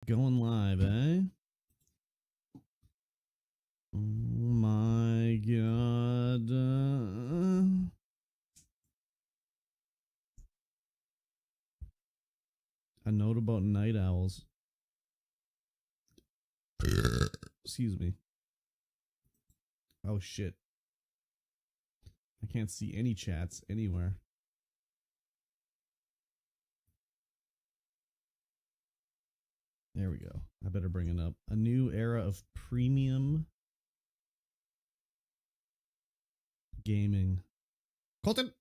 Going live, eh? Oh my god. A note about night owls. Excuse me. Oh shit. I can't see any chats anywhere. There we go. I better bring it up. A new era of premium gaming. Colton!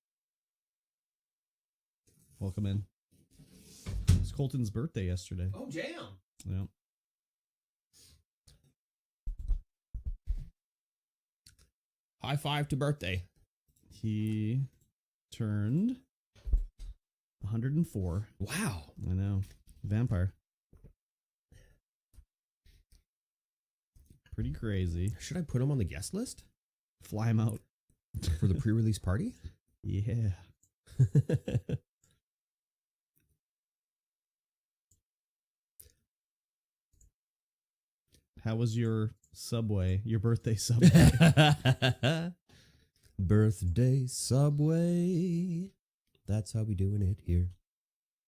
Welcome in. It was Colton's birthday yesterday. Oh, damn. Yeah. High five to birthday. He turned 104. Wow. I know. Vampire. Pretty crazy. Should I put him on the guest list Fly him out. for the pre-release party? Yeah. How was your Subway? Your birthday Subway? Birthday Subway. That's how we doing it here.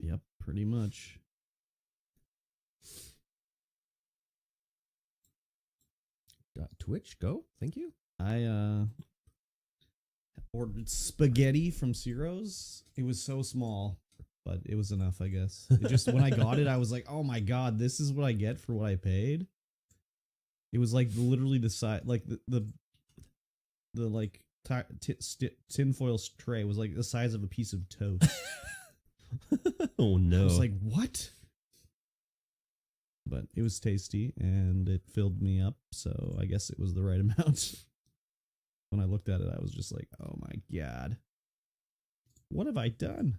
Yep, pretty much. Twitch, go. Thank you. I ordered spaghetti from Ciro's. It was so small, but it was enough, I guess. It just when I got it, I was like, "Oh my god, this is what I get for what I paid." It was like literally the size, like the like tinfoil tray was like the size of a piece of toast. Oh no. I was like, "What?" But it was tasty and it filled me up, so I guess it was the right amount. When I looked at it, I was just like, "Oh my god. What have I done?"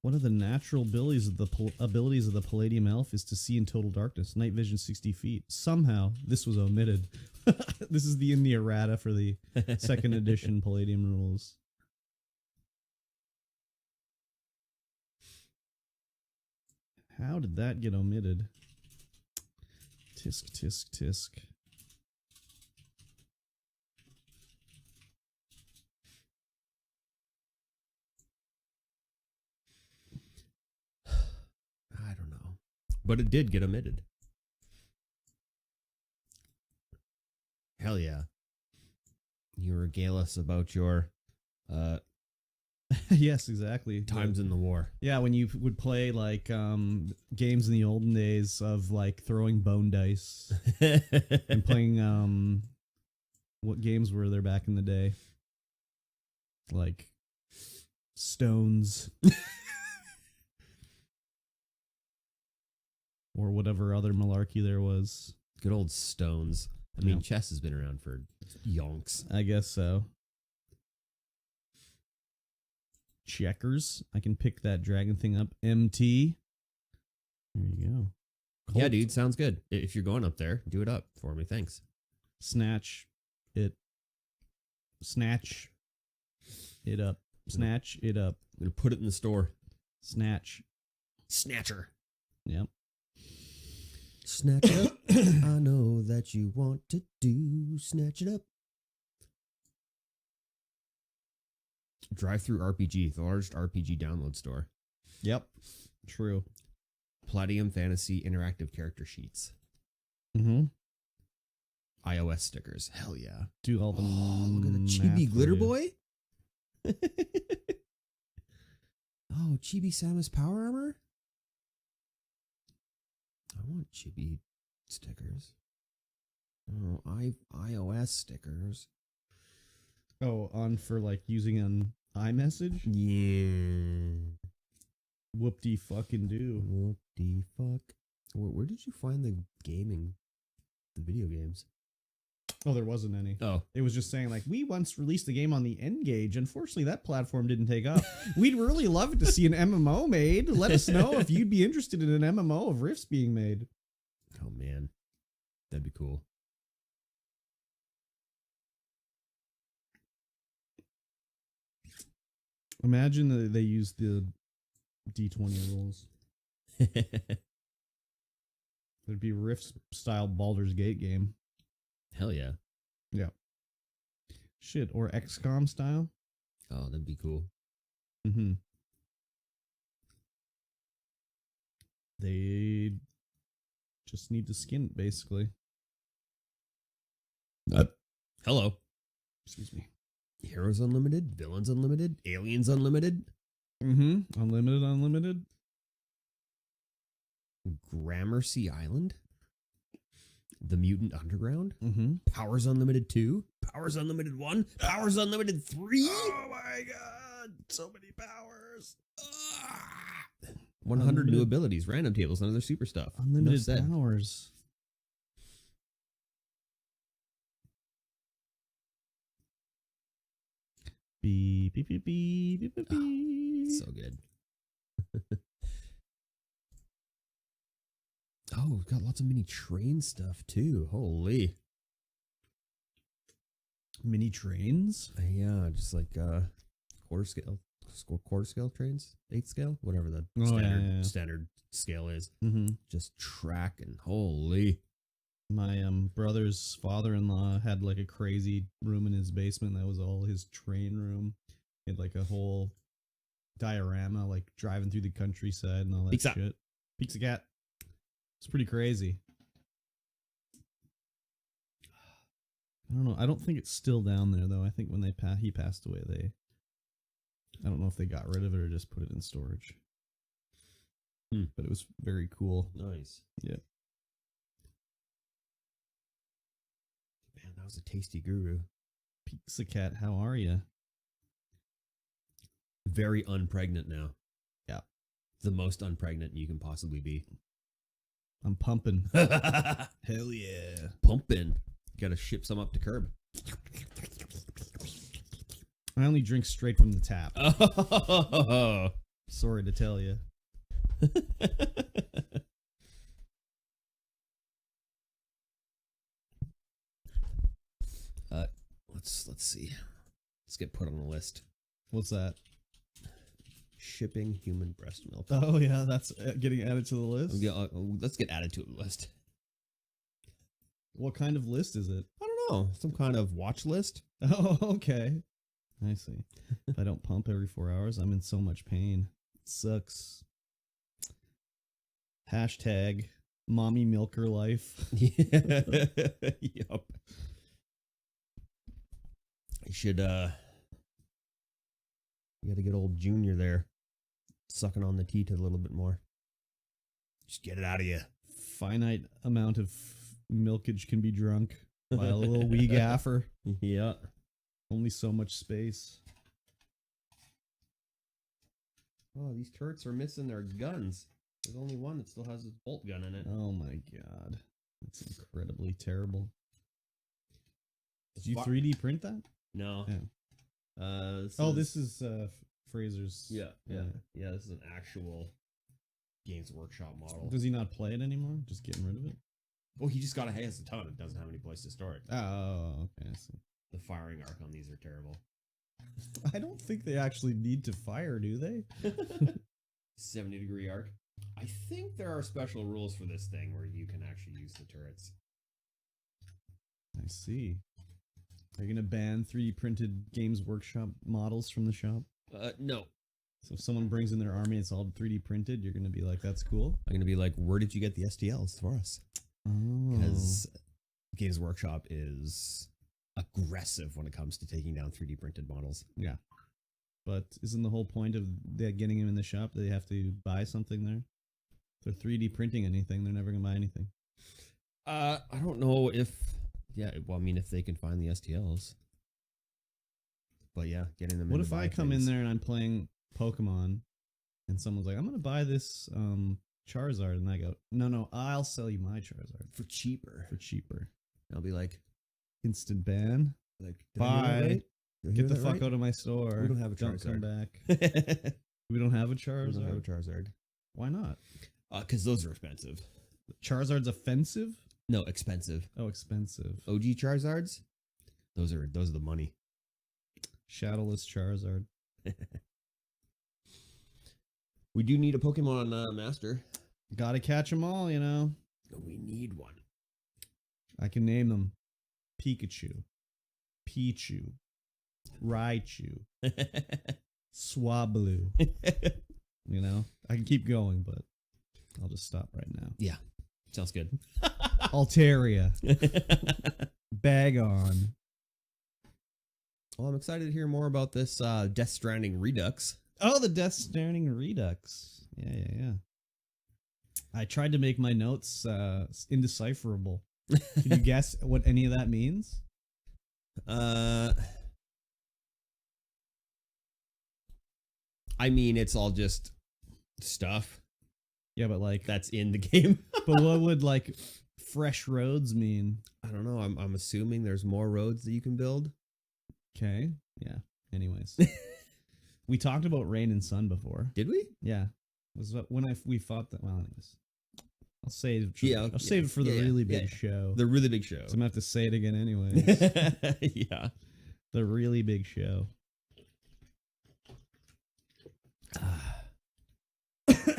One of the natural abilities of the Palladium Elf is to see in total darkness, night vision 60 feet. Somehow, this was omitted. This is in the errata for the second edition Palladium rules. How did that get omitted? Tisk, tisk, tisk. I don't know. But it did get omitted. Hell yeah. You regale us about your Yes, exactly. times in the war. Yeah, when you would play like games in the olden days of like throwing bone dice and playing what games were there back in the day? Like Stones or whatever other malarkey there was. Good old Stones. I mean, Yeah. chess has been around for yonks. I guess so. Checkers. I can pick that dragon thing up. MT. There you go. Yeah, Colt. dude, sounds good. If you're going up there, do it up for me. Thanks. Snatch it. Snatch it up. Snatch it up. I'm going to put it in the store. Snatch. Snatcher. Yep. Snatch it up. I know that you want to do. Snatch it up. Drive-through RPG, the largest RPG download store. Yep. True. Palladium Fantasy interactive character sheets. Mm-hmm. iOS stickers. Hell yeah. Do all the look at the math Chibi for Glitter you. Boy. Oh, Chibi Samus Power Armor? I want Chibi stickers. Oh, iOS stickers. Oh, on for like using an iMessage? Yeah. Whoop-de fucking do. What the fuck? Where did you find the video games? Oh, there wasn't any. Oh. It was just saying like, we once released the game on the N-Gage. Unfortunately, that platform didn't take off. We'd really love to see an MMO made. Let us know if you'd be interested in an MMO of Rifts being made. Oh, man. That'd be cool. Imagine that they use the D20 rules. There'd be Rift style Baldur's Gate game. Hell yeah. Yeah. Shit, or XCOM style. Oh, that'd be cool. Mm-hmm. They just need to skin it, basically. Hello. Excuse me. Heroes Unlimited, Villains Unlimited, Aliens Unlimited, Mm-hmm. Unlimited. Gramercy Island, The Mutant Underground, Mm-hmm. Powers Unlimited 2, Powers Unlimited 1, Powers Unlimited 3. Oh my god. So many powers. 100 new abilities, random tables, and other super stuff. Unlimited Enough said. powers. Beep, beep, beep, beep, beep, beep, beep. So good. Oh, we've got lots of mini train stuff too. Holy. Mini trains? Yeah, just like quarter scale trains, 8th scale, whatever the standard scale is. Mm-hmm. Just tracking. Holy. My brother's father-in-law had like a crazy room in his basement that was all his train room. He had like a whole diorama, like driving through the countryside and all that Pizza. shit. Pizza Cat. It's pretty crazy. I don't know. I don't think it's still down there though. I think when he passed away, I don't know if they got rid of it or just put it in storage. But it was very cool. Nice. Yeah. Man, that was a tasty guru. Pizza Cat, how are you? Very unpregnant now. Yeah. The most unpregnant you can possibly be. I'm pumping. Hell yeah. Pumping. Gotta ship some up to curb. I only drink straight from the tap. Oh. Sorry to tell you. Let's see. Let's get put on the list. What's that? Shipping human breast milk. Oh yeah, that's getting added to the list. Let's get added to the list. What kind of list is it? I don't know. Some kind of watch list. Oh, okay. I see. If I don't pump every 4 hours, I'm in so much pain. It sucks. Hashtag mommy milker life. Yup. You should you gotta get old Junior there sucking on the teat a little bit more. Just get it out of you. Finite amount of milkage can be drunk by a little wee gaffer. Yeah. Only so much space. Oh, these turrets are missing their guns. There's only one that still has its bolt gun in it. Oh my god. That's incredibly terrible. Did you 3D print that? No. Yeah. This is Fraser's. Yeah. This is an actual Games Workshop model. Does he not play it anymore? Just getting rid of it? Well, he just has a ton. It doesn't have any place to store it. Oh, okay. I see. The firing arc on these are terrible. I don't think they actually need to fire, do they? 70-degree arc. I think there are special rules for this thing where you can actually use the turrets. I see. Are you going to ban 3D printed Games Workshop models from the shop? No. So if someone brings in their army, it's all 3D printed, you're going to be like, that's cool? I'm going to be like, where did you get the STLs for us? Oh. Because Games Workshop is aggressive when it comes to taking down 3D printed models. Yeah. But isn't the whole point of getting them in the shop that they have to buy something there? If they're 3D printing anything, they're never going to buy anything. I don't know if... Yeah, well, I mean, if they can find the STLs. But yeah, getting them in. What if I come in there and I'm playing Pokemon and someone's like, I'm going to buy this Charizard. And I go, no, I'll sell you my Charizard. For cheaper. And I'll be like, instant ban. Like, bye. Get the fuck out of my store. We don't have a Don't Charizard. come back. We don't have a Charizard? We don't have a Charizard. Why not? Because those are expensive. Charizard's offensive? No, expensive. Oh, expensive. OG Charizards? Those are the money. Shadowless Charizard. We do need a Pokemon Master. Gotta catch them all, you know. We need one. I can name them Pikachu, Pichu, Raichu, Swablu. You know, I can keep going, but I'll just stop right now. Yeah, sounds good. Altaria, Bagon. Well, I'm excited to hear more about this Death Stranding Redux. Oh, the Death Stranding Redux. Yeah. I tried to make my notes indecipherable. Can you guess what any of that means? I mean, it's all just stuff Yeah, but like, that's in the game. but what would like fresh roads mean? I don't know. I'm assuming there's more roads that you can build. Okay. Yeah. Anyways, we talked about rain and sun before. Did we? Yeah. It was when we fought that. Well, anyways, I'll save it. I'll Yeah, save it for the yeah, really yeah. big show. The really big show. So I'm gonna have to say it again anyways. Yeah. The really big show.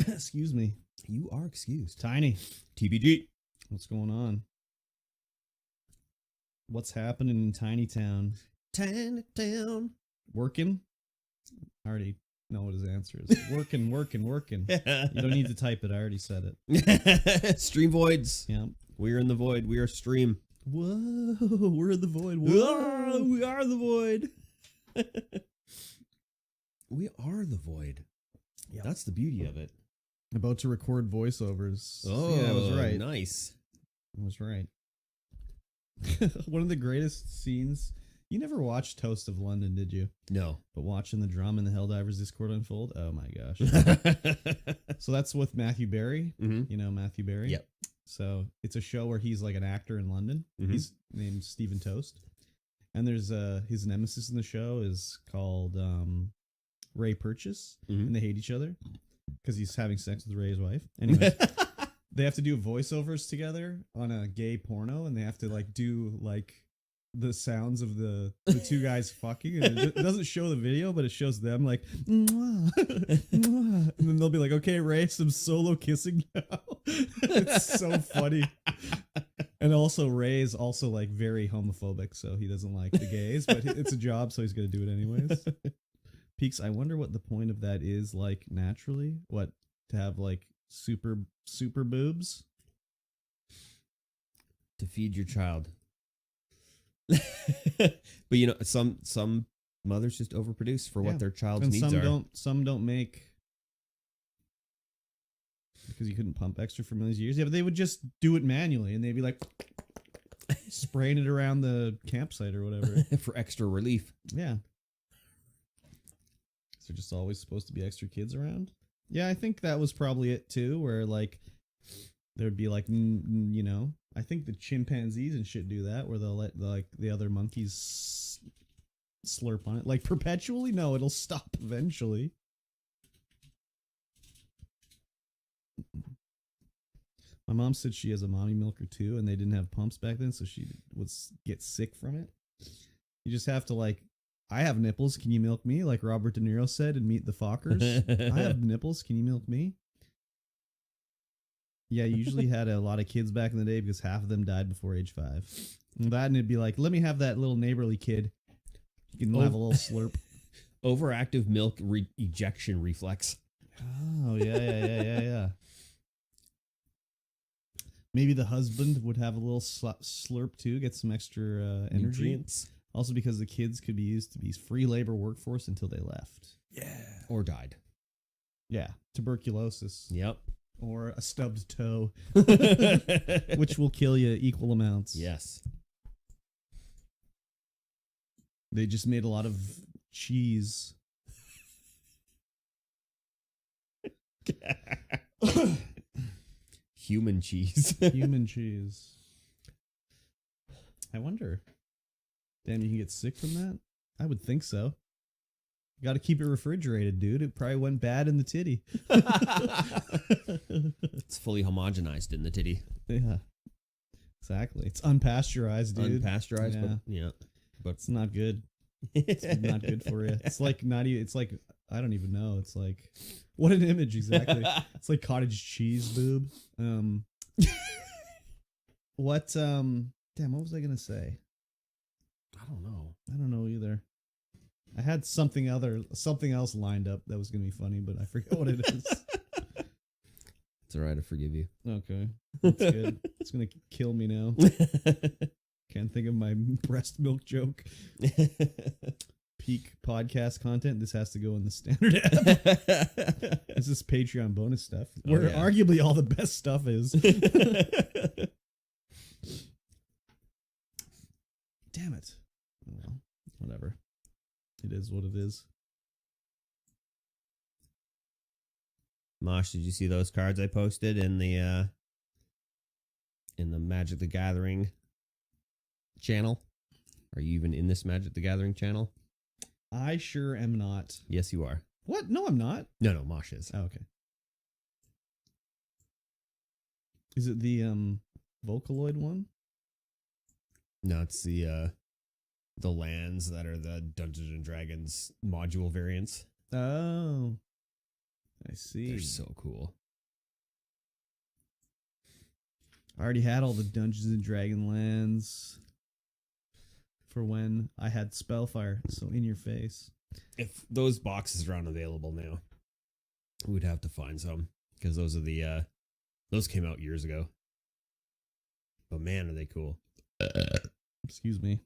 Excuse me. You are excused. Tiny. TBG. What's going on? What's happening in Tiny Town? Tiny Town. Working? I already know what his answer is. Working. You don't need to type it. I already said it. Stream voids. Yeah. We're in the void. We are stream. Whoa, we're in the void. Whoa, we are the void. We are the void. Yeah. That's the beauty of it. About to record voiceovers. Oh, yeah, I was right. Nice. I was right. One of the greatest scenes. You never watched Toast of London, did you? No. But watching the drama in the Helldivers Discord unfold, oh my gosh. So that's with Matthew Berry. Mm-hmm. You know Matthew Berry? Yep. So it's a show where he's like an actor in London. Mhm. He's named Stephen Toast. And there's his nemesis in the show is called Ray Purchase. Mhm. And they hate each other because he's having sex with Ray's wife. Anyway, they have to do voiceovers together on a gay porno, and they have to like do like the sounds of the two guys fucking, and it doesn't show the video, but it shows them like mwah, mwah. And then they'll be like, okay, Ray, some solo kissing now. It's so funny. And also Ray is also like very homophobic, so he doesn't like the gays, but it's a job, so he's gonna do it anyways. Peaks, I wonder what the point of that is, like naturally, what to have like super boobs To feed your child. But you know, some mothers just overproduce for Yeah. what their child's and needs are. some don't make because you couldn't pump extra for millions of years. Yeah, but they would just do it manually, and they'd be like spraying it around the campsite or whatever. For extra relief. Yeah. Is there just always supposed to be extra kids around? Yeah, I think that was probably it too, where like there'd be like, you know, I think the chimpanzees and shit do that, where they'll let like the other monkeys slurp on it. Like perpetually? No, it'll stop eventually. My mom said she has a mommy milker too, and they didn't have pumps back then, so she would get sick from it. You just have to like, I have nipples, can you milk me? Like Robert De Niro said in Meet the Fockers. I have nipples, can you milk me? Yeah, you usually had a lot of kids back in the day because half of them died before age 5. And that, and it'd be like, let me have that little neighborly kid. You can have a little slurp. Overactive milk ejection reflex. Oh, yeah. Maybe the husband would have a little slurp too, get some extra energy. Nutrients. Also because the kids could be used to be free labor workforce until they left. Yeah. Or died. Yeah. Tuberculosis. Yep. Or a stubbed toe. Which will kill you equal amounts. Yes. They just made a lot of cheese. Human cheese. Human cheese. I wonder. Damn, you can get sick from that? I would think so. Got to keep it refrigerated, dude. It probably went bad in the titty. It's fully homogenized in the titty. Yeah. Exactly. It's unpasteurized, dude. Unpasteurized, Yeah. but It's not good. It's not good for you. It's like not even. It's like I don't even know. It's like what an image exactly. It's like cottage cheese boob. What? Damn. What was I gonna say? I don't know. I don't know either. I had something else lined up that was gonna be funny, but I forget what it is. It's all right. I forgive you. Okay, that's good. It's gonna kill me now. Can't think of my breast milk joke. Peak podcast content. This has to go in the standard app. This is Patreon bonus stuff, where arguably all the best stuff is. Damn it. Oh, well, whatever. It is what it is. Mosh, did you see those cards I posted in the Magic the Gathering channel? Are you even in this Magic the Gathering channel? I sure am not. Yes, you are. What? No, I'm not. No, Mosh is. Oh, okay. Is it the Vocaloid one? No, it's the lands that are the Dungeons and Dragons module variants. Oh, I see. They're so cool. I already had all the Dungeons and Dragon lands for when I had Spellfire, so in your face. If those boxes are unavailable now, we'd have to find some because those are the those came out years ago. But man, are they cool. Excuse me.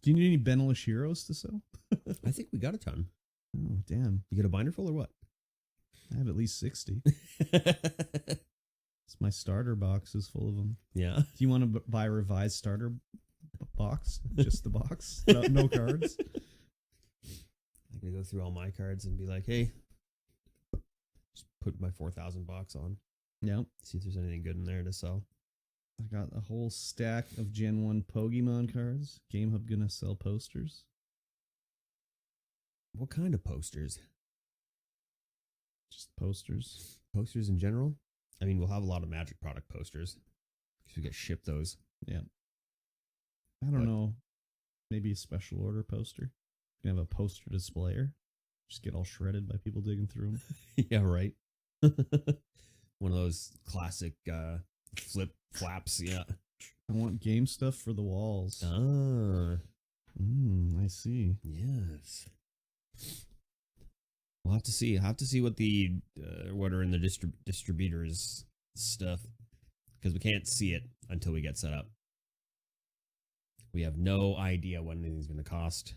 Do you need any Benelish heroes to sell? I think we got a ton. Oh, damn. You get a binder full or what? I have at least 60. It's my starter box is full of them. Yeah. Do you want to buy a revised starter box? Just the box? No cards? I'm going to go through all my cards and be like, hey, just put my 4,000 box on. Yep. See if there's anything good in there to sell. I got a whole stack of Gen 1 Pokemon cards. GameHub gonna sell posters. What kind of posters? Just posters. Posters in general? I mean, we'll have a lot of Magic product posters because we get shipped those. Yeah. I don't know. Maybe a special order poster. You can have a poster displayer. Just get all shredded by people digging through them. Yeah, right. One of those classic flip flaps. Yeah. I want game stuff for the walls. Ah. I see. Yes. We'll have to see. I'll have to see what the what are in the distributors stuff because we can't see it until we get set up. We have no idea what anything's going to cost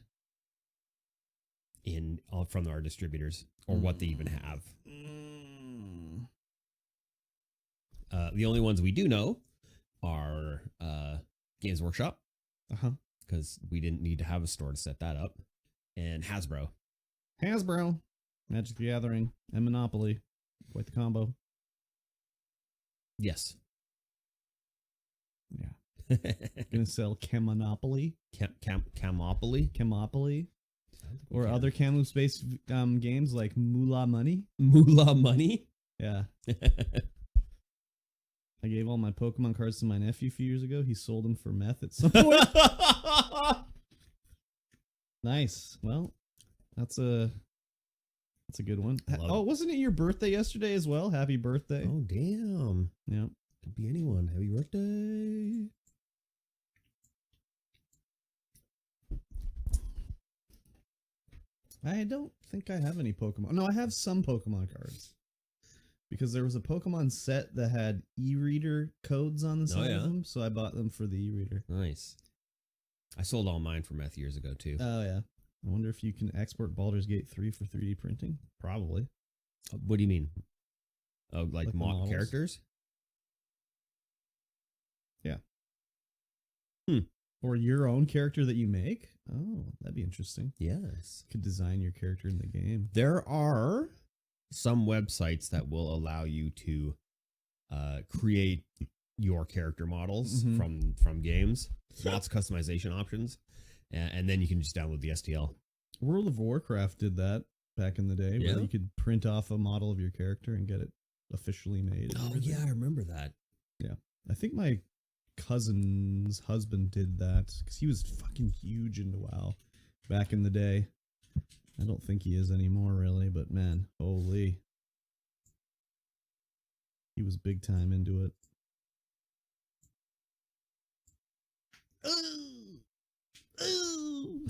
from our distributors or what they even have. The only ones we do know are Games Workshop, because we didn't need to have a store to set that up, and Hasbro. Hasbro, Magic the Gathering, and Monopoly. Quite the combo. Yes. Yeah. Gonna sell Chemonopoly. Camopoly? Chemopoly. Or other Kamloops-based games like Moolah Money. Moolah Money? Yeah. I gave all my Pokemon cards to my nephew a few years ago. He sold them for meth at some point. Nice. Well, that's a good one. Wasn't it your birthday yesterday as well? Happy birthday. Oh, damn. Yeah. Could be anyone. Happy birthday. I don't think I have any Pokemon. No, I have some Pokemon cards. Because there was a Pokemon set that had e-reader codes on the side of them, so I bought them for the e-reader. Nice. I sold all mine for meth years ago, too. Oh, yeah. I wonder if you can export Baldur's Gate 3 for 3D printing. Probably. What do you mean? Oh, like mock characters? Yeah. Or your own character that you make? Oh, that'd be interesting. Yes. You could design your character in the game. There are some websites that will allow you to create your character models from games. Lots of customization options. And then you can just download the STL. World of Warcraft did that back in the day. Yeah. Where you could print off a model of your character and get it officially made. Oh, yeah, I remember that. Yeah. I think my cousin's husband did that because he was fucking huge into WoW back in the day. I don't think he is anymore, really, but man, holy. He was big time into it. Ooh! Ooh!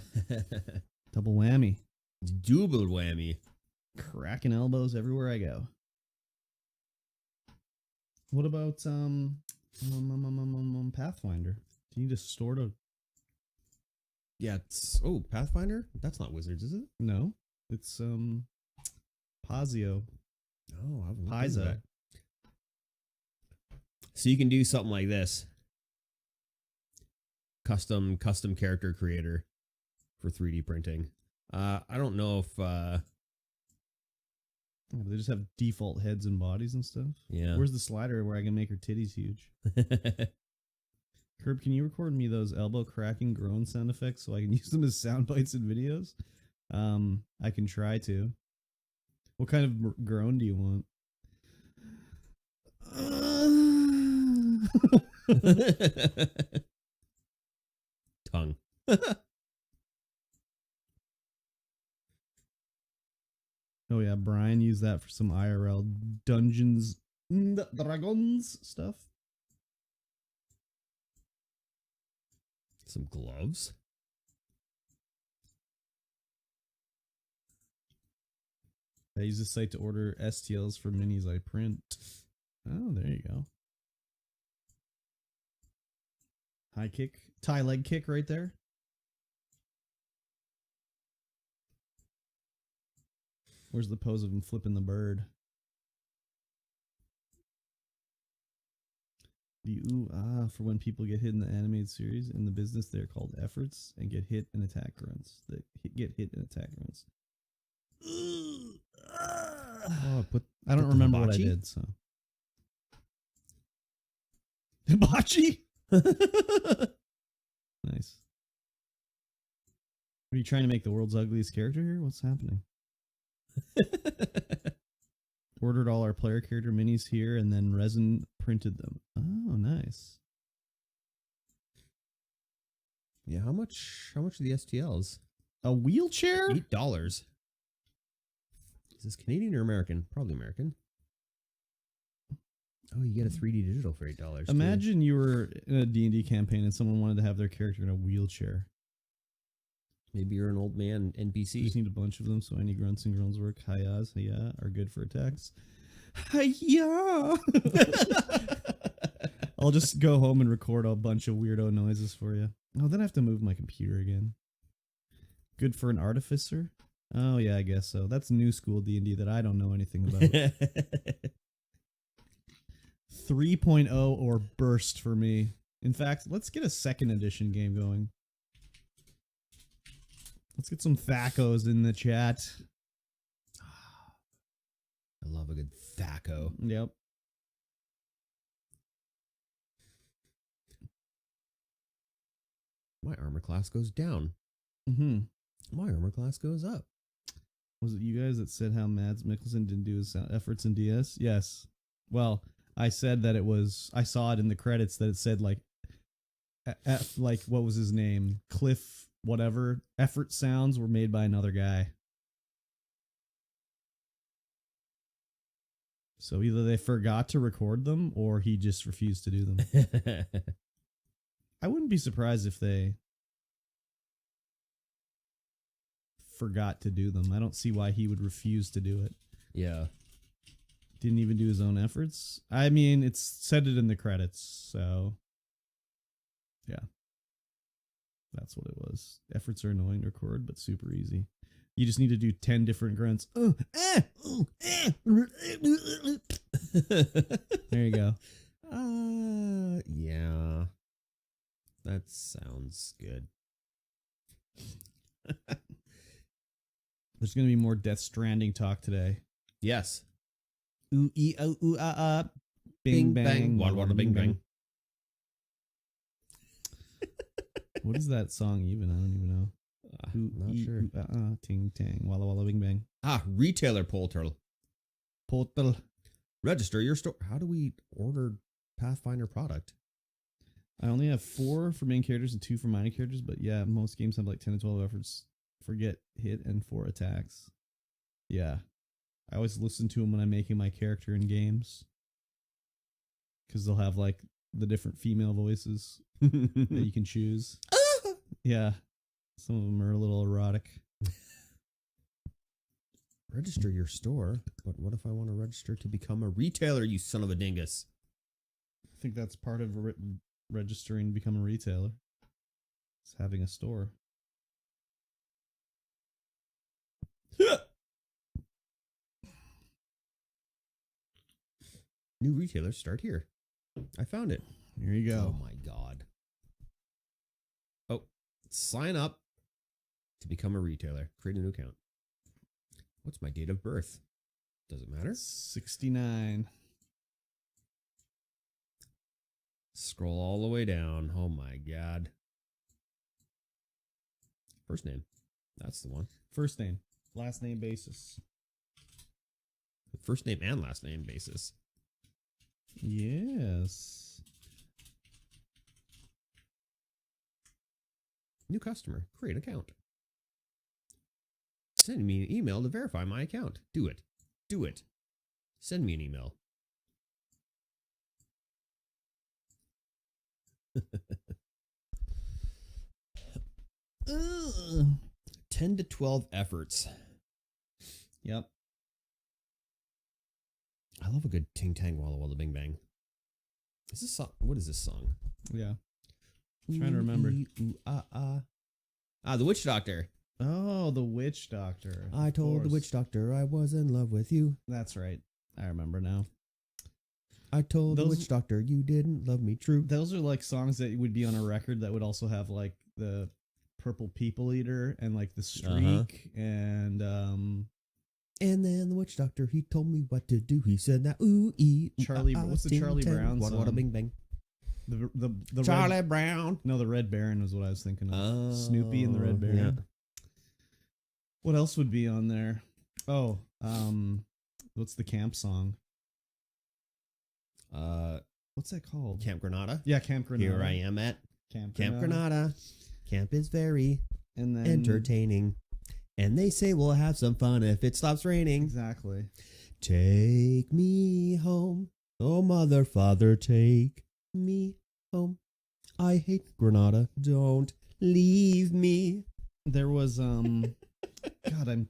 Double whammy. Double whammy. Cracking elbows everywhere I go. What about Pathfinder? Do you need to store to? Yeah, it's Pathfinder? That's not Wizards, is it? No, it's Pazio. Oh, I've Paizo. that. So you can do something like this. Custom character creator for 3D printing. I don't know if They just have default heads and bodies and stuff. yeah. Where's the slider where I can make her titties huge? Herb, can you record me those elbow cracking groan sound effects so I can use them as sound bites in videos? I can try to. What kind of groan do you want? Tongue. Oh yeah, Brian used that for some IRL Dungeons and Dragons stuff. Some gloves. I use this site to order STLs for minis I print. Oh, there you go. High kick. Tie leg kick right there. Where's the pose of him flipping the bird? The ooh ah for when people get hit in the animated series. In the business, they're called efforts and get hit and attack grunts. Get hit and attack grunts. Oh, I don't remember what I hibachi? did, so. Hibachi? Nice. Are you trying to make the world's ugliest character here? What's happening? Ordered all our player character minis here and then resin printed them. Oh, nice. Yeah, how much are the STLs? A wheelchair? $8. Is this Canadian or American? Probably American. Oh, you get a 3D digital for $8. Imagine you were in a D&D campaign and someone wanted to have their character in a wheelchair. Maybe you're an old man You NPC. just need a bunch of them so any grunts and groans work. Hi-yas, hi-ya, are good for attacks. Hi-ya! I'll just go home and record a bunch of weirdo noises for you. Oh, then I have to move my computer again. Good for an artificer? Oh, yeah, I guess so. That's new school D&D that I don't know anything about. 3.0 or burst for me. In fact, let's get a second edition game going. Let's get some Thacos in the chat. I love a good Thaco. Yep. My armor class goes down. Mm-hmm. My armor class goes up. Was it you guys that said how Mads Mikkelsen didn't do his efforts in DS? Yes. Well, I said that it was. I saw it in the credits that it said like what was his name? Cliff whatever. Effort sounds were made by another guy. So either they forgot to record them or he just refused to do them. I wouldn't be surprised if they forgot to do them. I don't see why he would refuse to do it. Yeah. Didn't even do his own efforts. I mean, it's said it in the credits, so yeah. That's what it was. Efforts are annoying to record, but super easy. You just need to do 10 different grunts. There you go. Yeah. That sounds good. There's going to be more Death Stranding talk today. Yes. Ooh, ee, oh, ooh, ah, ah. Bing, bang. Wada, wada, bing, bang. What is that song even? I don't even know. Ooh, not ee, sure. Ooh, ah, ah, ting, tang. Walla, walla, bing, bang. Retailer portal. Portal. Register your store. How do we order Pathfinder product? I only have 4 for main characters and 2 for minor characters, but yeah, most games have like 10 to 12 efforts for get hit and 4 attacks. Yeah. I always listen to them when I'm making my character in games. Because they'll have like the different female voices that you can choose. Yeah. Some of them are a little erotic. Register your store, but what if I want to register to become a retailer, you son of a dingus? I think that's part of registering to become a retailer. It's having a store. New retailers start here. I found it. Here you go. Oh my god. Oh, sign up to become a retailer. Create a new account. What's my date of birth? Does it matter? 69. Scroll all the way down. Oh my god. First name. That's the one. First name. Last name basis. First name and last name basis. Yes. New customer. Create account. Send me an email to verify my account. Do it. Do it. Send me an email. Ugh. 10 to 12 efforts. Yep. I love a good ting tang walla walla bing bang. Is this song? What is this song? Yeah. I'm trying to remember. The Witch Doctor. Oh, the Witch Doctor. I told the Witch Doctor I was in love with you. That's right. I remember now. I told the Witch Doctor you didn't love me true. Those are like songs that would be on a record that would also have like the Purple People Eater and like the Streak and then the Witch Doctor, he told me what to do. He said that Charlie. What's the Charlie Brown song? What a bing bang. The Charlie Brown. No, the Red Baron was what I was thinking of. Snoopy and the Red Baron. Yeah. What else would be on there? Oh, what's the camp song? What's that called? Camp Granada. Yeah, Camp Granada. Here I am at Camp Granada. Camp is very and then entertaining. And they say we'll have some fun if it stops raining. Exactly. Take me home. Oh, mother, father, take me home. I hate Granada. Don't leave me. There was, God, the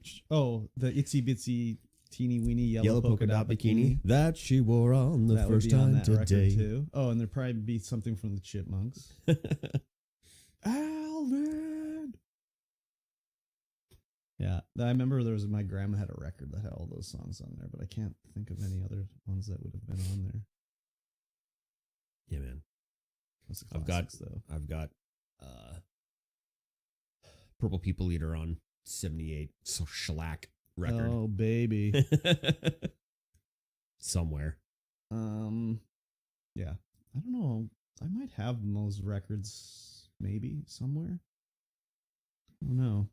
itsy bitsy teeny weeny yellow polka dot bikini. That she wore on the That first would be on time that record today. too. Oh, and there'd probably be something from the Chipmunks. Alvin! Yeah, I remember my grandma had a record that had all those songs on there, but I can't think of any other ones that would have been on there. Yeah, man. Those are classics, I've got Purple People Eater on 78. So shellac record. Oh, baby. Somewhere. Yeah. I don't know. I might have those records maybe somewhere. I don't know.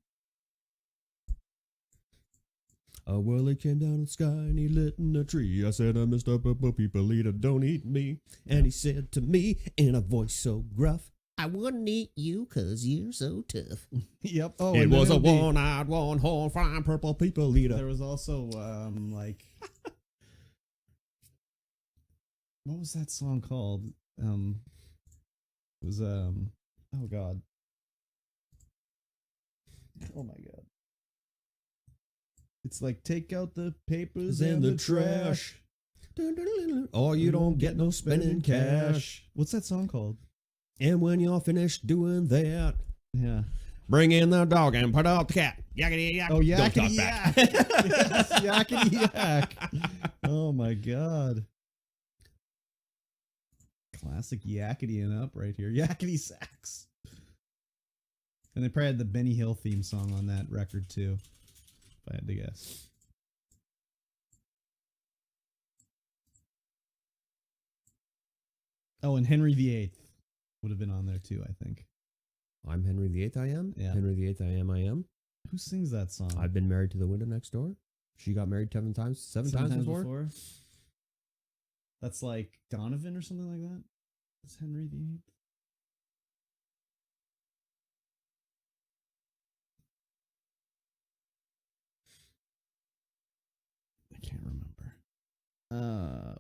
Well, he came down the sky and he lit in a tree. I said, Mr. Purple People Eater, don't eat me. And he said to me in a voice so gruff, I wouldn't eat you because you're so tough. Yep. Oh, it was a one-eyed, one-horn, flying Purple People Eater. There was also, like... what was that song called? It was, oh, God. Oh, my God. It's like, take out the papers and the trash. Or you don't get no spending cash. What's that song called? And when you're finished doing that, yeah, bring in the dog and put out the cat. Yakety yak. Oh, yakety yak. Yes, yakety yak. Oh my God. Classic yakety-ing up right here. Yakety sax. And they probably had the Benny Hill theme song on that record too, if I had to guess. Oh, and Henry VIII would have been on there too, I think. I'm Henry VIII, I am. Yeah. Henry VIII, I am. Who sings that song? I've been married to the window next door. She got married seven times before. That's like Donovan or something like that. Is Henry VIII? can't remember.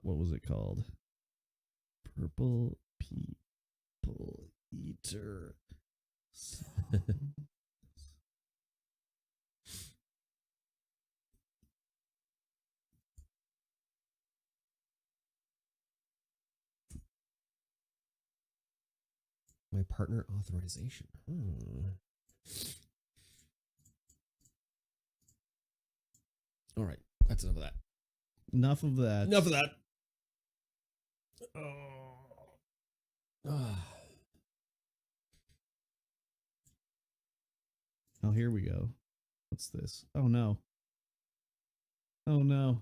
What was it called? Purple People Eater. My partner authorization. All right, that's enough of that. Enough of that. Enough of that. Oh, here we go. What's this? Oh no. Oh no.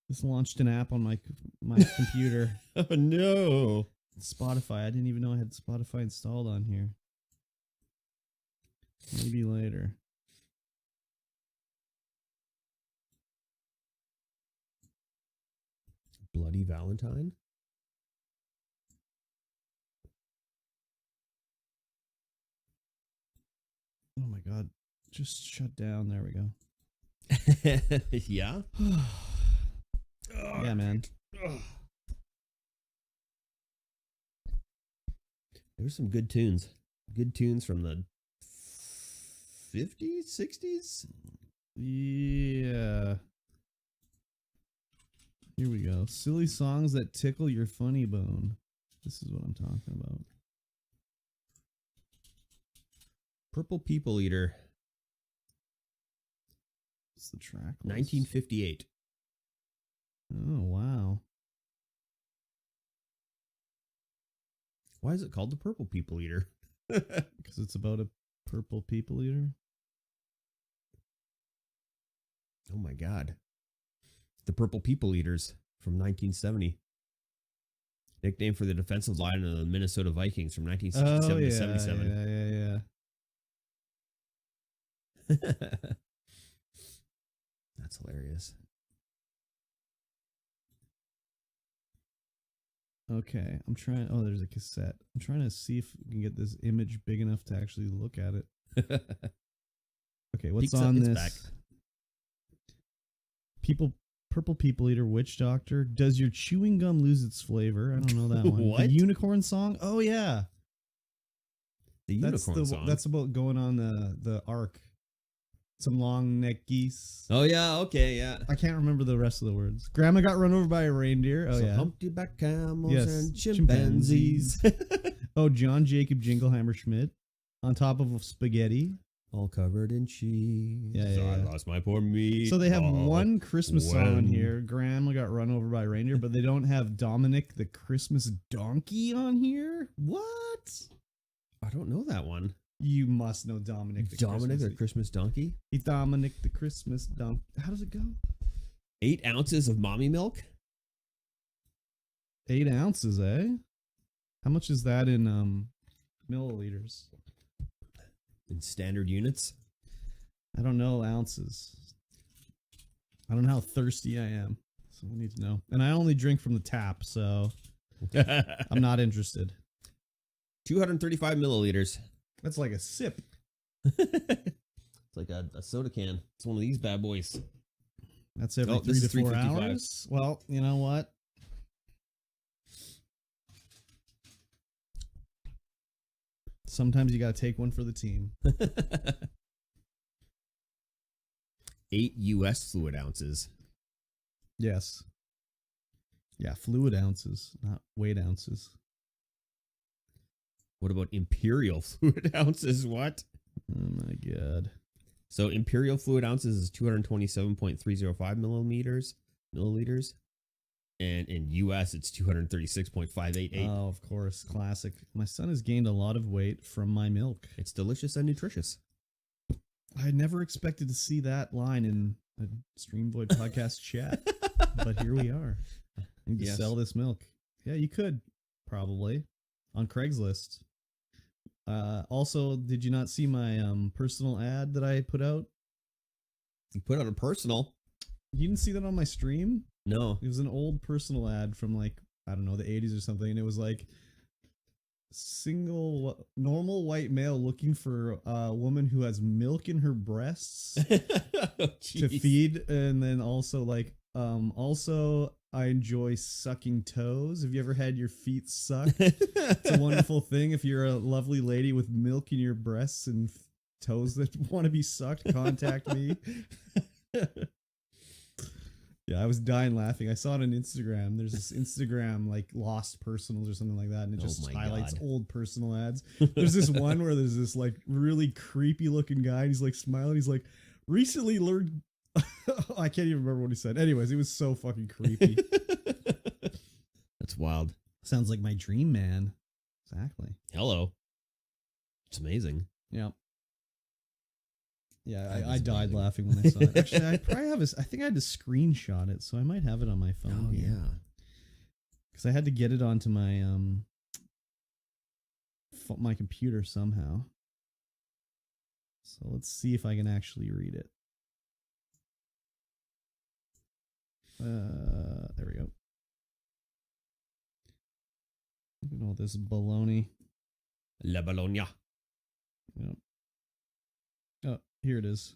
This launched an app on my computer. Oh no. Spotify. I didn't even know I had Spotify installed on here. Maybe later. Bloody Valentine? Oh my god. Just shut down. There we go. Yeah? Yeah, man. There's some good tunes. Good tunes from the 50s, 60s? Yeah. Here we go. Silly songs that tickle your funny bone. This is what I'm talking about. Purple People Eater. What's the track list? 1958. Oh, wow. Why is it called the Purple People Eater? Because it's about a purple people eater. Oh my god. The Purple People Eaters from 1970. Nickname for the defensive line of the Minnesota Vikings from 1967 to 77. Yeah. That's hilarious. Okay, I'm trying. Oh, there's a cassette. I'm trying to see if we can get this image big enough to actually look at it. Okay, what's Peeks up, on it's this? back. Purple People Eater, Witch Doctor. Does your chewing gum lose its flavor? I don't know that one. What? The Unicorn Song? Oh yeah, The Unicorn Song. That's about going on the ark. Some long neck geese. Oh yeah, okay, yeah. I can't remember the rest of the words. Grandma got run over by a reindeer. Oh So yeah. humpty-back camels Yes, and chimpanzees. Oh, John Jacob Jingleheimer Schmidt on top of spaghetti. All covered in cheese. Yeah, So yeah, I yeah. lost my poor meat. So they have one Christmas song when- here. Grandma got run over by a reindeer, but they don't have Dominic the Christmas donkey on here. What? I don't know that one. You must know Dominic the Dominic Christmas. the Christmas donkey. Dominic the Christmas donkey. How does it go? 8 ounces of mommy milk. 8 ounces, eh? How much is that in milliliters? In standard units. I don't know ounces. I don't know how thirsty I am. So I need to know. And I only drink from the tap, so I'm not interested. 235 milliliters. That's like a sip. It's like a soda can. It's one of these bad boys. That's every Oh, 3 this to is 4 355. hours. Well, you know what? Sometimes you got to take one for the team. 8 US fluid ounces. Yes. Yeah, fluid ounces, not weight ounces. What about imperial fluid ounces? What? Oh my god. So imperial fluid ounces is 227.305 milliliters. And in US, it's 236.588. Oh, of course. Classic. My son has gained a lot of weight from my milk. It's delicious and nutritious. I never expected to see that line in a StreamVoid podcast chat, but here we are. I need to Yes. sell this milk. Yeah, you could probably on Craigslist. Also, did you not see my personal ad that I put out? You put on a personal. You didn't see that on my stream? No. It was an old personal ad from like, I don't know, the 80s or something, and it was like single normal white male looking for a woman who has milk in her breasts Oh, to jeez. feed, and then also like also I enjoy sucking toes. Have you ever had your feet sucked? It's a wonderful thing. If you're a lovely lady with milk in your breasts and toes that want to be sucked, contact me. Yeah, I was dying laughing. I saw it on Instagram. There's this Instagram like lost personals or something like that, and it Oh just my highlights God. old personal ads. There's this one where there's this like really creepy looking guy, and he's like smiling. He's like, recently learned. I can't even remember what he said. Anyways, it was so fucking creepy. That's wild. Sounds like my dream, man. Exactly. Hello. It's amazing. Yeah. Yeah, That I is died amazing. laughing when I saw it. Actually, I probably have I think I had to screenshot it, so I might have it on my phone. Oh yeah. Because I had to get it onto my my computer somehow. So let's see if I can actually read it. There we go. Look at all this baloney. La Bologna. Yep. Oh, here it is.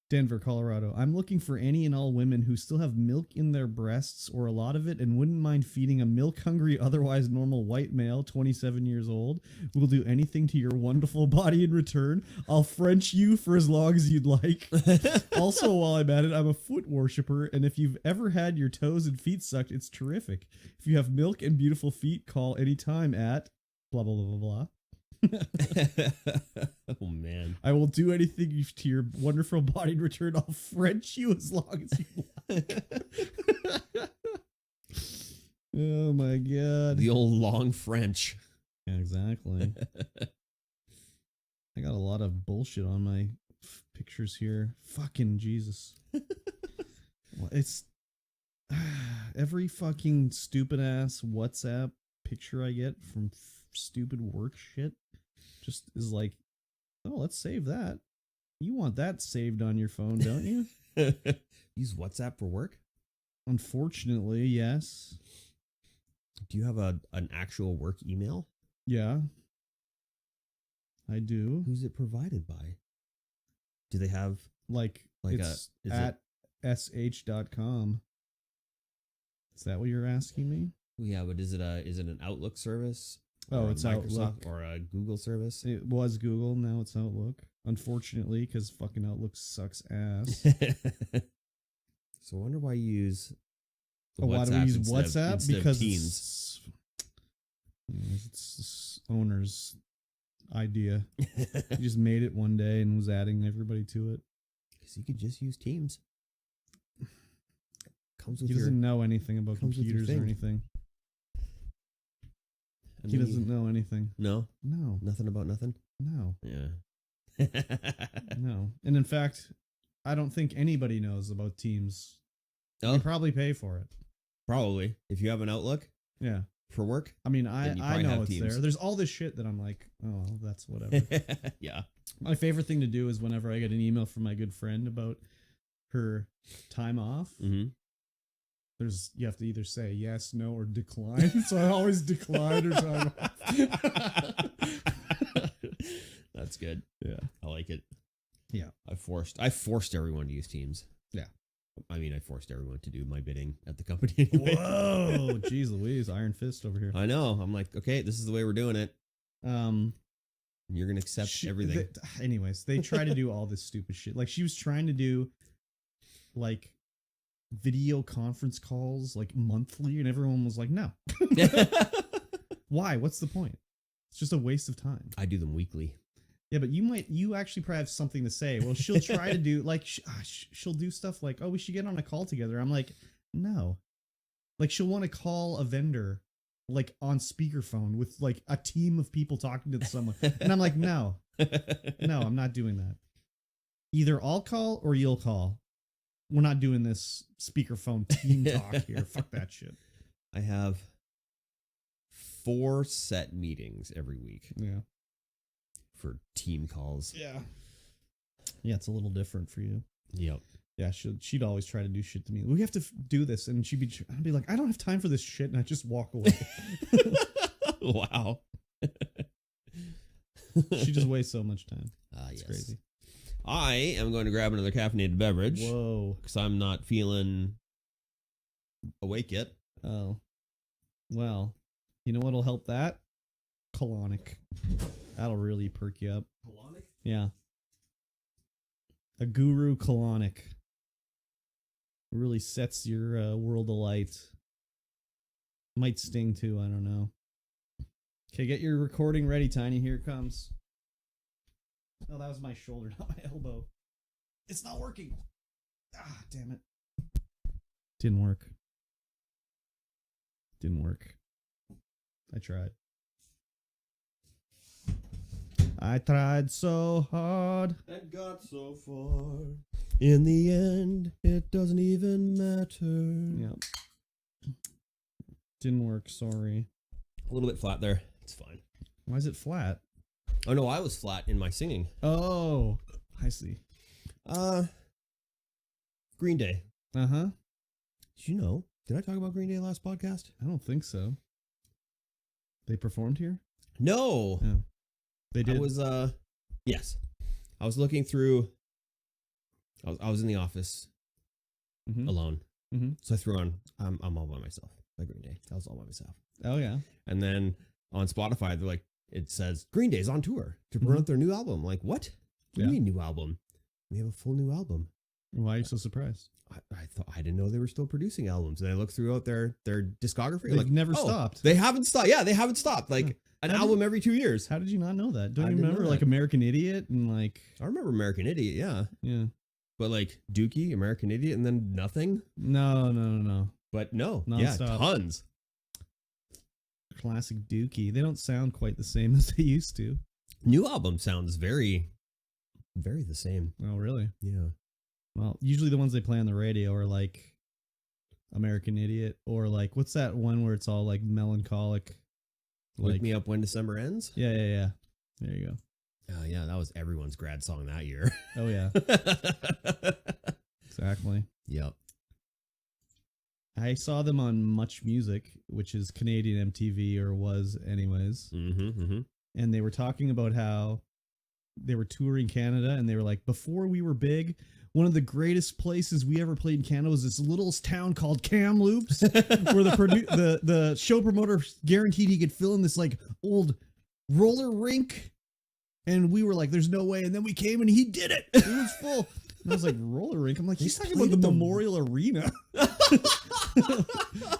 Denver, Colorado. I'm looking for any and all women who still have milk in their breasts or a lot of it and wouldn't mind feeding a milk-hungry, otherwise normal white male, 27 years old. Will do anything to your wonderful body in return. I'll French you for as long as you'd like. Also, while I'm at it, I'm a foot worshiper, and if you've ever had your toes and feet sucked, it's terrific. If you have milk and beautiful feet, call anytime at blah, blah, blah, blah, blah. Oh man. I will do anything to your wonderful body in return. I'll French you as long as you like. Oh my god. The old long French. Yeah, exactly. I got a lot of bullshit on my pictures here. Fucking Jesus. Well, it's every fucking stupid ass WhatsApp picture I get from stupid work shit just is like, oh, let's save that. You want that saved on your phone, don't you? Use WhatsApp for work? Unfortunately, yes. Do you have an actual work email? Yeah. I do. Who's it provided by? Do they have Like it's is at sh.com. Is that what you're asking me? yeah, but is it an Outlook service? Oh, Or a it's Microsoft Outlook. or a Google service? It was Google, now it's Outlook. Unfortunately, because fucking Outlook sucks ass. So I wonder why you use Oh, why do we use instead of- WhatsApp? instead of Because Teams. it's this owner's idea. He just made it one day and was adding everybody to it. Because you could just use Teams. Comes with He doesn't know anything about comes with your computers or thing. anything. and He then you- doesn't know anything. No, No, nothing about nothing. no, Yeah. no. And in fact, I don't think anybody knows about Teams. Oh, You probably pay for it. probably. If you have an Outlook Yeah. for work. I mean, Then you I probably know have it's Teams. there. There's all this shit that I'm like, oh, that's whatever. Yeah. My favorite thing to do is whenever I get an email from my good friend about her time off, Mm-hmm. you have to either say yes, no, or decline. So I always decline her time off. That's good. Yeah. I like it. Yeah. I forced everyone to use Teams. Yeah. I mean, I forced everyone to do my bidding at the company anyway. Whoa, jeez Louise, Iron Fist over here. I know. I'm like, okay, this is the way we're doing it. You're gonna accept everything. Anyways, they try to do all this stupid shit. Like she was trying to do like video conference calls like monthly, and everyone was like, no. Why? What's the point? It's just a waste of time. I do them weekly. Yeah, but you actually probably have something to say. Well, she'll try to do like she'll do stuff like, oh, we should get on a call together. I'm like, no. Like she'll want to call a vendor like on speakerphone with like a team of people talking to someone, and I'm like, no, I'm not doing that. Either I'll call or you'll call. We're not doing this speakerphone team talk here. Fuck that shit. I have 4 set meetings every week Yeah. for team calls. Yeah. Yeah, it's a little different for you. Yep. Yeah, she'd always try to do shit to me. We have to do this, and I'd be like, I don't have time for this shit, and I just walk away. Wow. She just wastes so much time. It's It's crazy. I am going to grab another caffeinated beverage. Whoa. Because I'm not feeling awake yet. Oh. Well, you know what'll help that? Colonic. That'll really perk you up. Colonic? Yeah. A guru colonic. Really sets your world alight. Might sting too, I don't know. Okay, get your recording ready, Tiny. Here it comes. Oh, that was my shoulder, not my elbow. It's not working. Ah, damn it. Didn't work. Didn't work. I tried. I tried so hard. And got so far. In the end, it doesn't even matter. Yep. Didn't work, sorry. A little bit flat there. It's fine. Why is it flat? Oh no, I was flat in my singing. Oh, I see. Green Day. Uh-huh. Did you know? Did I talk about Green Day last podcast? I don't think so. They performed here? No. Yeah. They did? I was yes. I was looking through I was in the office alone. Mm-hmm. So I threw on I'm All By Myself by Green Day. I was all by myself. Oh, yeah. And then on Spotify, they're like, it says Green Day's on tour to promote their new album. I'm like, what? What do you mean new album? We have a full new album. Why are you so surprised? I thought I didn't know they were still producing albums. And I looked throughout their discography. They've Like, never oh, stopped. They haven't stopped. Yeah, they haven't stopped. Like an album every 2 years. How did you not know that? Don't I you didn't remember know like that. American Idiot and like I remember American Idiot, yeah. yeah. But like Dookie, American Idiot, and then nothing. No. But no, Non-stop. yeah, tons. Classic Dookie. They don't sound quite the same as they used to. New album sounds very, very the same. Oh, really? Yeah. Well, usually the ones they play on the radio are like American Idiot or like what's that one where it's all like melancholic? Wake Me Up When December Ends? Yeah. There you go. Oh, yeah, that was everyone's grad song that year. Oh, yeah. Exactly. Yep. I saw them on Much Music, which is Canadian MTV or was anyways. And they were talking about how they were touring Canada and they were like, before we were big, one of the greatest places we ever played in Canada was this little town called Kamloops, where the show promoter guaranteed he could fill in this like old roller rink. And we were like, there's no way. And then we came and he did it. It was full. And I was like, roller rink? I'm like, he's talking about the Memorial Arena.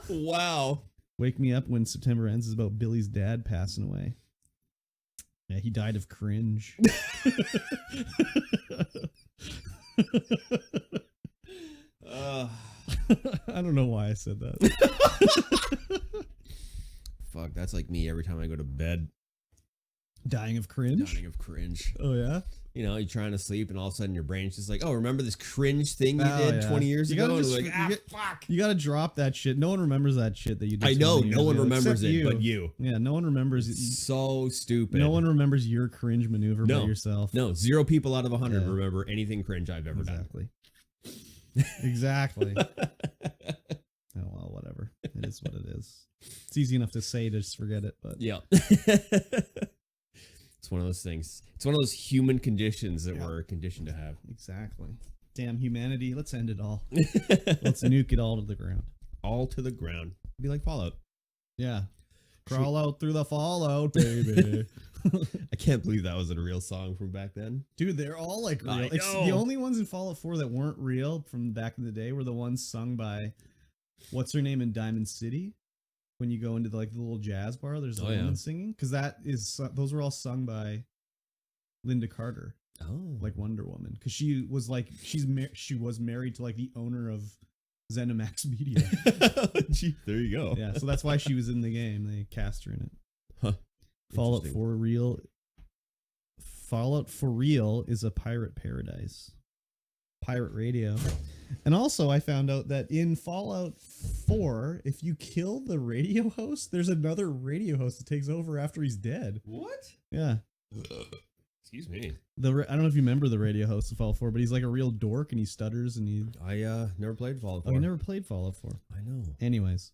Wow. Wake Me Up When September Ends is about Billy's dad passing away. Yeah, he died of cringe. I don't know why I said that. Fuck, that's like me every time I go to bed. Dying of cringe? Dying of cringe. Oh, yeah? You know, you're trying to sleep and all of a sudden your brain's just like, oh, remember this cringe thing you did 20 years You ago? gotta And just- like, fuck. You gotta drop that shit. No one remembers that shit that you did. I know, 20 no years one ago, remembers except it but you. Yeah, no one remembers it. So stupid. No one remembers your cringe maneuver by yourself. No, 0 people out of 100 Yeah. remember anything cringe I've ever Exactly. Exactly. Oh, well, whatever. It is what it is. It's easy enough to say to just forget it, but Yeah. It's one of those things. It's one of those human conditions that we're conditioned to have. exactly. Damn humanity. Let's end it all. Let's nuke it all to the ground. All to the ground. Be like Fallout. Yeah. Crawl out through the fallout, baby. I can't believe that was a real song from back then. Dude, they're all like real. I It's know. the only ones in Fallout 4 that weren't real from back in the day were the ones sung by what's her name in Diamond City. When you go into the little jazz bar, there's a woman singing because those were all sung by Linda Carter, like Wonder Woman, because she was she was married to like the owner of ZeniMax Media. Gee, there you go. Yeah, so that's why she was in the game. They cast her in it. Huh. Fallout Interesting. 4 real. Fallout for real is a pirate paradise. Pirate radio. And also I found out that in Fallout 4, if you kill the radio host, there's another radio host that takes over after he's dead. What? Yeah. Excuse me. I don't know if you remember the radio host of Fallout 4, but he's like a real dork and he stutters and he... I never played Fallout 4. Oh, you never played Fallout 4? I know. Anyways,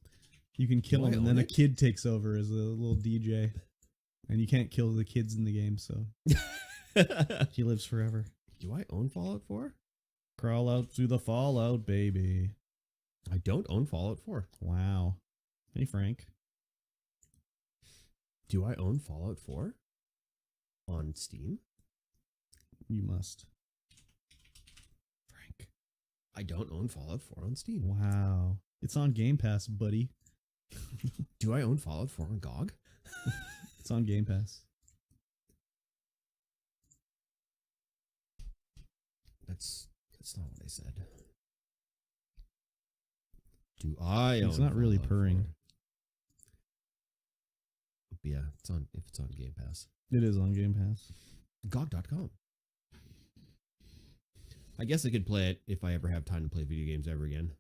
you can kill Do I him and own then a it? kid takes over as a little DJ. And you can't kill the kids in the game, so he lives forever. Do I own Fallout 4? Crawl out to the fallout, baby. I don't own Fallout 4. Wow. Hey, Frank. Do I own Fallout 4 on Steam? You must. Frank. I don't own Fallout 4 on Steam. Wow. It's on Game Pass, buddy. Do I own Fallout 4 on GOG? It's on Game Pass. That's not what I said. Do I own It's not really Fallout purring. 4? Yeah, it's on if it's on Game Pass. It is on Game Pass. GOG.com. I guess I could play it if I ever have time to play video games ever again.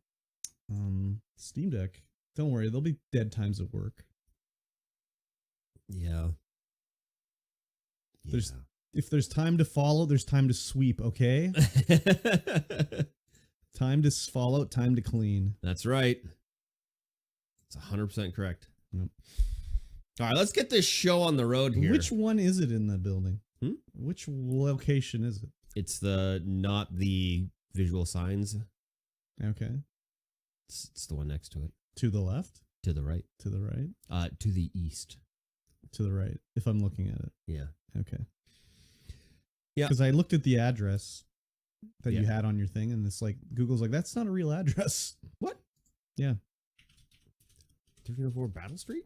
Steam Deck. Don't worry, there'll be dead times at work. Yeah. There's- If there's time to follow, there's time to sweep, okay? Time to follow, time to clean. That's right. It's 100% correct. Yep. All right, let's get this show on the road here. Which one is it in the building? Hmm? Which location is it? It's not the visual signs. Okay. It's the one next to it. To the left? To the right. To the right? To the east. To the right, if I'm looking at it. Yeah. Okay. Yeah. Because I looked at the address that you Yeah. had on your thing, and it's like, Google's like, that's not a real address. What? Yeah. 1304 Battle Street?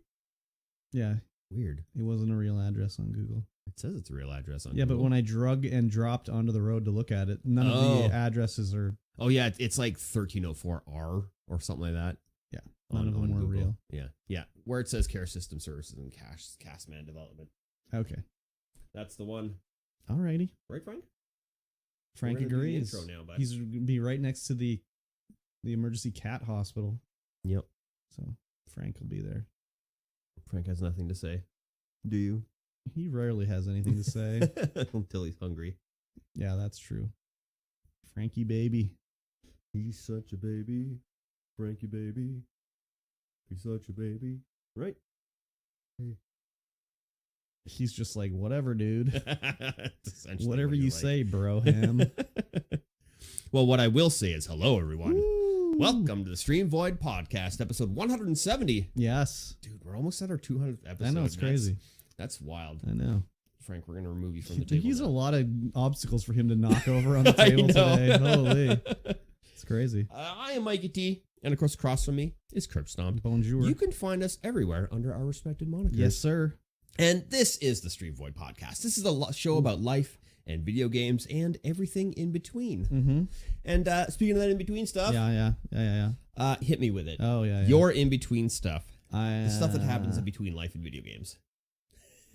Yeah. Weird. It wasn't a real address on Google. It says it's a real address on Yeah, Google. but when I drug and dropped onto the road to look at it, none of Oh. the addresses are, Oh, yeah, it's like 1304R or something like that. yeah, none of them were Google. real. Yeah. Yeah. Where it says Care System Services and Castman Development. Okay. That's the one. Alrighty. Right, Frank? Frank We're gonna do the agrees. intro now, bud. He's gonna be right next to the emergency cat hospital. Yep. So Frank will be there. Frank has nothing to say. Do you? He rarely has anything to say. Until he's hungry. Yeah, that's true. Frankie baby. He's such a baby. Frankie baby. He's such a baby. Right? He's just like, whatever, dude. That's essentially Whatever what you you're like. say, bro ham. Well, what I will say is hello, everyone. Woo! Welcome to the StreamVoid podcast, episode 170. Yes. Dude, we're almost at our 200th episode. I know, it's crazy. That's wild. I know. Frank, we're going to remove you from the table. He's a now. lot of obstacles for him to knock over on the I table know. today. Holy. It's crazy. I am Mikey T, and of course, across from me is Curb Stomp. Bonjour. You can find us everywhere under our respected monikers. Yes, sir. And this is the StreamVoid podcast. This is a show about life and video games and everything in between. Mm-hmm. And speaking of that in between stuff, Yeah. hit me with it. Oh, yeah. Your in between stuff, I, the stuff that happens in between life and video games.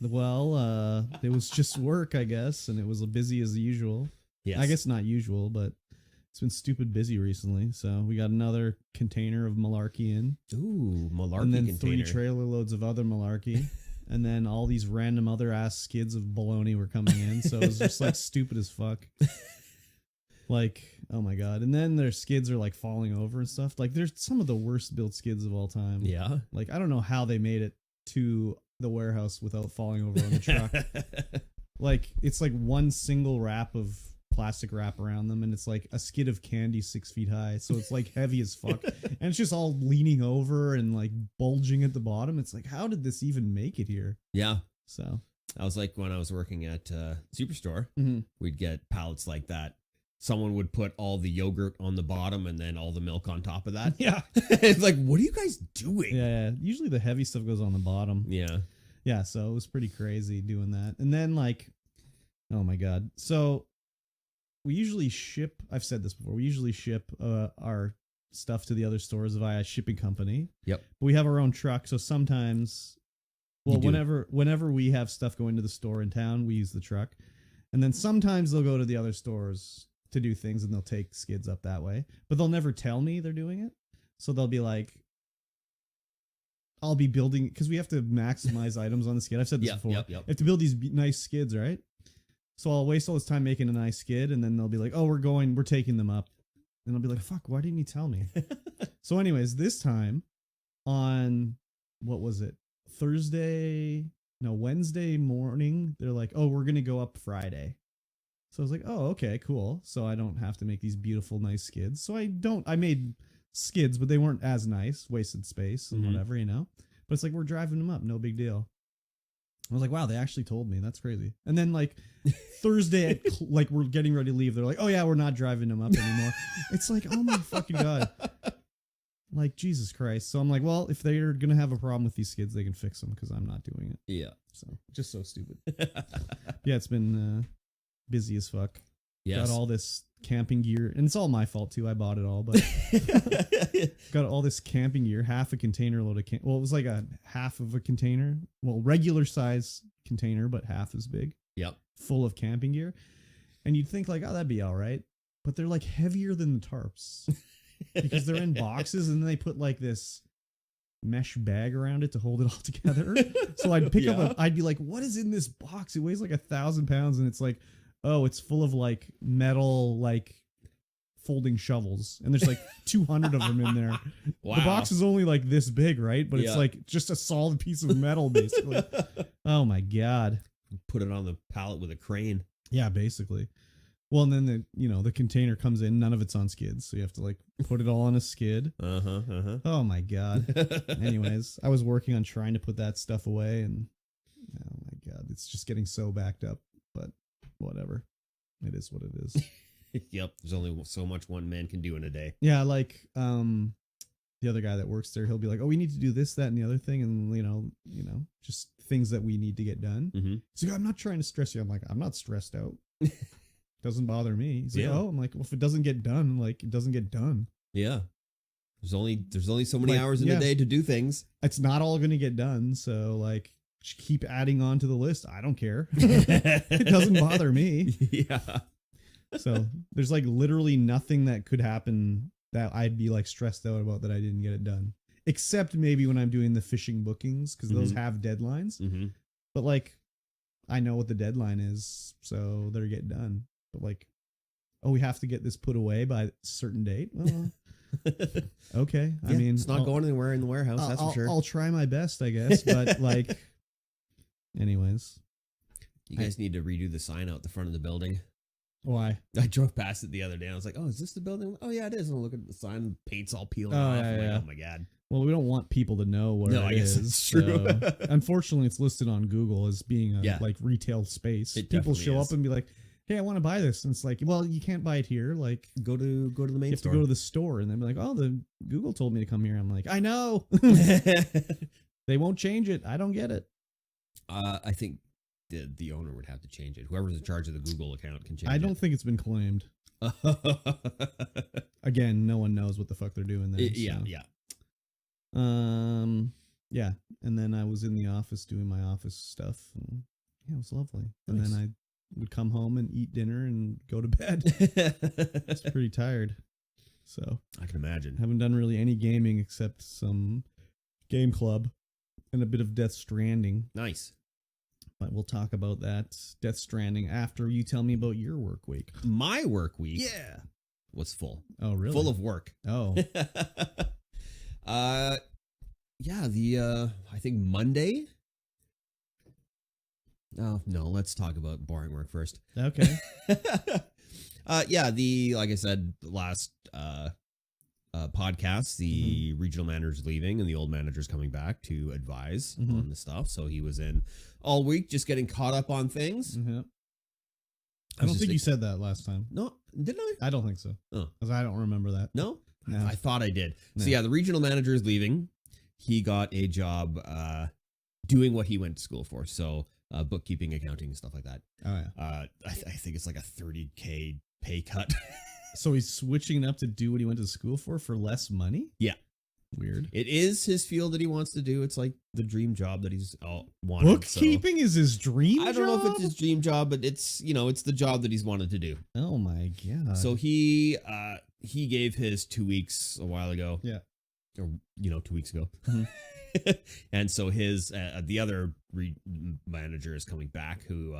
Well, it was just work, I guess, and it was busy as usual. Yes, I guess not usual, but it's been stupid busy recently. So we got another container of malarkey in. Ooh, malarkey and then container. 3 trailer loads of other malarkey. And then all these random other ass skids of baloney were coming in. So it was just like stupid as fuck. Like, oh my God. And then their skids are like falling over and stuff. Like, there's some of the worst built skids of all time. Yeah. Like, I don't know how they made it to the warehouse without falling over on the truck. Like, it's like one single wrap of plastic wrap around them, and it's like a skid of candy 6 feet high, so it's like heavy as fuck, and it's just all leaning over and like bulging at the bottom. It's like, how did this even make it here? Yeah. So I was like, when I was working at Superstore, mm-hmm. we'd get pallets like that. Someone would put all the yogurt on the bottom and then all the milk on top of that. Yeah. It's like, what are you guys doing? Yeah, usually the heavy stuff goes on the bottom. Yeah. So it was pretty crazy doing that. And then like, oh my God. So we usually ship, I've said this before, we usually ship our stuff to the other stores via a shipping company. Yep. But we have our own truck, so sometimes, well, You do. whenever we have stuff going to the store in town, we use the truck. And then sometimes they'll go to the other stores to do things, and they'll take skids up that way. But they'll never tell me they're doing it. So they'll be like, I'll be building, because we have to maximize items on the skid. I've said this before. Yep. You have to build these nice skids, right? So I'll waste all this time making a nice skid, and then they'll be like, oh, we're taking them up. And I'll be like, fuck, why didn't you tell me? So anyways, this time on, what was it? Thursday no, Wednesday morning, they're like, oh, we're going to go up Friday. So I was like, oh, okay, cool. So I don't have to make these beautiful, nice skids. So I made skids, but they weren't as nice, wasted space and whatever, you know? But it's like, we're driving them up, no big deal. I was like, wow, they actually told me. That's crazy. And then like Thursday, like we're getting ready to leave. They're like, oh yeah, we're not driving them up anymore. It's like, oh my fucking God. Like, Jesus Christ. So I'm like, well, if they're going to have a problem with these skids, they can fix them because I'm not doing it. Yeah. So just so stupid. Yeah, it's been busy as fuck. Yes. Got all this camping gear, and it's all my fault too. I bought it all, but got all this camping gear, half a container load of well, it was like a half of a container, well, regular size container, but half as big. Yep. Full of camping gear, and you'd think like, oh, that'd be all right, but they're like heavier than the tarps because they're in boxes, and then they put like this mesh bag around it to hold it all together. So I'd pick up I'd be like, what is in this box? It weighs like 1,000 pounds, and it's like, oh, it's full of like metal, like folding shovels. And there's like 200 of them in there. Wow. The box is only like this big, right? But it's like just a solid piece of metal, basically. Oh my God. Put it on the pallet with a crane. Yeah, basically. Well, and then the container comes in, none of it's on skids. So you have to like put it all on a skid. Oh my God. Anyways, I was working on trying to put that stuff away, and oh my God, it's just getting so backed up, but whatever. It is what it is. Yep. There's only so much one man can do in a day. Yeah, like the other guy that works there, he'll be like, oh, we need to do this, that, and the other thing, and you know, just things that we need to get done. He's like, I'm not trying to stress you. I'm like, I'm not stressed out. Doesn't bother me. He's like, oh, I'm like, well, if it doesn't get done, like it doesn't get done. Yeah. There's only so many hours in a day to do things. It's not all going to get done. So like, keep adding on to the list. I don't care. It doesn't bother me. Yeah. So there's like literally nothing that could happen that I'd be like stressed out about that I didn't get it done. Except maybe when I'm doing the fishing bookings, because those have deadlines. But like, I know what the deadline is, so they're get done. But like, oh, we have to get this put away by a certain date. Well, okay. Yeah, I mean, it's not going anywhere in the warehouse. That's for sure. I'll try my best, I guess. But like, anyways, you guys need to redo the sign out the front of the building. Why? I drove past it the other day, and I was like, "Oh, is this the building?" Oh, yeah, it is. And I look at the sign, the paint's all peeling off. Yeah. Like, oh my God. Well, we don't want people to know where I guess it's true. So, unfortunately, it's listed on Google as being a like retail space. People show up and be like, hey, I want to buy this. And it's like, well, you can't buy it here. Like, go to the main store. You have to go to the store. And they'll be like, oh, the Google told me to come here. I'm like, I know. They won't change it. I don't get it. I think the owner would have to change it. Whoever's in charge of the Google account can change it. I don't think it's been claimed. Again, no one knows what the fuck they're doing there. Yeah. Yeah. And then I was in the office doing my office stuff. And yeah, it was lovely. And then I would come home and eat dinner and go to bed. I was pretty tired. So I can imagine. Haven't done really any gaming except some game club and a bit of Death Stranding. Nice. But we'll talk about that Death Stranding after you tell me about your work week. My work week? Yeah. Was full. Oh, really? Full of work. Oh. Yeah, I think Monday. Oh, no, let's talk about boring work first. Okay. Like I said, the last podcast, the regional manager's leaving and the old manager's coming back to advise on the stuff. So he was in all week just getting caught up on things. Mm-hmm. I don't think you said that last time. No, didn't I? I don't think so. Oh. Because I don't remember that. No? No. I thought I did. No. So yeah, the regional manager is leaving. He got a job doing what he went to school for. So bookkeeping, accounting, stuff like that. Oh, yeah. I think it's like a $30K pay cut. So he's switching up to do what he went to school for less money? Yeah. Weird. It is his field that he wants to do. It's like the dream job that he's wanted. Bookkeeping is his dream job? I don't know if it's his dream job, but it's the job that he's wanted to do. Oh my God. So he gave his 2 weeks a while ago. Yeah. Or 2 weeks ago. Mm-hmm. And so his the other manager is coming back who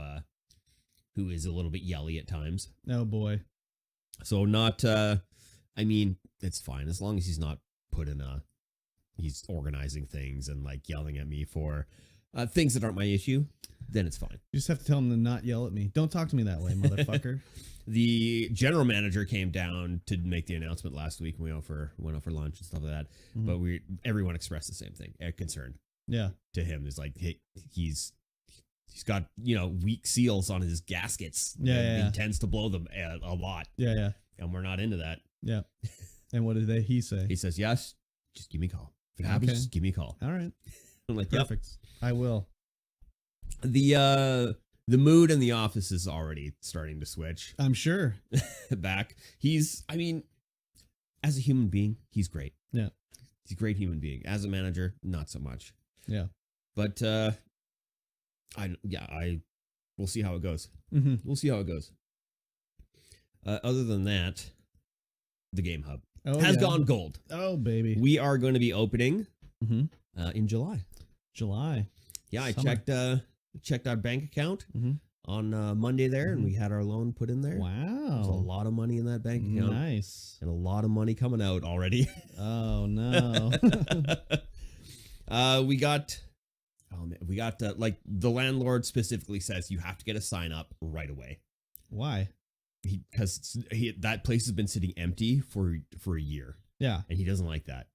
is a little bit yelly at times. Oh boy. So not I mean, it's fine as long as he's not he's organizing things and like yelling at me for Things that aren't my issue, then it's fine. You just have to tell him to not yell at me. Don't talk to me that way, motherfucker. The general manager came down to make the announcement last week. And we went out for lunch and stuff like that. Mhm. But everyone expressed the same thing. Concern Yeah. to him is like he's got weak seals on his gaskets. Yeah. He tends to blow them a lot. Yeah. And we're not into that. Yeah. And what did he say? He says, yes, just give me a call. If it happens, just give me a call. All right. I'm like, Perfect. Yep. I will. The mood in the office is already starting to switch. I'm sure. Back. As a human being, he's great. Yeah. He's a great human being. As a manager, not so much. Yeah. But we'll see how it goes. Mm-hmm. We'll see how it goes. Other than that, the Game Hub has gone gold. Oh, baby. We are going to be opening Mm-hmm. in July. July. Yeah, Summer. I checked our bank account on Monday there, and we had our loan put in there. Wow. There's a lot of money in that bank account. Nice. And a lot of money coming out already. Oh, no. We got like the landlord specifically says you have to get a sign up right away. Why? Because that place has been sitting empty for a year, Yeah. and he doesn't like that.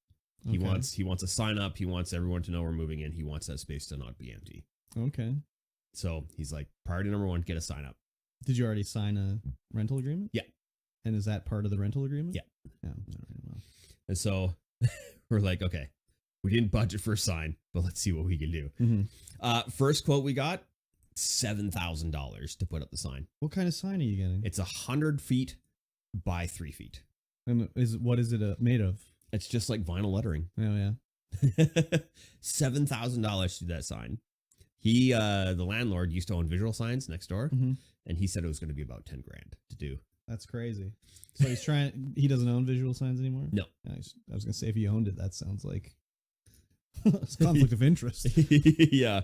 He Okay. wants a sign up. He wants everyone to know we're moving in. He wants that space to not be empty. Okay. So he's like, priority number 1, get a sign up. Did you already sign a rental agreement? Yeah. And is that part of the rental agreement? Yeah. Yeah. All right, well. And so we're like, okay, we didn't budget for a sign, but let's see what we can do. Mm-hmm. First quote we got, $7,000 to put up the sign. What kind of sign are you getting? It's 100 feet by 3 feet. And what is it made of? It's just like vinyl lettering. Oh, yeah. $7,000 to do that sign. He, the landlord, used to own visual signs next door, Mm-hmm. and he said it was going to be about $10,000 to do. That's crazy. So he doesn't own visual signs anymore? No. I was going to say if he owned it, that sounds like it's conflict of interest. Yeah.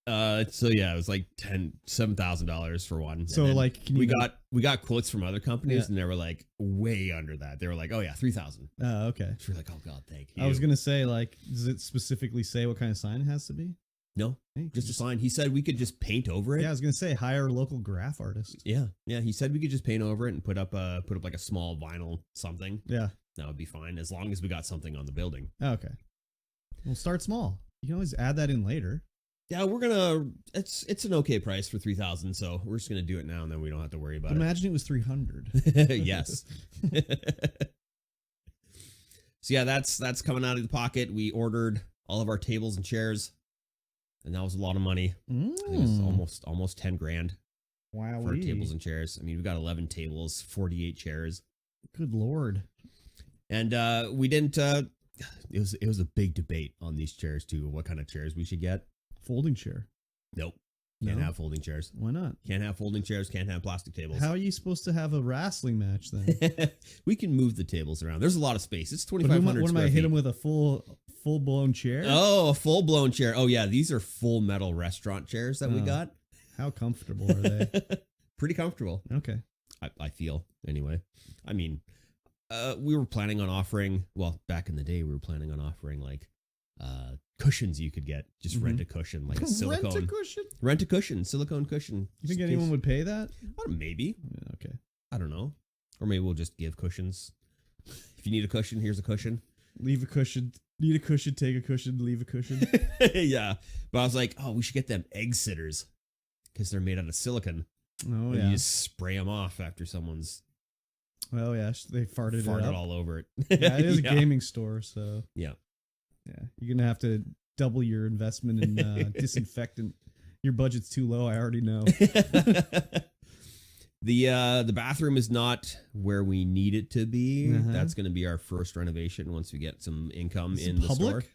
So yeah, it was like $7,000 for one. So like, we got quotes from other companies, Yeah. and they were like way under that. They were like, oh yeah, 3,000. Oh, okay. So we're like, oh god, thank you. I was going to say, like, does it specifically say what kind of sign it has to be? No, Hey, just a sign. He said we could just paint over it. Yeah, I was going to say hire a local graph artist. Yeah. He said we could just paint over it and put up like a small vinyl something. Yeah. That would be fine as long as we got something on the building. Okay. We'll start small. You can always add that in later. Yeah, we're gonna. It's an okay price for 3,000, so we're just gonna do it now, and then we don't have to worry about Imagine it was 300. it. Yes. So yeah, that's coming out of the pocket. We ordered all of our tables and chairs, and that was a lot of money. I think it was almost $10,000 Wow. for our tables and chairs. I mean, we got 11 tables, 48 chairs, Good Lord. and we didn't. It was a big debate on these chairs too. What kind of chairs we should get? Folding chair. Nope. Can't No? have folding chairs. Why not? Can't have folding chairs. Can't have plastic tables. How are you supposed to have a wrestling match then? We can move the tables around. There's a lot of space. It's But 2,500 what am I square hit feet. him with a full blown chair? Oh, a full blown chair. Oh yeah, these are full metal restaurant chairs that we Oh. got. How comfortable are they? Pretty comfortable. Okay. I feel anyway. I mean, we were planning on offering. Well, back in the day, we were planning on offering like cushions you could get. Just rent a cushion, like a silicone. Rent a cushion? Rent a cushion, silicone cushion. You think Just anyone case- would pay that? Maybe. Yeah, okay. I don't know. Or maybe we'll just give cushions. If you need a cushion, here's a cushion. Leave a cushion. Need a cushion, take a cushion, leave a cushion. Yeah. But I was like, oh, we should get them egg sitters because they're made out of silicone. Oh, And yeah. you just spray them off after someone's Oh, yeah. They farted it farted up. all over it. Yeah, it is Yeah. a gaming store, so. Yeah. Yeah. You're going to have to double your investment in disinfectant. Your budget's too low, I already know. The bathroom is not where we need it to be. Uh-huh. That's going to be our first renovation once we get some income Is it in the store. public?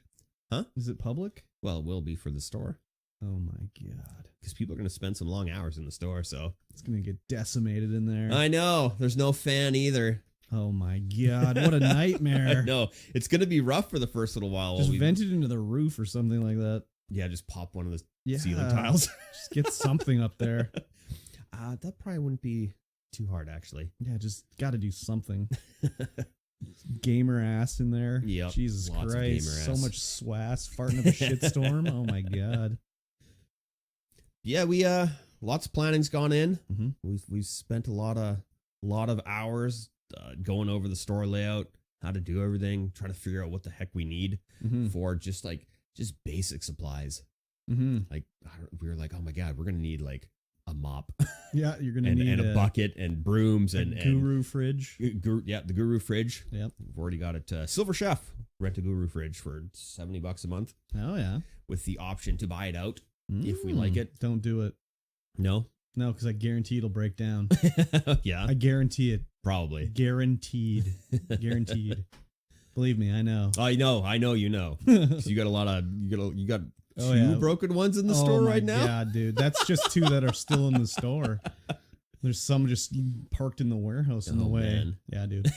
Huh? Is it public? Well, it will be for the store Oh, my God. because people are going to spend some long hours in the store. So It's going to get decimated in there. I know there's no fan either. Oh, my God. What a nightmare. No, it's going to be rough for the first little while. Just while we, vent it into the roof or something like that. yeah, just pop one of the Yeah. ceiling tiles. Just get something up there. That probably wouldn't be too hard, actually. Yeah, just got to do something. Gamer ass in there. Yep, Jesus lots of Christ. gamer So ass. much swass farting up a shitstorm. Oh my God. yeah, we lots of planning's gone in. Mm-hmm. We've spent a lot of hours going over the store layout, how to do everything, trying to figure out what the heck we need for just basic supplies. Like we were like, oh my god, we're gonna need like a mop. Yeah, you're gonna and, need and a bucket and brooms and Guru fridge. the Guru fridge. Yep, we've already got it. Silver Chef rent a Guru fridge for $70 a month. Oh yeah, with the option to buy it out if we like it. Don't do it. No, because I guarantee it'll break down. Yeah, I guarantee it. Probably guaranteed. Believe me, I know. I know. You know, 'cause you got a lot of you got two broken ones in the store right now. Yeah, dude, that's just two that are still in the store. There's some just parked in the warehouse in the way. Man. Yeah, dude,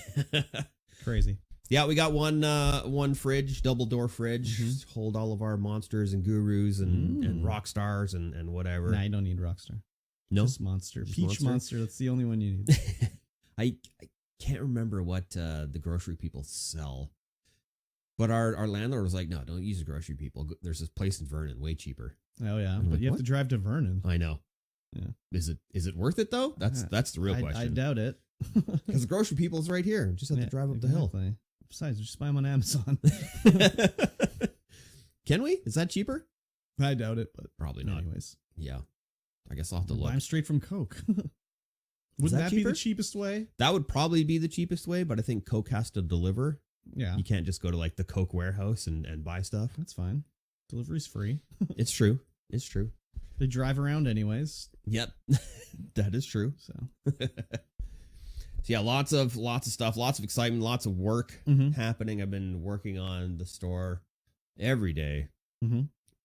crazy. Yeah, we got one fridge, double door fridge, hold all of our monsters and gurus and rock stars and whatever. Nah, you don't need Rockstar. No, just Monster. Just Peach Monster. That's the only one you need. I can't remember what the grocery people sell, but our landlord was like, no, don't use the grocery people. There's this place in Vernon, way cheaper. Oh yeah, I'm but like, you have what? to drive to Vernon. I know. Yeah. Is it worth it though? That's the real question. I doubt it. Because the grocery people is right here. Just have to drive up the hill. Besides, just buy them on Amazon. Can we? Is that cheaper? I doubt it, but probably not. Anyways, yeah. I guess I'll have to look. I'm straight from Coke. Wouldn't that be the cheapest way? That would probably be the cheapest way, but I think Coke has to deliver. Yeah. You can't just go to like the Coke warehouse and buy stuff. That's fine. Delivery's free. It's true. It's true. They drive around anyways. Yep. That is true. So yeah, lots of stuff, lots of excitement, lots of work happening. I've been working on the store every day,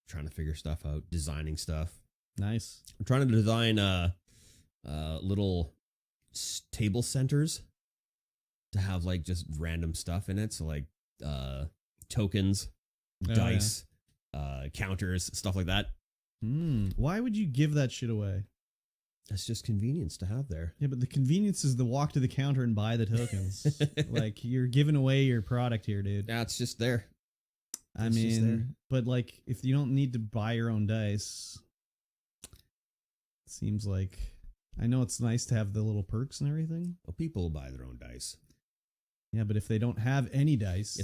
trying to figure stuff out, designing stuff. Nice. I'm trying to design little table centers to have like just random stuff in it. So like tokens, dice, counters, stuff like that. Why would you give that shit away? That's just convenience to have there. Yeah, but the convenience is the walk to the counter and buy the tokens. Like, you're giving away your product here, dude. Yeah, it's just there. I mean, but like, if you don't need to buy your own dice, it seems like, I know it's nice to have the little perks and everything. Well, people will buy their own dice. Yeah, but if they don't have any dice,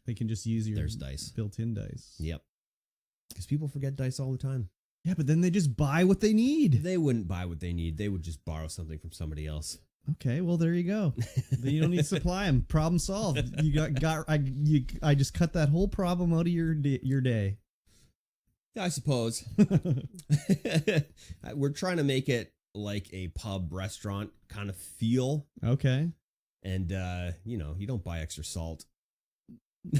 they can just use your dice. built-in dice. Yep. Because people forget dice all the time. Yeah, but then they just buy what they need. They wouldn't buy what they need. They would just borrow something from somebody else. Okay, well there you go. Then you don't need to supply them. Problem solved. You I just cut that whole problem out of your day. Yeah, I suppose. We're trying to make it like a pub restaurant kind of feel. Okay. And you don't buy extra salt.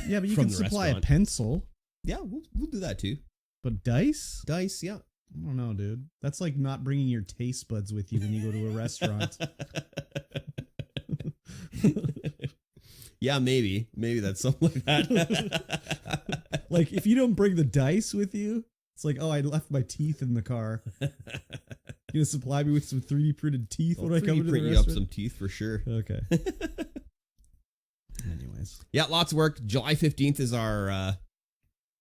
Yeah, but you can supply a pencil. Yeah, we'll do that too. But dice? Dice, yeah. I don't know, dude. That's like not bringing your taste buds with you when you go to a restaurant. Yeah, maybe that's something like that. Like, if you don't bring the dice with you, it's like, oh, I left my teeth in the car. You gonna supply me with some 3D printed teeth when I come into the restaurant? You up some teeth for sure. Okay. Anyways. Yeah, lots of work. July 15th is our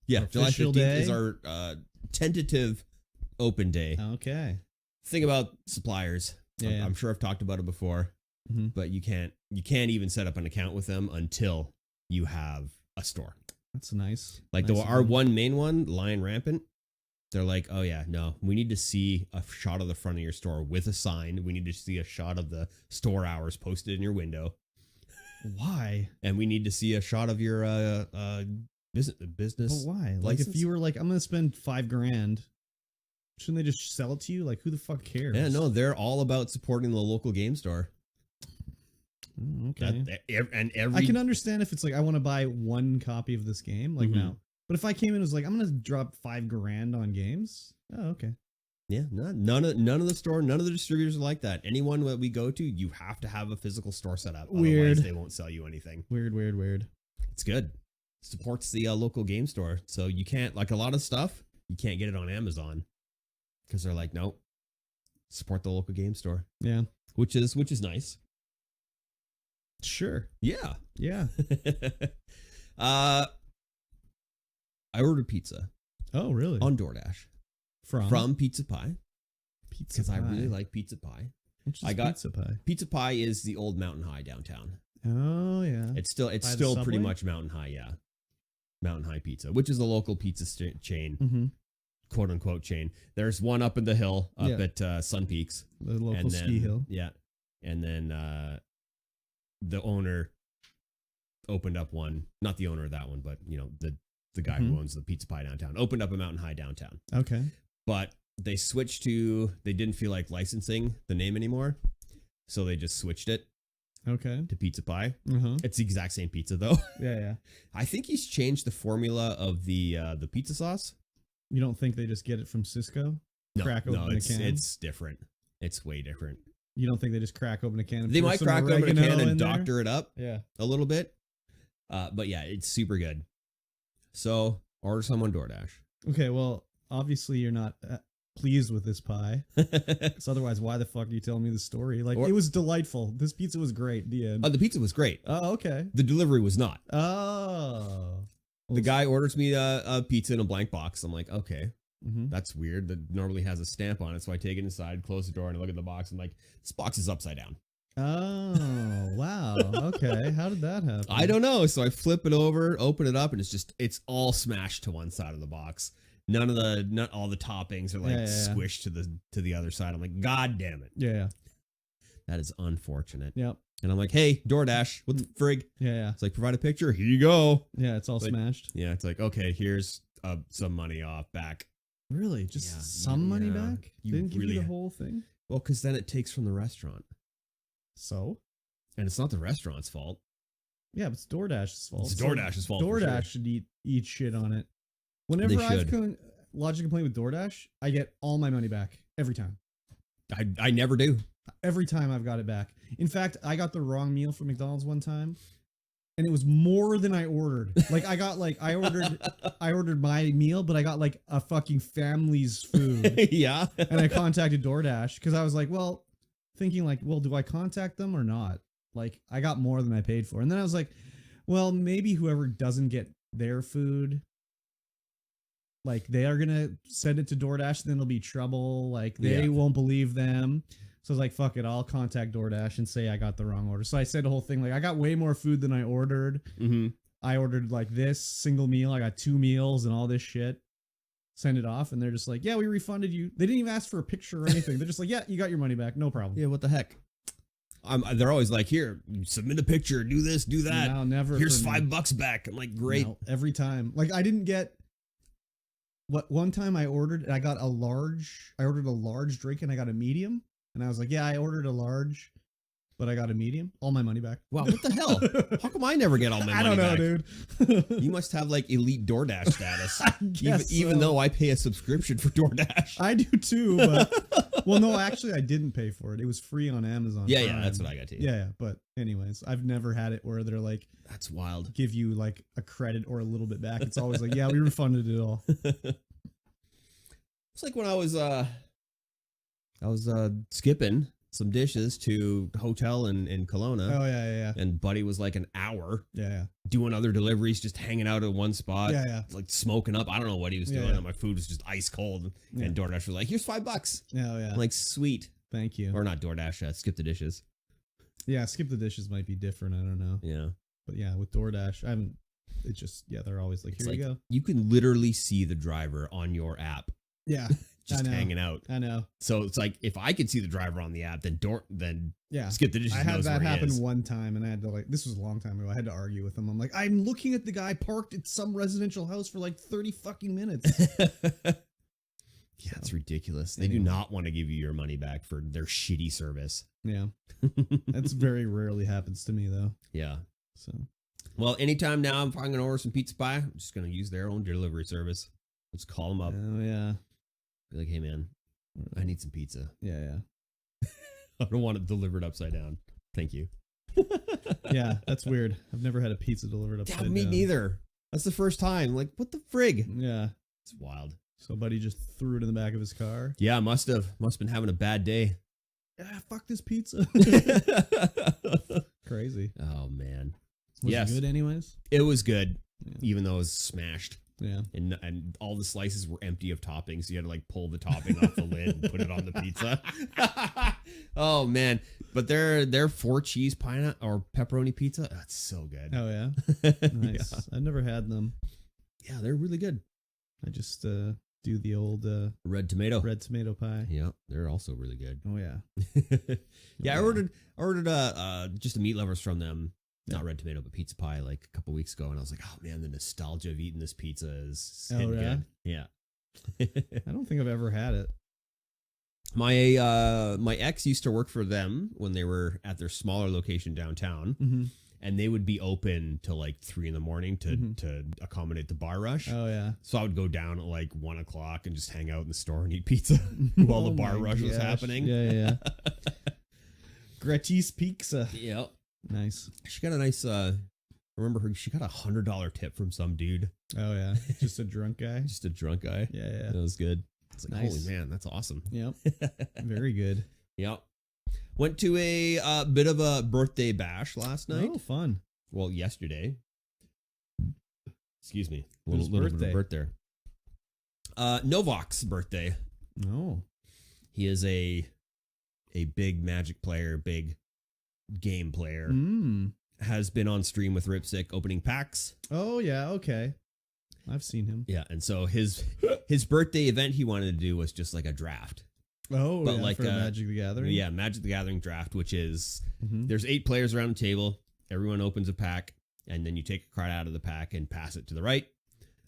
July 15th day? is our tentative open day. Okay. Thing about suppliers. Yeah. I'm sure I've talked about it before, but you can't even set up an account with them until you have a store. That's nice. Like our one main one, Lion Rampant, they're like, oh yeah, no, we need to see a shot of the front of your store with a sign. We need to see a shot of the store hours posted in your window. Why? And we need to see a shot of your business. But why? Like, license? if you were like, I'm gonna spend $5,000, shouldn't they just sell it to you? Like, who the fuck cares? Yeah, no, they're all about supporting the local game store. Okay. And I can understand if it's like, I want to buy one copy of this game. Like, no. But if I came in and was like, I'm gonna drop $5,000 on games. Oh, okay. Yeah, none of the store, none of the distributors are like that. Anyone that we go to, you have to have a physical store set up. Weird. Otherwise, they won't sell you anything. Weird. It's good. Supports the local game store. So you can't, like, a lot of stuff, you can't get it on Amazon because they're like, nope, support the local game store. Yeah. Which is nice. Sure. Yeah. Yeah. I ordered pizza. Oh, really? On DoorDash from Pizza Pie Pizza because Pie. I really like pizza pie. Which is I got- Pizza Pie. Pizza Pie is the old Mountain High downtown. Oh yeah. It's still By the pretty subway? much Mountain High, yeah. Mountain High Pizza, which is a local pizza chain, Mm-hmm. quote unquote chain. There's one up in the hill up Yeah. at Sun Peaks. The local And then, ski hill. Yeah. And then the owner opened up one, not the owner of that one, but the guy who owns the Pizza Pie downtown opened up a Mountain High downtown. Okay. But they switched they didn't feel like licensing the name anymore. So they just switched it Okay. to Pizza Pie. Uh-huh. It's the exact same pizza though. Yeah. I think he's changed the formula of the pizza sauce. You don't think they just get it from Cisco? Crack open a can? it's different. It's way different. You don't think they just crack open a can? And They pour might some crack open a oregano can and in there? doctor it up Yeah. a little bit. But yeah, it's super good. So order some on DoorDash. Okay, well, obviously you're not pleased with this pie. So otherwise, why the fuck are you telling me the story? Like, Or- it was delightful. This pizza was great. The end. The pizza was great. Oh, okay. The delivery was not. Oh. The guy orders me a pizza in a blank box. I'm like, okay, Mm-hmm. that's weird. That normally has a stamp on it. So I take it inside, close the door, and I look at the box. I'm like, this box is upside down. Oh, wow. Okay. How did that happen? I don't know. So I flip it over, open it up, and it's all smashed to one side of the box. Not all the toppings are like Yeah. squished to the other side. I'm like, God damn it. Yeah. That is unfortunate. Yep. And I'm like, hey, DoorDash, what the frig? Yeah. It's like, provide a picture. Here you go. Yeah. It's all But- smashed. Yeah, it's like, okay, here's some money off back. Really? Just Yeah, some money yeah. back? You Didn't give really- you the whole thing? Well, because then it takes from the restaurant. So? And it's not the restaurant's fault. Yeah, but it's DoorDash's fault. It's So DoorDash's fault. for DoorDash sure. should eat shit on it. Whenever I've lodged a complaint with DoorDash, I get all my money back every time. I never do. Every time I've got it back. In fact, I got the wrong meal from McDonald's one time, and it was more than I ordered. Like I ordered my meal, but I got like a fucking family's food. Yeah. And I contacted DoorDash because I was like, thinking like, do I contact them or not? Like, I got more than I paid for. And then I was like, well, maybe whoever doesn't get their food, like, they are going to send it to DoorDash, then there'll be trouble. Like, they won't believe them. So I was like, fuck it, I'll contact DoorDash and say I got the wrong order. So I said the whole thing, like, I got way more food than I ordered. Mm-hmm. I ordered like this single meal. I got 2 meals and all this shit. Send it off, and they're just like, yeah, we refunded you. They didn't even ask for a picture or anything. They're just like, yeah, you got your money back. No problem. Yeah, what the heck? They're always like, here, submit a picture, do this, do that. No, never. Here's for me. $5 back. I'm like, great. No, every time. Like, I didn't get one time I ordered a large drink and I got a medium. And I was like, yeah, I ordered a large, but I got a medium. All my money back. Wow, what the hell? How come I never get all my money I don't know, back? dude. You must have like elite DoorDash status. Guess even so. though I pay a subscription for DoorDash. I do too, but well, no, actually, I didn't pay for it. It was free on Amazon. Yeah, Prime. that's what I got too. Yeah, but anyways, I've never had it where they're like, That's wild. give you like a credit or a little bit back. It's always like, yeah, we refunded it all. It's like when I was skipping some dishes to hotel in Kelowna. Oh yeah. And Buddy was like an hour Yeah. doing other deliveries, just hanging out at one spot. Yeah. Like smoking up. I don't know what he was doing. Yeah. And my food was just ice cold. Yeah. And DoorDash was like, here's $5. Oh yeah. I'm like, sweet. Thank you. Or not DoorDash, Skip the Dishes. Yeah, skip the dishes might be different. I don't know. Yeah. But yeah, with DoorDash, I haven't. It's just they're always like, here It's you like, go. You can literally see the driver on your app Yeah, just I know. hanging out. I know. So it's like, if I could see the driver on the app, then Yeah. Skip the Dishes I had knows that where he happen is. one time, and I had to this was a long time ago. I had to argue with him. I'm like, I'm looking at the guy parked at some residential house for like 30 fucking minutes. Yeah, it's ridiculous. They do not want to give you your money back for their shitty service. Yeah, that's very rarely happens to me though. Yeah. So Well, anytime now, if I'm going to order some pizza pie, I'm just going to use their own delivery service. Let's call them up. oh yeah, Be like, hey man, I need some pizza. yeah. I don't want it delivered upside down. Thank you. Yeah, that's weird. I've never had a pizza delivered upside down. Me neither. That's the first time. Like, what the frig? Yeah. It's wild. So buddy just threw it in the back of his car. Yeah, must have been having a bad day. Yeah, fuck this pizza. Crazy. Oh man. Was Yes. it good anyways? It was good, Yeah. even though it was smashed. Yeah. And all the slices were empty of toppings. So you had to like pull the topping off the lid and put it on the pizza. Oh man. But their 4 cheese pineapple or pepperoni pizza, that's so good. Oh yeah. Nice. Yeah. I've never had them. Yeah, they're really good. I just do the old Red tomato pie. Yeah, they're also really good. Oh yeah. Yeah, I ordered just a meat lovers from them. Not red tomato, but pizza pie like a couple weeks ago, and I was like, oh man, the nostalgia of eating this pizza is hitting good. Yeah. I don't think I've ever had it. My ex used to work for them when they were at their smaller location downtown, and they would be open till like 3 a.m. to accommodate the bar rush. Oh yeah. So I would go down at like 1 o'clock and just hang out in the store and eat pizza while the bar rush was happening. Yeah. Gretti's Pizza. Yep. Nice. She got a nice. Remember her? She got $100 tip from some dude. Oh yeah, just a drunk guy. Just a drunk guy. Yeah. That was good. It's like, Nice. holy man, that's awesome. Yep. Very good. Yep. Went to a bit of a birthday bash last night. Oh, fun. Well, yesterday. Excuse me. Whose Little birthday? bit of birthday. Novak's birthday. Oh. He is a big Magic player, big game player. Has been on stream with Ripsick opening packs. Oh yeah. Okay. I've seen him. Yeah, and so his birthday event he wanted to do was just like a draft. Oh, but yeah, like for Magic the Gathering. Yeah, Magic the Gathering draft, which is there's 8 players around the table. Everyone opens a pack, and then you take a card out of the pack and pass it to the right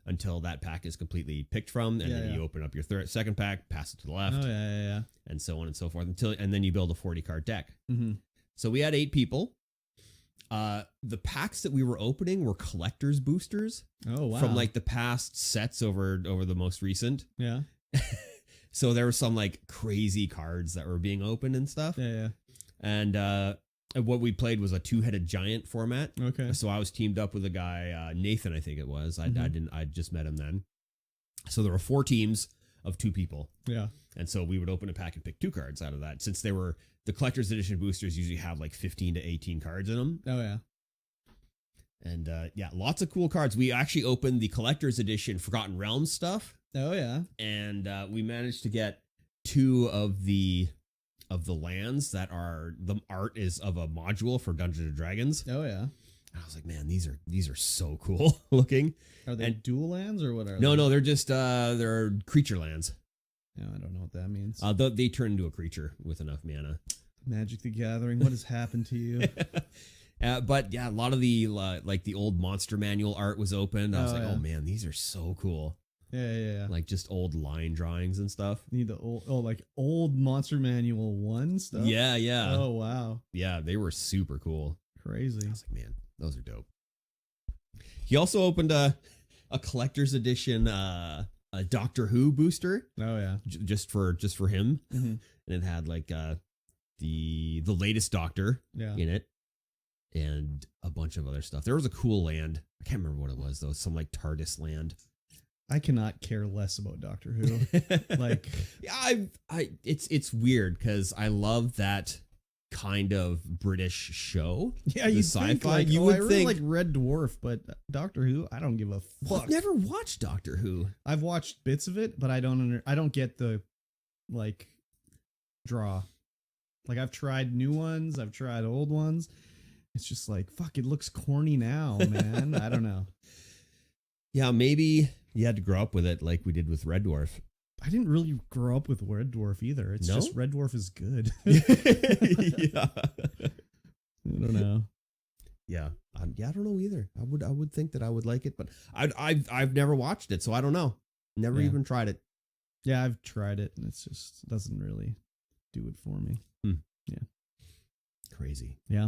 until that pack is completely picked from, and then you open up your second pack, pass it to the left. Oh yeah. And so on and so forth and then you build a 40 card deck. So we had 8 people. The packs that we were opening were collector's boosters. Oh wow. From like the past sets over the most recent. Yeah. So there were some like crazy cards that were being opened and stuff. Yeah. And what we played was a 2-headed giant format. Okay. So I was teamed up with a guy, Nathan, I think it was. I just met him then. So there were 4 teams of 2 people. Yeah. And so we would open a pack and pick 2 cards out of that. Since they were the collector's edition boosters usually have like 15 to 18 cards in them. Oh yeah. And yeah, lots of cool cards. We actually opened the collector's edition Forgotten Realms stuff. Oh yeah. And we managed to get 2 of the lands that are the art is of a module for Dungeons and Dragons. Oh yeah. And I was like, man, these are so cool looking. Are they dual lands or what are they? No, they're just they're creature lands. No, I don't know what that means. They turn into a creature with enough mana. Magic the Gathering, what has happened to you? But yeah, a lot of the like the old monster manual art was open. I was like, yeah. oh man, these are so cool. Yeah. Like just old line drawings and stuff. Need the old Monster Manual 1 stuff? Yeah. Oh wow. Yeah, they were super cool. Crazy. I was like, man, those are dope. He also opened a collector's edition a Doctor Who booster. Oh yeah. Just for him. And it had like the latest Doctor in it. And a bunch of other stuff. There was a cool land. I can't remember what it was though. Some like TARDIS land. I cannot care less about Doctor Who. Like, yeah, it's weird because I love that kind of British show. Yeah, you sci-fi. Think, you I would really think like Red Dwarf, but Doctor Who, I don't give a fuck. I've never watched Doctor Who. I've watched bits of it, but I don't get the like draw. Like I've tried new ones, I've tried old ones. It's just like, fuck, it looks corny now, man. I don't know. Yeah, maybe you had to grow up with it like we did with Red Dwarf. I didn't really grow up with Red Dwarf either. It's just Red Dwarf is good. Yeah. I don't know. Yeah. I don't know either. I would think that I would like it, but I've never watched it, so I don't know. Never even tried it. Yeah, I've tried it, and it's just doesn't really do it for me. Yeah. Crazy. Yeah.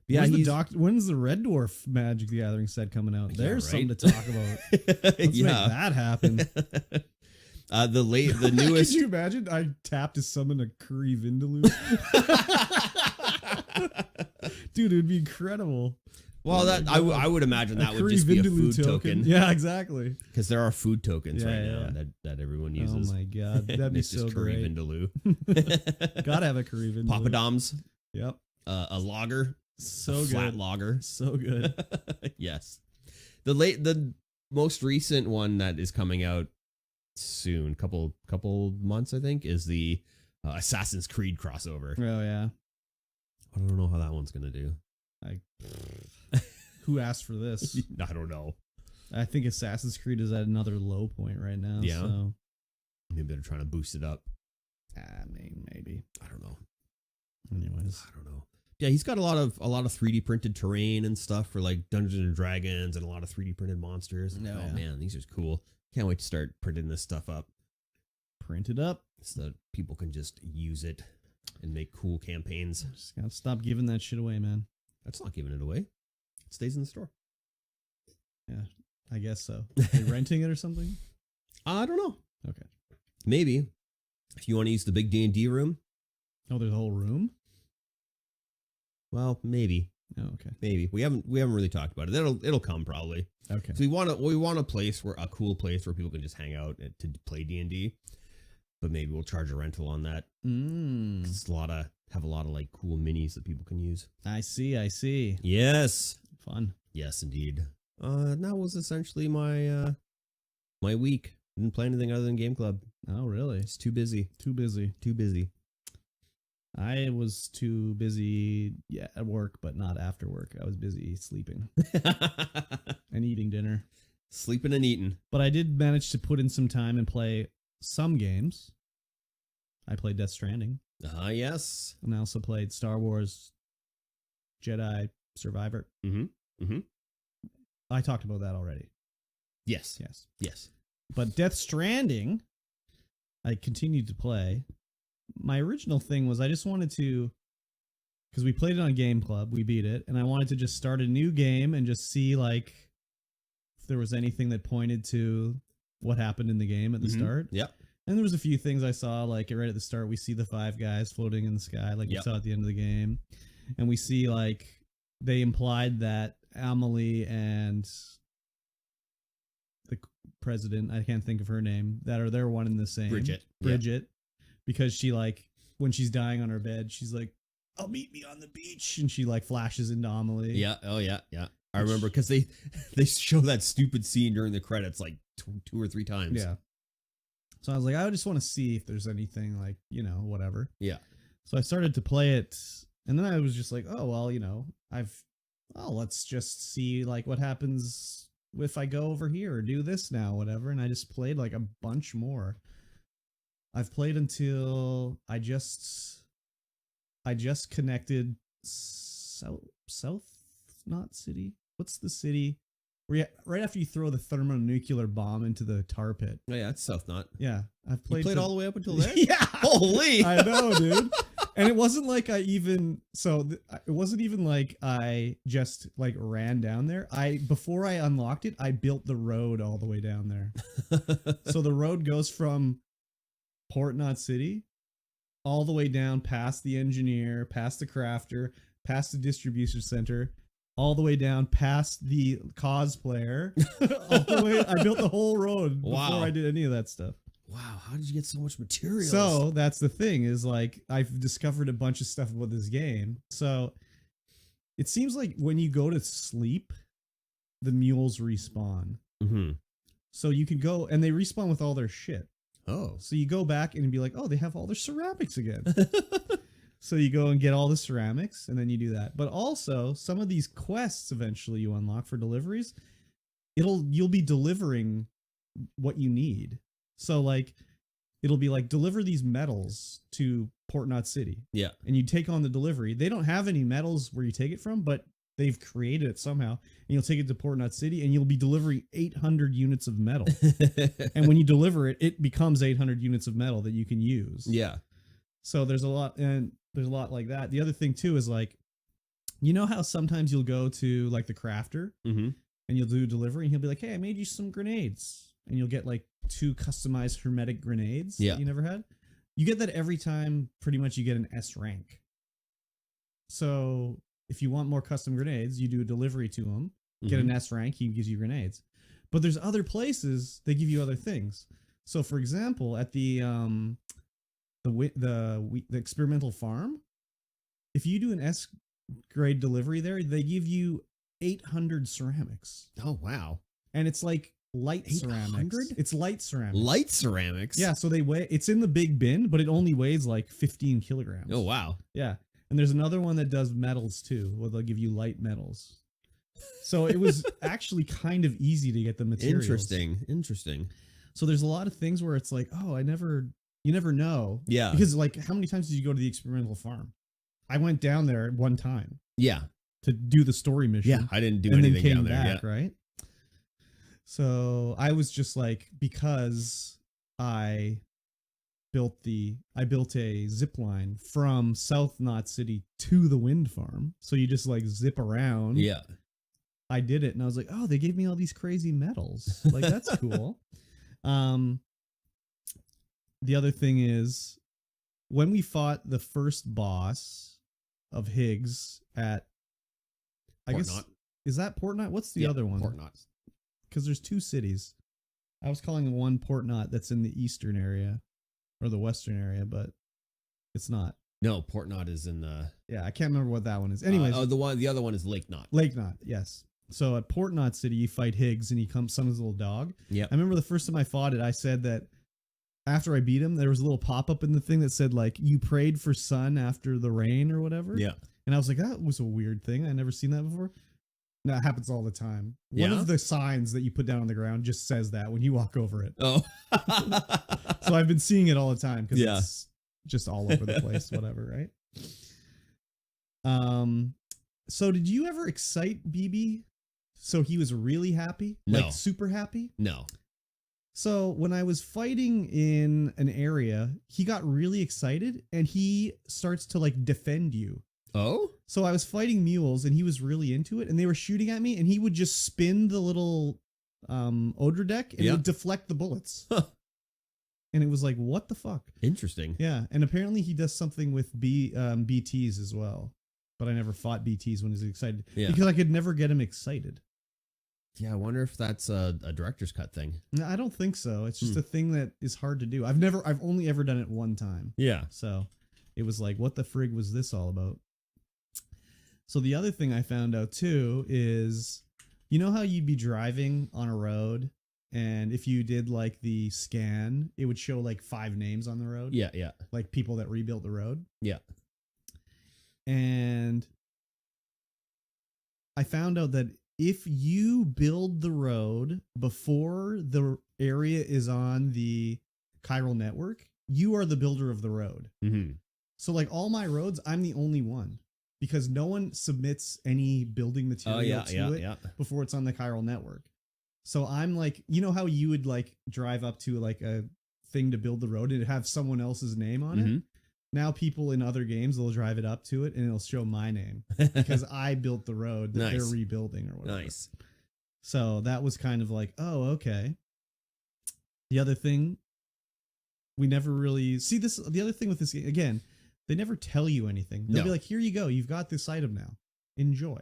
Yeah, when's the Red Dwarf Magic the Gathering set coming out? There's something to talk about. Let's make that happen. The newest. Could you imagine? I tapped to summon a Curry Vindaloo. Dude, it would be incredible. Well, I would imagine that would just be a food token. Yeah, exactly. Because there are food tokens now that everyone uses. Oh my god, that'd be so Curry great. Vindaloo. Gotta have a Curry Vindaloo. Papadoms. Yep. A lager. So good. Flat lager. So good. Yes. The most recent one that is coming out soon, couple months, I think, is the Assassin's Creed crossover. Oh yeah. I don't know how that one's gonna do. Who asked for this? I don't know. I think Assassin's Creed is at another low point right now. Yeah. So. Maybe they're trying to boost it up. Maybe. I don't know. Anyways, I don't know. Yeah, he's got a lot of 3D printed terrain and stuff for like Dungeons and Dragons and a lot of 3D printed monsters. No, Oh yeah. man, these are cool. Can't wait to start printing this stuff up print it up. so that people can just use it and make cool campaigns. Just gotta stop giving that shit away, man. That's not giving it away. It stays in the store. Yeah, I guess so. Are you renting it or something? I don't know. Okay. Maybe if you want to use the big D&D room. Oh, there's a whole room? Well, maybe. Oh, okay. Maybe. We haven't really talked about it. It'll come probably. Okay. So we want a cool place where people can just hang out to play D&D. But maybe we'll charge a rental on that. It's have a lot of like cool minis that people can use. I see. Yes. Fun. Yes, indeed. That was essentially my my week. Didn't play anything other than Game Club. Oh, really? It's too busy. Too busy. Too busy. I was too busy, at work, but not after work. I was busy sleeping and eating dinner. Sleeping and eating. But I did manage to put in some time and play some games. I played Death Stranding. Yes. And I also played Star Wars Jedi Survivor. Mm-hmm. I talked about that already. Yes. Yes. Yes. But Death Stranding, I continued to play. My original thing was I just wanted to, because we played it on Game Club, we beat it, and I wanted to just start a new game and just see like if there was anything that pointed to what happened in the game at the start. Yep. And there was a few things I saw, like right at the start, we see the 5 guys floating in the sky, like we saw at the end of the game. And we see like they implied that Amelie and the president, I can't think of her name, they're one and the same. Bridget. Because she like when she's dying on her bed, she's like, "I'll meet me on the beach," and she like flashes into Amelie. Yeah. Oh yeah. Yeah. I remember because they show that stupid scene during the credits like 2 or 3 times. Yeah. So I was like, I just want to see if there's anything like, whatever. Yeah. So I started to play it, and then I was just like, oh well, let's just see like what happens if I go over here or do this now, whatever. And I just played like a bunch more. I've played until I just connected South not city. What's the city? Right after you throw the thermonuclear bomb into the tar pit. Oh yeah, it's South Knot. Yeah, I've You played all the way up until there. Yeah, Holy! I know, dude. And it wasn't like it wasn't even like I just like ran down there. Before I unlocked it, I built the road all the way down there. So the road goes from Port Knot City all the way down past the engineer, past the crafter, past the distribution center, all the way down past the cosplayer. All the way, I built the whole road before I did any of that stuff. Wow, how did you get so much material? So that's the thing is like I've discovered a bunch of stuff about this game. So it seems like when you go to sleep, the mules respawn. Mm-hmm. So you can go and they respawn with all their shit. Oh. So you go back and be like, oh, they have all their ceramics again. So you go and get all the ceramics and then you do that. But also some of these quests eventually you unlock for deliveries, you'll be delivering what you need. So like it'll be like deliver these metals to Port Knot City. Yeah. And you take on the delivery. They don't have any metals where you take it from, but they've created it somehow. And you'll take it to Port Knot City and you'll be delivering 800 units of metal. And when you deliver it, it becomes 800 units of metal that you can use. Yeah. So there's a lot like that. The other thing too is like, you know how sometimes you'll go to like the crafter Mm-hmm. and you'll do a delivery and he'll be like, hey, I made you some grenades. And you'll get like 2 customized hermetic grenades that you never had. You get that every time pretty much you get an S rank. So if you want more custom grenades, you do a delivery to him, get an S rank, he gives you grenades. But there's other places they give you other things. So for example, at the experimental farm, if you do an S grade delivery there, they give you 800 ceramics. Oh wow. And it's like light ceramics. 800? It's light ceramics. Light ceramics. Yeah, so they weigh. It's in the big bin, but it only weighs like 15 kilograms. Oh wow. Yeah, and there's another one that does metals too, where they'll give you light metals. So it was actually kind of easy to get the materials. Interesting. So there's a lot of things where it's like, oh, you never know. Yeah. Because like, how many times did you go to the experimental farm? I went down there one time. Yeah. To do the story mission. Yeah. I didn't do and anything then came down there back, yet. right? So I was just like, because I built a zip line from South Knot City to the wind farm. So you just like zip around. Yeah. I did it and I was like, oh, they gave me all these crazy metals. Like, that's cool. The other thing is, when we fought the first boss of Higgs at, I Port guess, Knot. is that Port Knot? What's the other one? Port Knot. Because there's two cities. I was calling one Port Knot that's in the eastern area or the western area, but it's not. No, Port Knot is in the. Yeah, I can't remember what that one is. Anyways, the other one is Lake Knot. Lake Knot, yes. So at Port Knot City, you fight Higgs, and he summons a little dog. Yeah. I remember the first time I fought it, I said that after I beat him, there was a little pop up in the thing that said like, "You prayed for sun after the rain" or whatever. Yeah. And I was like, that was a weird thing. I never seen that before. That happens all the time. One of the signs that you put down on the ground just says that when you walk over it. Oh. So I've been seeing it all the time because Yeah. it's just all over the place, whatever, right? So did you ever excite BB so he was really happy? No. Like super happy? No. So when I was fighting in an area, he got really excited and he starts to like defend you. Oh? So I was fighting mules and he was really into it and they were shooting at me and he would just spin the little odor deck and it would deflect the bullets. Huh. And it was like, what the fuck? Interesting. Yeah. And apparently he does something with BTs as well. But I never fought BTs when he was excited. Yeah. Because I could never get him excited. Yeah, I wonder if that's a director's cut thing. No, I don't think so. It's just a thing that is hard to do. I've only ever done it one time. Yeah. So it was like, what the frig was this all about? So the other thing I found out too is, you know how you'd be driving on a road and if you did like the scan, it would show like 5 names on the road? Yeah, yeah. Like people that rebuilt the road? Yeah. And I found out that if you build the road before the area is on the chiral network, you are the builder of the road. Mm-hmm. So like all my roads, I'm the only one because no one submits any building material to it before it's on the chiral network. So I'm like, you know how you would like drive up to like a thing to build the road and have someone else's name on it? Now people in other games, they'll drive it up to it and it'll show my name because I built the road that they're rebuilding or whatever. Nice. So that was kind of like, oh, okay. The other thing, we never really see this. The other thing with this game, again, they never tell you anything. They'll be like, here you go. You've got this item now. Enjoy.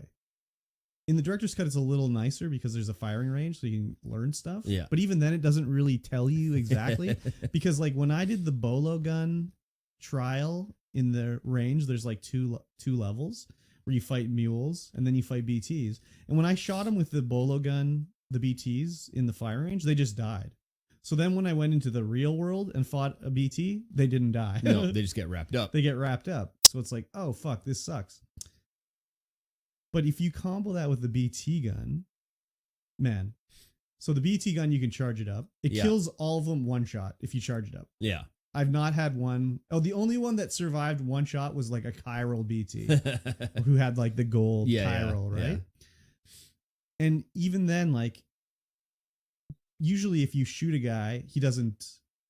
In the director's cut, it's a little nicer because there's a firing range so you can learn stuff. Yeah. But even then, it doesn't really tell you exactly because like when I did the bolo gun trial in the range, there's like two levels where you fight mules and then you fight BTs. And when I shot them with the bolo gun, the BTs in the firing range, they just died. So then when I went into the real world and fought a BT, they didn't die. No, they just get wrapped up. They get wrapped up. So it's like, oh, fuck, this sucks. But if you combo that with the BT gun, man. So the BT gun, you can charge it up. It kills all of them one shot if you charge it up. Yeah. I've not had one. Oh, the only one that survived one shot was like a chiral BT who had like the gold chiral, right? Yeah. And even then, like, usually if you shoot a guy, he doesn't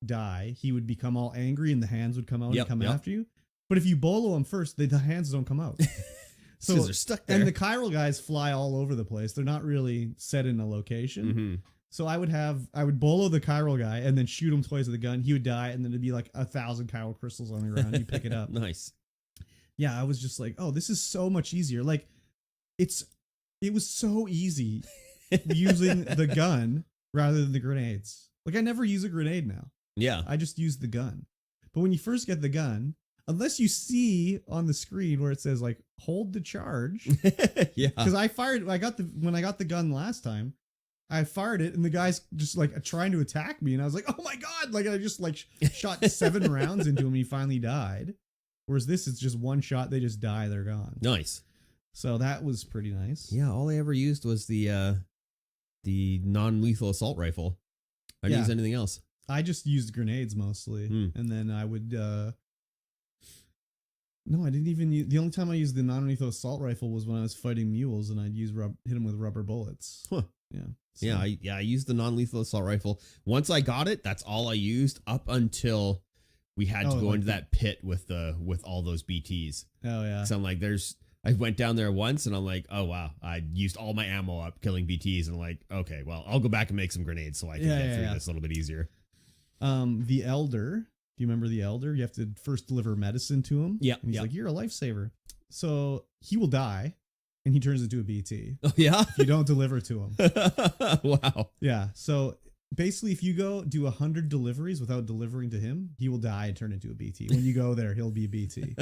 die. He would become all angry and the hands would come out and come after you. But if you bolo him first, the hands don't come out. So they're stuck there. And the chiral guys fly all over the place. They're not really set in a location. Mm-hmm. So I would bolo the chiral guy and then shoot him twice with a gun. He would die, and then it'd be like 1,000 chiral crystals on the ground. You pick it up. Nice. Yeah, I was just like, oh, this is so much easier. Like, it was so easy using the gun rather than the grenades. Like, I never use a grenade now. Yeah. I just use the gun. But when you first get the gun, unless you see on the screen where it says like hold the charge. Yeah. Because when I got the gun last time, I fired it, and the guy's just like trying to attack me, and I was like, oh my god! Like I just like shot 7 rounds into him, and he finally died. Whereas this is just one shot; they just die, they're gone. Nice. So that was pretty nice. Yeah, all I ever used was the non-lethal assault rifle. I didn't use anything else. I just used grenades mostly, and then I would. No, I didn't even use. The only time I used the non-lethal assault rifle was when I was fighting mules, and I'd use hit them with rubber bullets. Huh. Yeah. So. I used the non-lethal assault rifle. Once I got it, that's all I used up until we had to go into that pit with all those BTs. Oh yeah. So I'm like, I went down there once, and I'm like, oh wow, I used all my ammo up killing BTs, and I'm like, okay, well, I'll go back and make some grenades so I can get through this a little bit easier. The Elder. Do you remember the Elder? You have to first deliver medicine to him. Yeah. And he's like, you're a lifesaver. So he will die, and he turns into a BT. Oh, yeah? If you don't deliver to him. Wow. Yeah. So basically, if you go do 100 deliveries without delivering to him, he will die and turn into a BT. When you go there, he'll be a BT.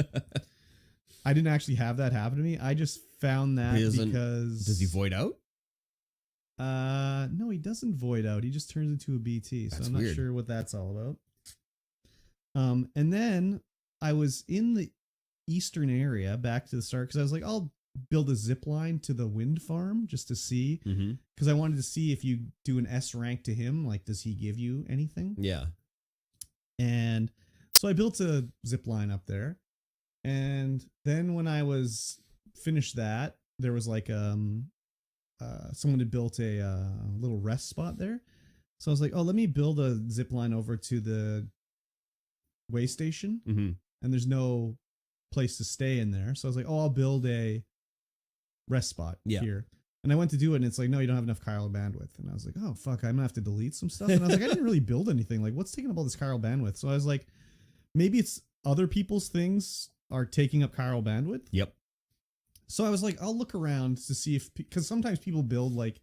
I didn't actually have that happen to me. I just found that because... Does he void out? No, he doesn't void out. He just turns into a BT. So I'm not sure what that's all about. And then I was in the eastern area back to the start because I was like, I'll build a zip line to the wind farm just to see, because I wanted to see if you do an S rank to him, like, does he give you anything? Yeah. And so I built a zip line up there, and then when I was finished that, there was like someone had built a little rest spot there. So I was like, oh, let me build a zip line over to the way station, and there's no place to stay in there. So I was like, oh, I'll build a rest spot here. And I went to do it, and it's like, no, you don't have enough chiral bandwidth. And I was like, oh, fuck, I'm gonna have to delete some stuff. And I was like, I didn't really build anything. Like, what's taking up all this chiral bandwidth? So I was like, maybe it's other people's things are taking up chiral bandwidth. Yep. So I was like, I'll look around to see if, because sometimes people build like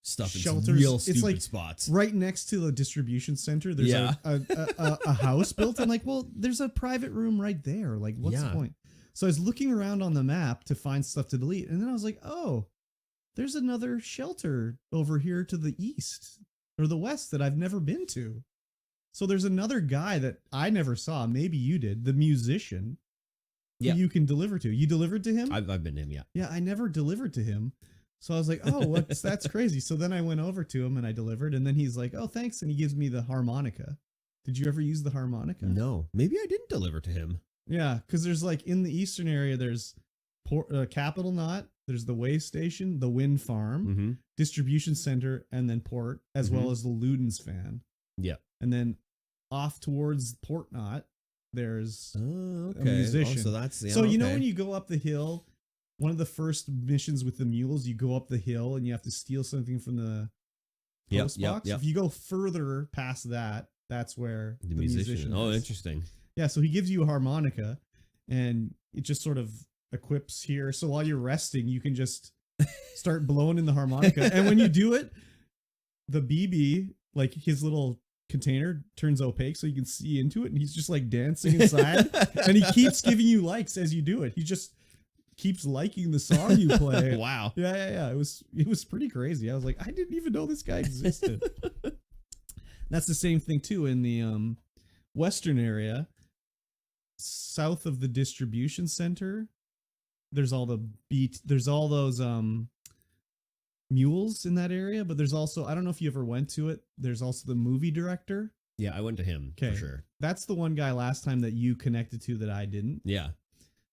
stuff in shelters, real stupid it's like spots right next to the distribution center. There's a house built. I'm like, well, there's a private room right there. Like, what's the point? So I was looking around on the map to find stuff to delete, and then I was like, oh, there's another shelter over here to the east or the west that I've never been to. So there's another guy that I never saw. Maybe you did, the musician. Yeah, you can deliver to. You delivered to him? I've been to him, yeah. Yeah, I never delivered to him. So I was like, oh, that's crazy. So then I went over to him and I delivered, and then he's like, oh, thanks. And he gives me the harmonica. Did you ever use the harmonica? No, maybe I didn't deliver to him. Yeah, because there's like in the eastern area, there's Capital Knot, there's the way station, the wind farm, distribution center, and then port, as well as the Ludens fan. Yeah. And then off towards Port Knot, there's a musician. So that's so you know when you go up the hill, one of the first missions with the mules, you go up the hill and you have to steal something from the post box. If you go further past that, that's where the musician is. Oh, is. Interesting. Yeah, so he gives you a harmonica, and it just sort of equips here. So while you're resting, you can just start blowing in the harmonica. And when you do it, the BB, like his little container turns opaque so you can see into it, and he's just like dancing inside. And he keeps giving you likes as you do it. He just keeps liking the song you play. Wow. Yeah. It was pretty crazy. I was like, I didn't even know this guy existed. That's the same thing too in the western area. South of the distribution center, there's all those mules in that area, but there's also, I don't know if you ever went to it, there's also the movie director. Yeah, I went to him for sure. That's the one guy last time that you connected to that I didn't. Yeah.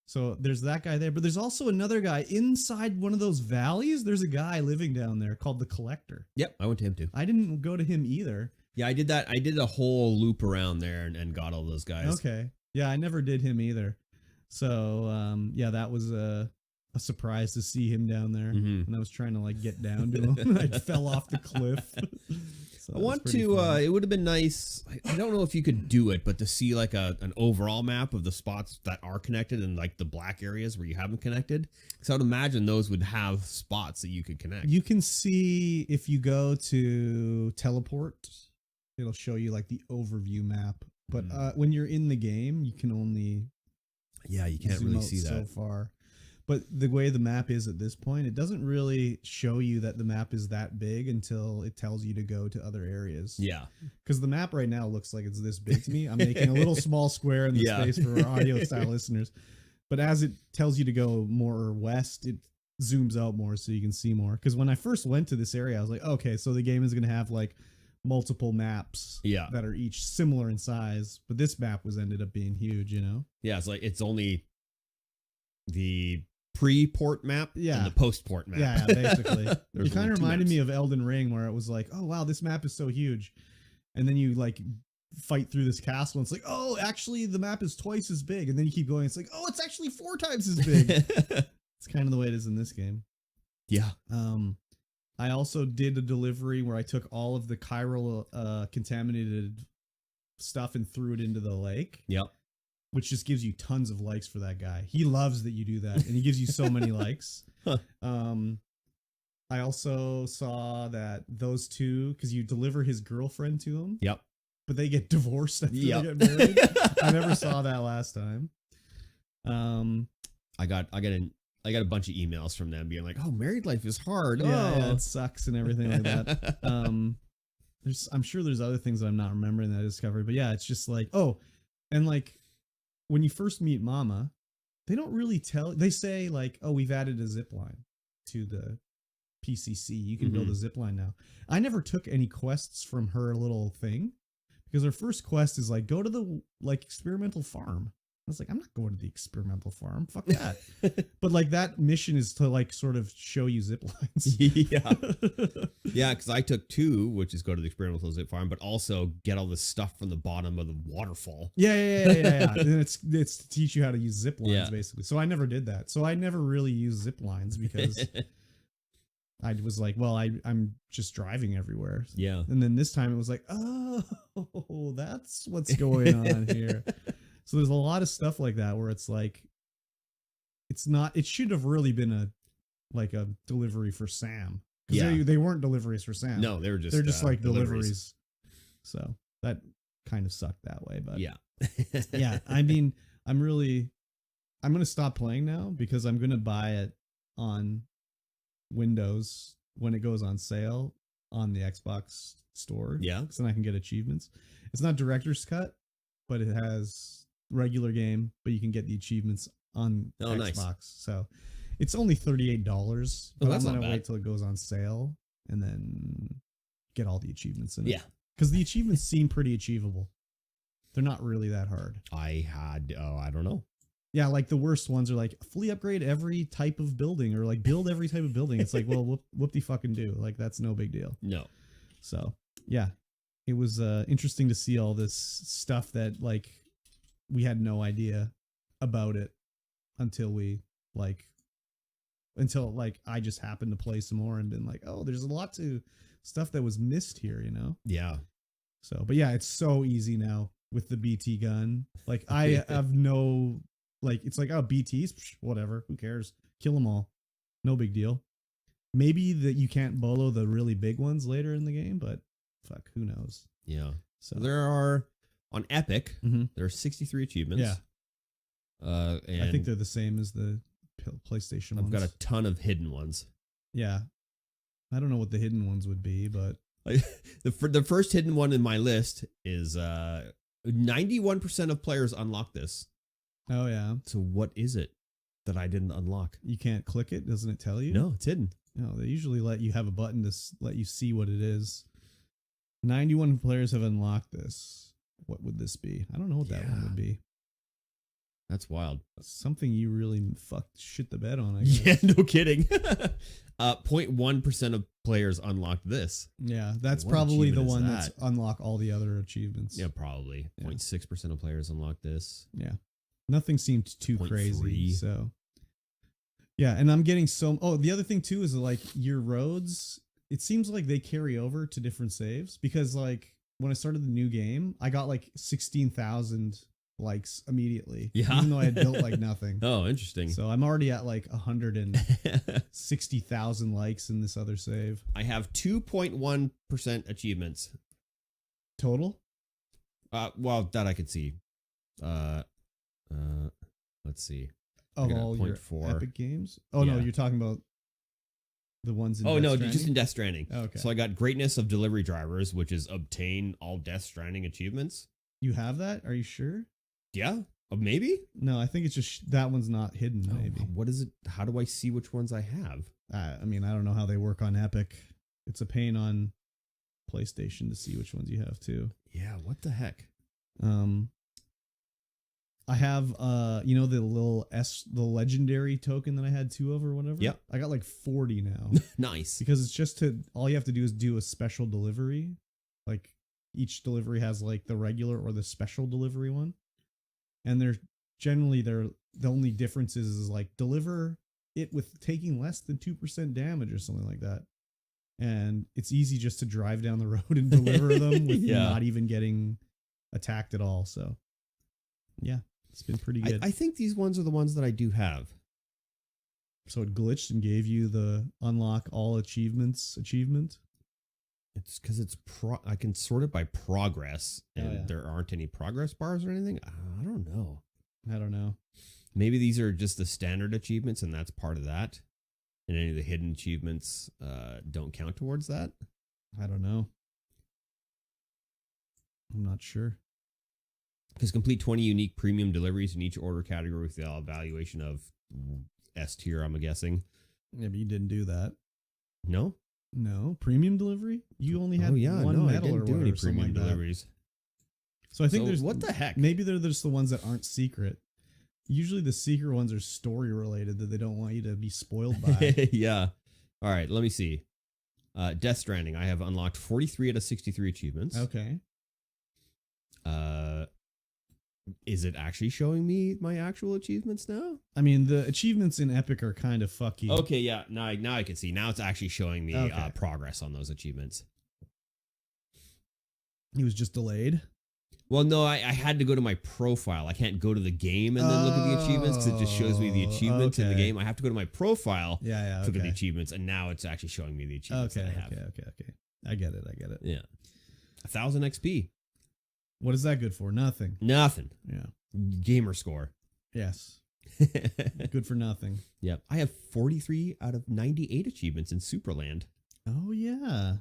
So there's that guy there, but there's also another guy inside one of those valleys. There's a guy living down there called the Collector. Yep, I went to him too. I didn't go to him either. Yeah, I did that. I did a whole loop around there and got all those guys. Okay. Yeah, I never did him either. So, yeah, that was a surprise to see him down there. And I was trying to like get down to him, and I fell off the cliff. So I want to. It would have been nice. I don't know if you could do it, but to see like an overall map of the spots that are connected and like the black areas where you haven't connected. Because I would imagine those would have spots that you could connect. You can see if you go to teleport, it'll show you like the overview map. But when you're in the game, you can only you can't really see that so far. But the way the map is at this point, it doesn't really show you that the map is that big until it tells you to go to other areas. Yeah. Because the map right now looks like it's this big to me. I'm making a little small square in the space for our audio style listeners. But as it tells you to go more west, it zooms out more so you can see more. Because when I first went to this area, I was like, okay, so the game is going to have like multiple maps that are each similar in size. But this map ended up being huge, you know? Yeah, it's like it's only the pre-port map and the post-port map. Yeah, basically. It kind of reminded me of Elden Ring, where it was like, oh, wow, this map is so huge. And then you like fight through this castle, and it's like, oh, actually, the map is twice as big. And then you keep going, it's like, oh, it's actually 4 times as big. It's kind of the way it is in this game. Yeah. I also did a delivery where I took all of the chiral contaminated stuff and threw it into the lake. Yep. Which just gives you tons of likes for that guy. He loves that you do that, and he gives you so many likes. Huh. I also saw that those two, because you deliver his girlfriend to him. Yep. But they get divorced after they get married. I never saw that last time. I got a bunch of emails from them being like, "Oh, married life is hard. Yeah, it sucks and everything like that." I'm sure there's other things that I'm not remembering that I discovered, but yeah, it's just like, oh, and like when you first meet Mama, they don't really tell. They say like, "Oh, we've added a zip line to the PCC. You can build a zip line now." I never took any quests from her little thing because her first quest is like, go to the like experimental farm. I was like, I'm not going to the experimental farm. Fuck that. But like that mission is to like sort of show you zip lines. Yeah, because I took 2, which is go to the experimental zip farm, but also get all the stuff from the bottom of the waterfall. Yeah. And it's to teach you how to use zip lines basically. So I never did that. So I never really used zip lines because I was like, well, I'm just driving everywhere. Yeah. And then this time it was like, oh, that's what's going on here. So there's a lot of stuff like that where it's like, it should have really been a delivery for Sam. Because they weren't deliveries for Sam. No, they're just like deliveries. So that kind of sucked that way. But yeah, I mean, I'm going to stop playing now because I'm going to buy it on Windows when it goes on sale on the Xbox store. Yeah. So then I can get achievements. It's not director's cut, but it has regular game, but you can get the achievements on Xbox. Nice. So it's only $38. But I'm gonna wait till it goes on sale and then get all the achievements in it. Yeah. Because the achievements seem pretty achievable. They're not really that hard. I don't know. Yeah, like the worst ones are like fully upgrade every type of building or like build every type of building. It's like, well, whoop-de-fucking do. Like that's no big deal. No. So yeah, it was interesting to see all this stuff that like we had no idea about it until I just happened to play some more and been like, oh, there's a lot to stuff that was missed here, you know? Yeah. So, but yeah, it's so easy now with the BT gun. Like I have no, like, it's like, oh, BTs, whatever, who cares? Kill them all. No big deal. Maybe that you can't bolo the really big ones later in the game, but fuck, who knows? Yeah. So there are on Epic, there are 63 achievements. Yeah. And I think they're the same as the PlayStation ones. I've got a ton of hidden ones. Yeah. I don't know what the hidden ones would be, but the first hidden one in my list is 91% of players unlock this. Oh yeah. So what is it that I didn't unlock? You can't click it? Doesn't it tell you? No, it's hidden. No, they usually let you have a button to let you see what it is. 91 players have unlocked this. What would this be? I don't know what that one would be. That's wild. Something you really shit the bed on, I guess. Yeah, no kidding. 0.1% of players unlocked this. Yeah, that's probably the one that's unlock all the other achievements. Yeah, probably. 0.6% of players unlock this. Yeah. Nothing seemed too crazy. So yeah, and I'm getting the other thing too is like your roads, it seems like they carry over to different saves because like when I started the new game, I got like 16,000 likes immediately. Yeah. Even though I had built like nothing. Oh, interesting. So I'm already at like 160,000 likes in this other save. I have 2.1% achievements. Total? Well, that I could see. Let's see. Of got a all your 0.4. Epic games? Oh no, Yeah. you're talking about the ones in Oh Death no, Stranding? just in Death Stranding. Okay. So I got Greatness of Delivery Drivers, which is obtain all Death Stranding achievements. You have that? Are you sure? Yeah, maybe. No, I think it's just that one's not hidden. Maybe. What is it? How do I see which ones I have? I mean, I don't know how they work on Epic. It's a pain on PlayStation to see which ones you have too. Yeah, what the heck? I have you know, the legendary token that I had 2 of or whatever. Yep. I got like 40 now Nice. because it's just all you have to do is do a special delivery. Like each delivery has like the regular or the special delivery one, and they're generally the only difference is like deliver it with taking less than 2% damage or something like that. And it's easy just to drive down the road and deliver them with Yeah. not even getting attacked at all. So yeah, it's been pretty good. I think these ones are the ones that I do have. So it glitched and gave you the unlock all achievements achievement. It's because I can sort it by progress, and yeah. there aren't any progress bars or anything. I don't know. I don't know. Maybe these are just the standard achievements, and that's part of that. And any of the hidden achievements don't count towards that. I don't know. I'm not sure. Because complete 20 unique premium deliveries in each order category with the evaluation of S tier, I'm guessing. Yeah, but you didn't do that. No? No, premium delivery. You only had one no, I medal didn't or do whatever, any something premium like that. deliveries. So I think So there's what the heck? Maybe they're just the ones that aren't secret. Usually the secret ones are story related that they don't want you to be spoiled by. Yeah. All right, let me see. Death Stranding. I have unlocked 43 out of 63 achievements. Okay. Is it actually showing me my actual achievements now? I mean, the achievements in Epic are kind of fucky. Okay, yeah. Now I can see. Now it's actually showing me Okay. progress on those achievements. He was just delayed. Well, no, I had to go to my profile. I can't go to the game and then look at the achievements because it just shows me the achievements in the Okay. game. I have to go to my profile Yeah, to look at the achievements, and now it's actually showing me the achievements that I have. Okay. I get it. Yeah. 1,000 XP. What is that good for? Nothing. Nothing. Yeah. Gamer score. Yes. Good for nothing. Yep. I have 43 out of 98 achievements in Superland. Oh, yeah.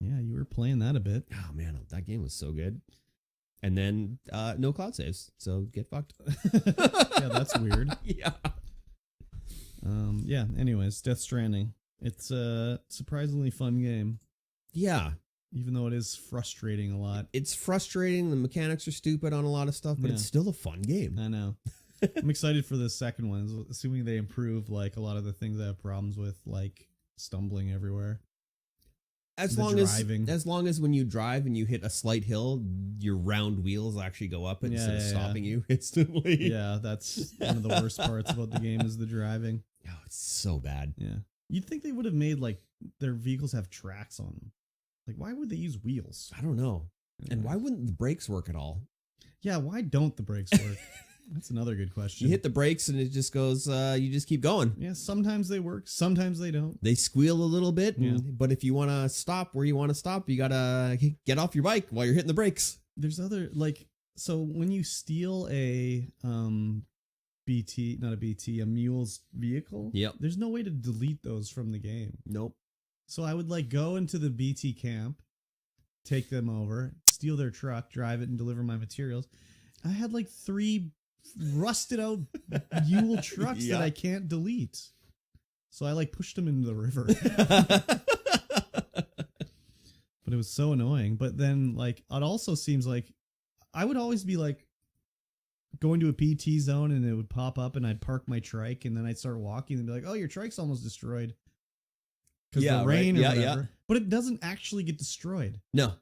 Yeah, you were playing that a bit. Oh, man. That game was so good. And then no cloud saves. So get fucked. Yeah, that's weird. Yeah. Yeah, anyways, Death Stranding. It's a surprisingly fun game, Yeah. even though it is frustrating a lot. It's frustrating. The mechanics are stupid on a lot of stuff, but Yeah. it's still a fun game. I know. I'm excited for the second one, assuming they improve like a lot of the things I have problems with, like stumbling everywhere. As The long driving. as when you drive and you hit a slight hill, your round wheels actually go up instead of stopping you instantly. Yeah, that's one of the worst parts about the game is the driving. Oh, it's so bad. Yeah. You'd think they would have made like their vehicles have tracks on them. Like, why would they use wheels? I don't know. And why wouldn't the brakes work at all? Yeah, why don't the brakes work? That's another good question. You hit the brakes and it just goes, you just keep going. Yeah, sometimes they work, sometimes they don't. They squeal a little bit, Yeah. but if you want to stop where you want to stop, you got to get off your bike while you're hitting the brakes. There's other, like, so when you steal a a mule's vehicle, Yep. there's no way to delete those from the game. Nope. So I would like go into the BT camp, take them over, steal their truck, drive it, and deliver my materials. I had like 3 rusted out mule trucks Yeah. that I can't delete. So I like pushed them into the river. But it was so annoying. But then like it also seems like I would always be like going to a PT zone and it would pop up and I'd park my trike and then I'd start walking and be like, oh, your trike's almost destroyed. Because Yeah, the right. rain or Yeah, whatever. yeah. But it doesn't actually get destroyed. No.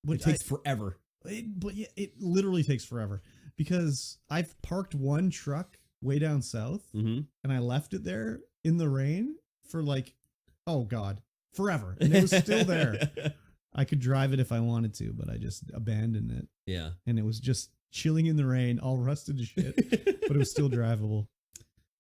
But It takes forever. it literally takes forever. Because I've parked one truck way down south Mm-hmm. and I left it there in the rain for like, oh God, forever. And it was still there. I could drive it if I wanted to, but I just abandoned it. Yeah. And it was just chilling in the rain, all rusted to shit, but it was still drivable.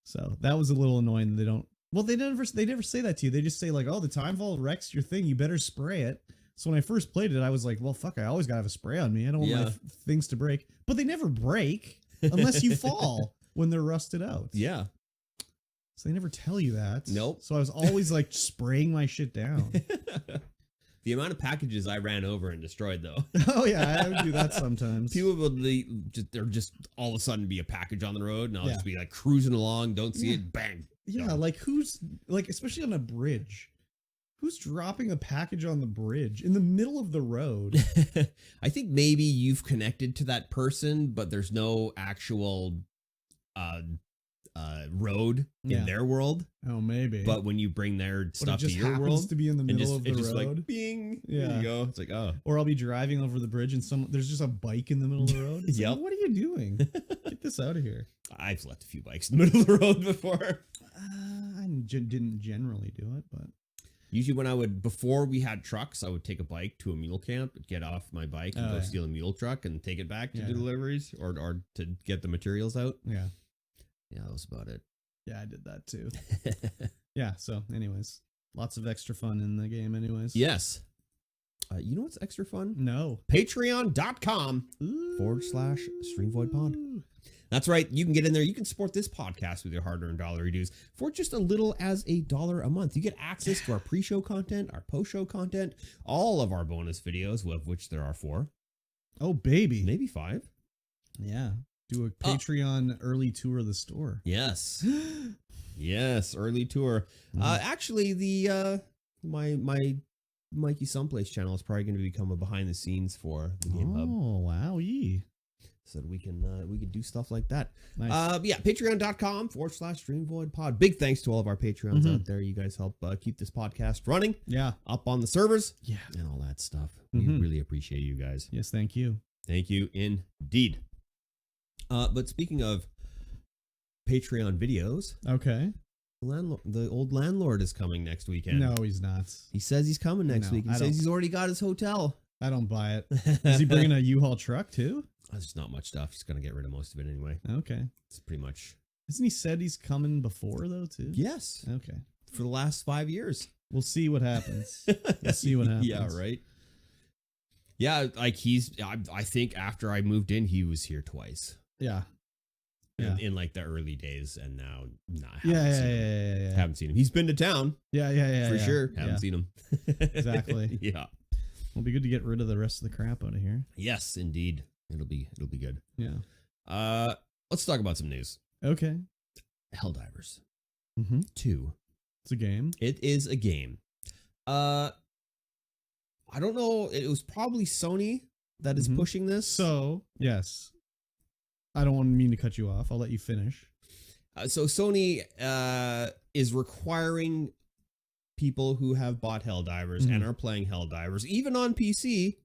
So that was a little annoying. They never say that to you. They just say like, oh, the timefall wrecks your thing. You better spray it. So when I first played it, I was like, well, fuck, I always gotta have a spray on me. I don't want my things to break. But they never break unless you fall. when they're rusted out. Yeah. So they never tell you that. Nope. So I was always like spraying my shit down. The amount of packages I ran over and destroyed, though. Oh yeah, I would do that sometimes. People will there just all of a sudden be a package on the road, and I'll Yeah. just be like cruising along, don't see Yeah. it, bang. Yeah, done. like who's like, especially on a bridge, who's dropping a package on the bridge in the middle of the road? I think maybe you've connected to that person, but there's no actual road Yeah. in their world. Oh, maybe. But when you bring their But stuff it just to your happens world, to be in the and middle of the it just road. like bing, Yeah. there you go. It's like, oh, Or I'll be driving over the bridge and there's just a bike in the middle of the road. It's like, Yep. what are you doing? Get this out of here. I've left a few bikes in the middle of the road before. I didn't generally do it, but Usually when before we had trucks, I would take a bike to a mule camp, get off my bike and Oh, go yeah. steal a mule truck and take it back to Yeah. do deliveries or to get the materials out. yeah. Yeah, that was about it. Yeah, I did that too. Yeah, so anyways, lots of extra fun in the game anyways. Yes. You know what's extra fun? No. Patreon.com/StreamVoid Pod. That's right. You can get in there. You can support this podcast with your hard-earned dollar dues for just a little as $1 a month. You get access to our pre-show content, our post-show content, all of our bonus videos, of which there are 4, Oh, baby. maybe 5. Yeah. Do a Patreon early tour of the store. Yes. Yes, early tour. Actually, the my Mikey Someplace channel is probably going to become a behind the scenes for the Game Hub, Oh, wow. so that we can do stuff like that. Nice. But yeah, patreon.com/StreamVoid Pod. Big thanks to all of our Patreons Mhm. out there. You guys help keep this podcast running, Yeah. up on the servers, Yeah. and all that stuff. We Mhm. really appreciate you guys. Yes, thank you. Thank you indeed. But speaking of Patreon videos, Okay. the old landlord is coming next weekend. No, he's not. He says he's coming next No, week. He I says don't- he's already got his hotel. I don't buy it. Is he bringing a U-Haul truck too? There's not much stuff. He's going to get rid of most of it anyway. Okay. It's pretty much. Hasn't he said he's coming before though too? Yes. Okay. For the last 5 years. We'll see what happens. We'll see what happens. Yeah, right. Yeah, like I think after I moved in, he was here twice. Yeah. In like the early days, and now Yeah. haven't seen him. He's been to town Yeah. for sure. Yeah. Haven't seen him. Exactly. Yeah. It'll be good to get rid of the rest of the crap out of here. Yes, indeed. It'll be good. Yeah. Let's talk about some news. Okay. Helldivers Mm-hmm. 2. It's a game. It is a game. I don't know. It was probably Sony that is Mhm. pushing this. So, yes. I don't mean to cut you off. I'll let you finish. So Sony is requiring people who have bought Helldivers Mhm. and are playing Helldivers, even on PC,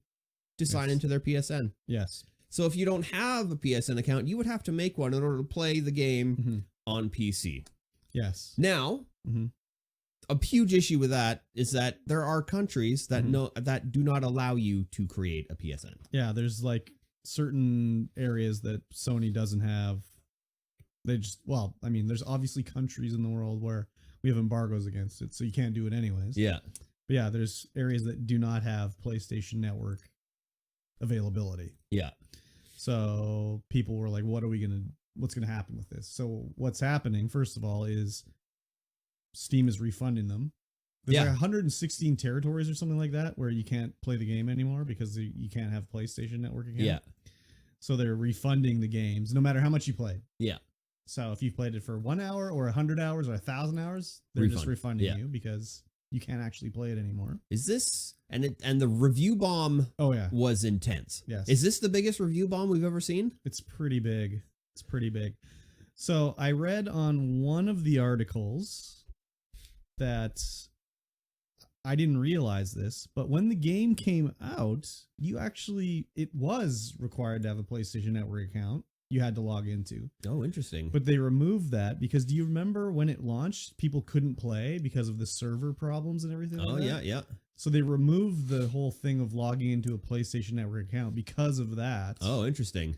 to sign Yes. into their PSN. Yes. So if you don't have a PSN account, you would have to make one in order to play the game Mhm. on PC. Yes. Now, Mhm. a huge issue with that is that there are countries that Mhm. that do not allow you to create a PSN. Yeah, there's like certain areas that Sony doesn't have. They just, well, I mean, there's obviously countries in the world where we have embargoes against it, so you can't do it anyways. Yeah. But yeah, there's areas that do not have PlayStation Network availability. Yeah. So people were like, what's gonna happen with this? So what's happening, first of all, is Steam is refunding them. There's Yeah. like 116 territories or something like that where you can't play the game anymore because you can't have PlayStation Network again. Yeah. So they're refunding the games no matter how much you played. Yeah. So if you played it for 1 hour or 100 hours or 1,000 hours, they're just Refund. refunding Yeah. you because you can't actually play it anymore. Is this and the review bomb Oh yeah, was intense. yes. Is this the biggest review bomb we've ever seen? It's pretty big. It's pretty big. So I read on one of the articles that I didn't realize this, but when the game came out, it was required to have a PlayStation Network account you had to log into. Oh, interesting. But they removed that because do you remember when it launched, people couldn't play because of the server problems and everything? Oh, like yeah, that? yeah. So they removed the whole thing of logging into a PlayStation Network account because of that. Oh, interesting.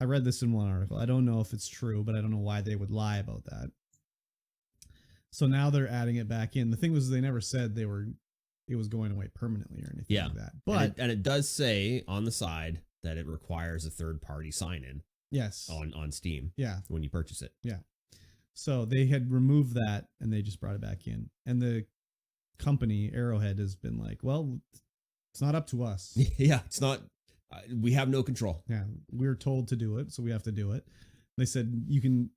I read this in one article. I don't know if it's true, but I don't know why they would lie about that. So now they're adding it back in. The thing was, they never said it was going away permanently or anything Yeah. like that. But and it does say on the side that it requires a third-party sign-in. Yes. on Steam Yeah. when you purchase it. So they had removed that and they just brought it back in. And the company, Arrowhead, has been like, well, it's not up to us. Yeah, it's not. We have no control. Yeah. We're told to do it, so we have to do it. They said you can,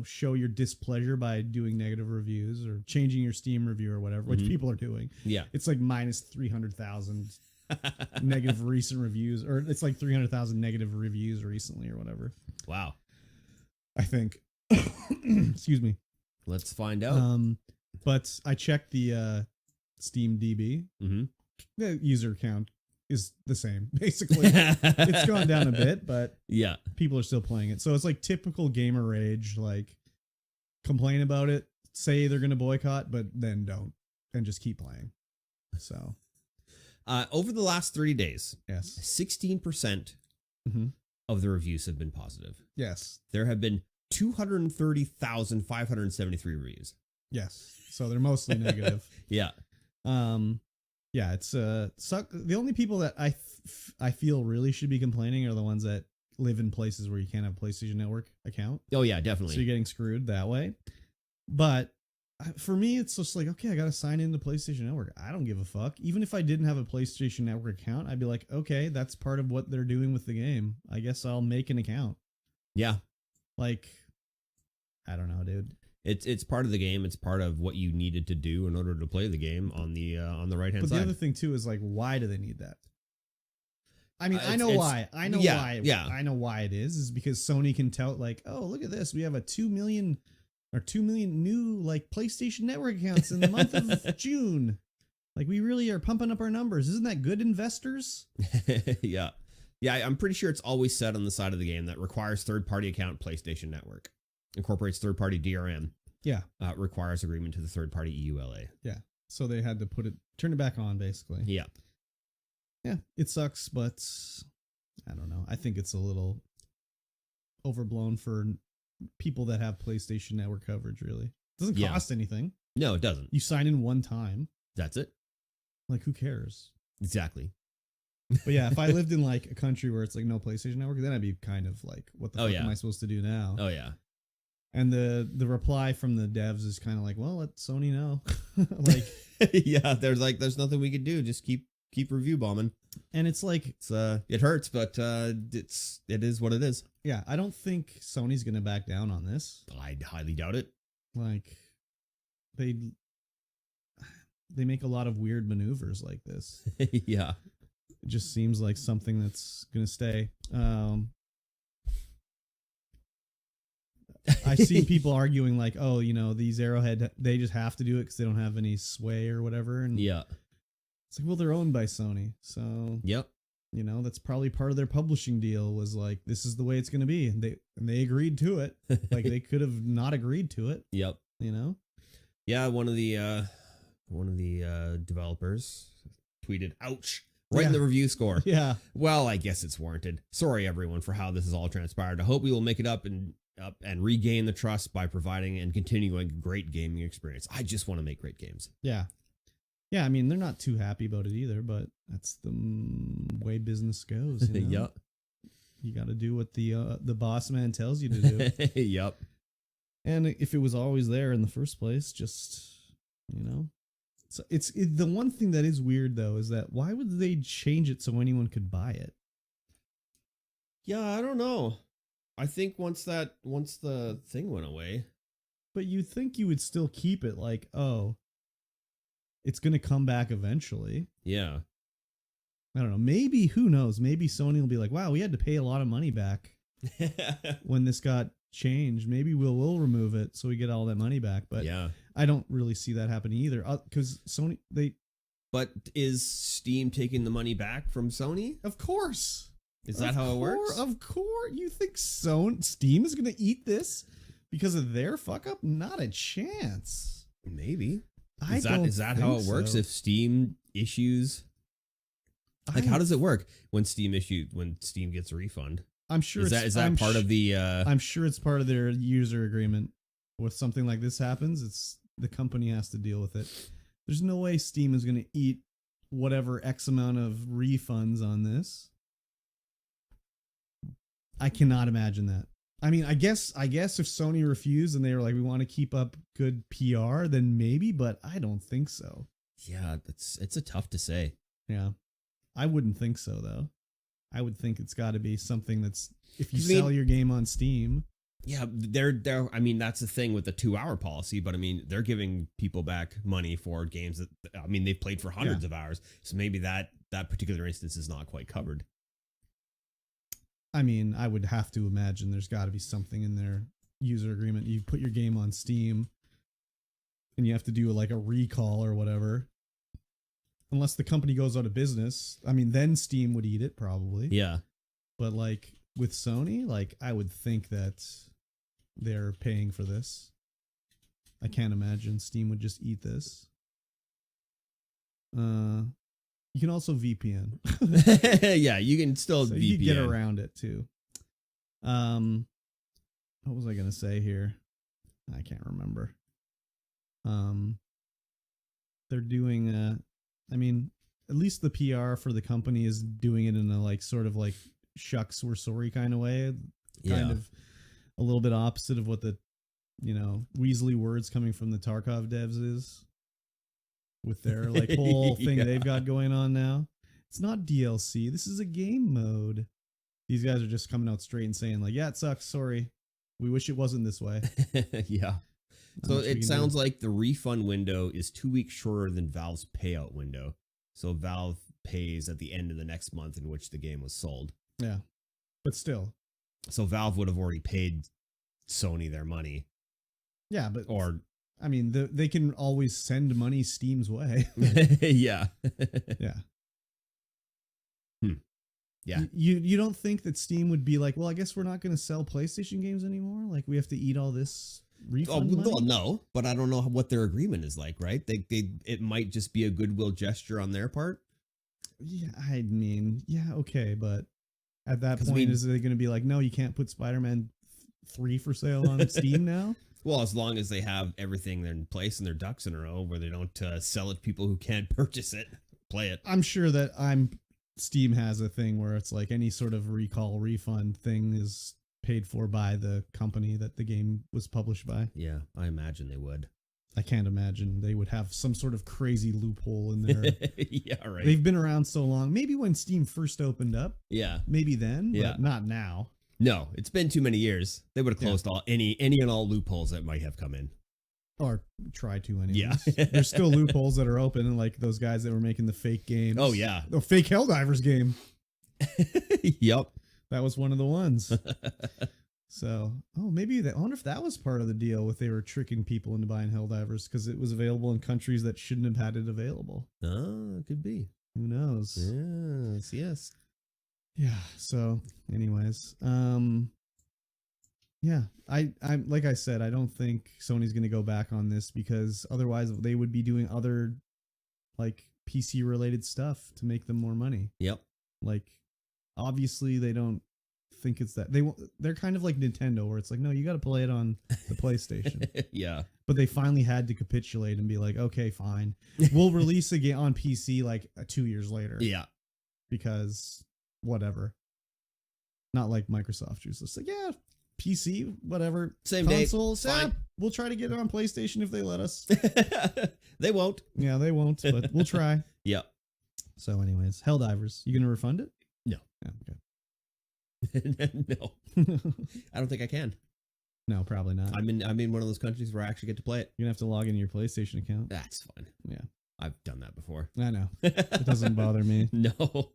show your displeasure by doing negative reviews or changing your Steam review or whatever, which people are doing. Yeah. It's like minus 300,000 negative recent reviews, or it's like 300,000 negative reviews recently or whatever. Wow. I think. Excuse me. Let's find out. But I checked the Steam DB. Mm-hmm. The user count is the same, basically. It's gone down a bit, but yeah, people are still playing it. So it's like typical gamer rage, like complain about it, say they're going to boycott, but then don't, and just keep playing. So over the last 30 days, yes, 16% of the reviews have been positive. Yes. There have been 230,573 reviews. Yes. So they're mostly negative. Yeah. Yeah, it's the only people that I feel really should be complaining are the ones that live in places where you can't have a PlayStation Network account. Oh yeah, definitely. So you're getting screwed that way. But for me, it's just like, okay, I got to sign into PlayStation Network. I don't give a fuck. Even if I didn't have a PlayStation Network account, I'd be like, okay, that's part of what they're doing with the game. I guess I'll make an account. Yeah. Like, I don't know, dude. It's part of the game. It's part of what you needed to do in order to play the game on the right hand side. But the other thing too is like, why do they need that? I mean, I know why. I know yeah, why. Yeah. I know why it is because Sony can tell, like, oh, look at this. We have a 2 million new like PlayStation Network accounts in the month of June. Like, we really are pumping up our numbers. Isn't that good, investors? Yeah. Yeah, I'm pretty sure it's always said on the side of the game that requires third-party account PlayStation Network. Incorporates third-party DRM. Yeah. Requires agreement to the third-party EULA. Yeah. So they had to turn it back on, basically. Yeah. Yeah. It sucks, but I don't know. I think it's a little overblown for people that have PlayStation Network coverage, really. It doesn't cost anything. No, it doesn't. You sign in one time. That's it. Like, who cares? Exactly. But yeah, if I lived in like a country where it's like no PlayStation Network, then I'd be kind of like, what the fuck am I supposed to do now? Oh yeah. And the reply from the devs is kind of like, well, let Sony know. Like, yeah, there's nothing we could do. Just keep review bombing. And it's like, it hurts, but it is what it is. Yeah, I don't think Sony's gonna back down on this. I highly doubt it. Like, they make a lot of weird maneuvers like this. Yeah. It just seems like something that's going to stay. I've seen people arguing like, oh, these Arrowhead, they just have to do it because they don't have any sway or whatever. And yeah. It's like, well, they're owned by Sony. So, yep. That's probably part of their publishing deal was like, this is the way it's going to be. And they agreed to it. Like, they could have not agreed to it. Yep. Yeah, one of the developers tweeted, ouch. Right in the review score. Yeah. Well, I guess it's warranted. Sorry, everyone, for how this has all transpired. I hope we will make it up and regain the trust by providing and continuing a great gaming experience. I just want to make great games. Yeah. Yeah, I mean, they're not too happy about it either, but that's the way business goes. Yep. You got to do what the boss man tells you to do. Yep. And if it was always there in the first place, just, So the one thing that is weird though is that why would they change it so anyone could buy it? Yeah, I don't know. I think once the thing went away, but you'd think you would still keep it like, oh, it's going to come back eventually. Yeah. I don't know. Maybe, who knows? Maybe Sony will be like, wow, we had to pay a lot of money back when this got changed. Maybe we'll remove it so we get all that money back. But yeah. I don't really see that happening either, because Sony, But is Steam taking the money back from Sony? Of course. Is that how it works? Of course. You think Steam is going to eat this because of their fuck up? Not a chance. Maybe. Is that how it works? So. If Steam issues, like, how does it work when Steam gets a refund? I'm sure. Is that part of the? I'm sure it's part of their user agreement. If something like this happens, it's the company has to deal with it. There's no way Steam is going to eat whatever X amount of refunds on this. I cannot imagine that. I mean, I guess if Sony refused and they were like, we want to keep up good PR, then maybe, but I don't think so. Yeah, it's a tough to say. Yeah. I wouldn't think so though. I would think it's got to be something that's if you I mean, sell your game on Steam. Yeah, they're I mean, that's the thing with the 2-hour policy, but I mean, they're giving people back money for games that, I mean, they've played for hundreds of hours. So maybe that particular instance is not quite covered. I mean, I would have to imagine there's got to be something in their user agreement. You put your game on Steam and you have to do like a recall or whatever. Unless the company goes out of business. I mean, then Steam would eat it probably. Yeah. But like with Sony, like I would think that they're paying for this. I can't imagine Steam would just eat this. You can also VPN. Yeah, you can still so VPN. you can get around it too. What was I gonna say here? I can't remember. They're doing I mean, at least the PR for the company is doing it in a like sort of like shucks we're sorry kind of way. Kind of a little bit opposite of what the Weasley words coming from the Tarkov devs is. With their like whole thing they've got going on now. It's not DLC. This is a game mode. These guys are just coming out straight and saying like, yeah, it sucks. Sorry. We wish it wasn't this way. Yeah. So it sounds like the refund window is 2 weeks shorter than Valve's payout window. So Valve pays at the end of the next month in which the game was sold. Yeah. But still. So Valve would have already paid Sony their money. Yeah, but or I mean, they can always send money Steam's way. Yeah. Yeah. Yeah. You don't think that Steam would be like, well, I guess we're not going to sell PlayStation games anymore? Like, we have to eat all this refund money? Well, no, but I don't know what their agreement is like, right? It might just be a goodwill gesture on their part. Yeah, I mean, yeah, okay, but at that point, is they going to be like, no, you can't put Spider-Man 3 for sale on Steam now? Well, as long as they have everything in place and their ducks in a row where they don't sell it to people who can't purchase it, play it. I'm sure that Steam has a thing where it's like any sort of recall refund thing is paid for by the company that the game was published by. Yeah, I imagine they would. I can't imagine they would have some sort of crazy loophole in there. Yeah, right. They've been around so long. Maybe when Steam first opened up. Yeah. Maybe then, but not now. No, it's been too many years. They would have closed any and all loopholes that might have come in. Or try to anyways. Yeah. There's still loopholes that are open, and like those guys that were making the fake games. Oh, yeah. The fake Helldivers game. Yep. That was one of the ones. So, maybe I wonder if that was part of the deal with they were tricking people into buying Helldivers because it was available in countries that shouldn't have had it available. Oh, it could be. Who knows? Yes. Yeah. So, anyways, yeah, I'm like I said, I don't think Sony's going to go back on this because otherwise they would be doing other like PC related stuff to make them more money. Yep. Like, obviously they don't think it's that they're kind of like Nintendo where it's like, no, you got to play it on the PlayStation. Yeah. But they finally had to capitulate and be like, okay, fine, we'll release a game on PC like 2 years later. Yeah. Because whatever. Not like Microsoft just like, yeah, PC, whatever. Same consoles, date. Fine. We'll try to get it on PlayStation if they let us. They won't. Yeah, they won't, but we'll try. Yep. So anyways, Helldivers, you gonna refund it? No. Yeah, okay. No. I don't think I can. No, probably not. I'm in one of those countries where I actually get to play it. You're gonna have to log into your PlayStation account. That's fine. Yeah. I've done that before. I know. It doesn't bother me. No.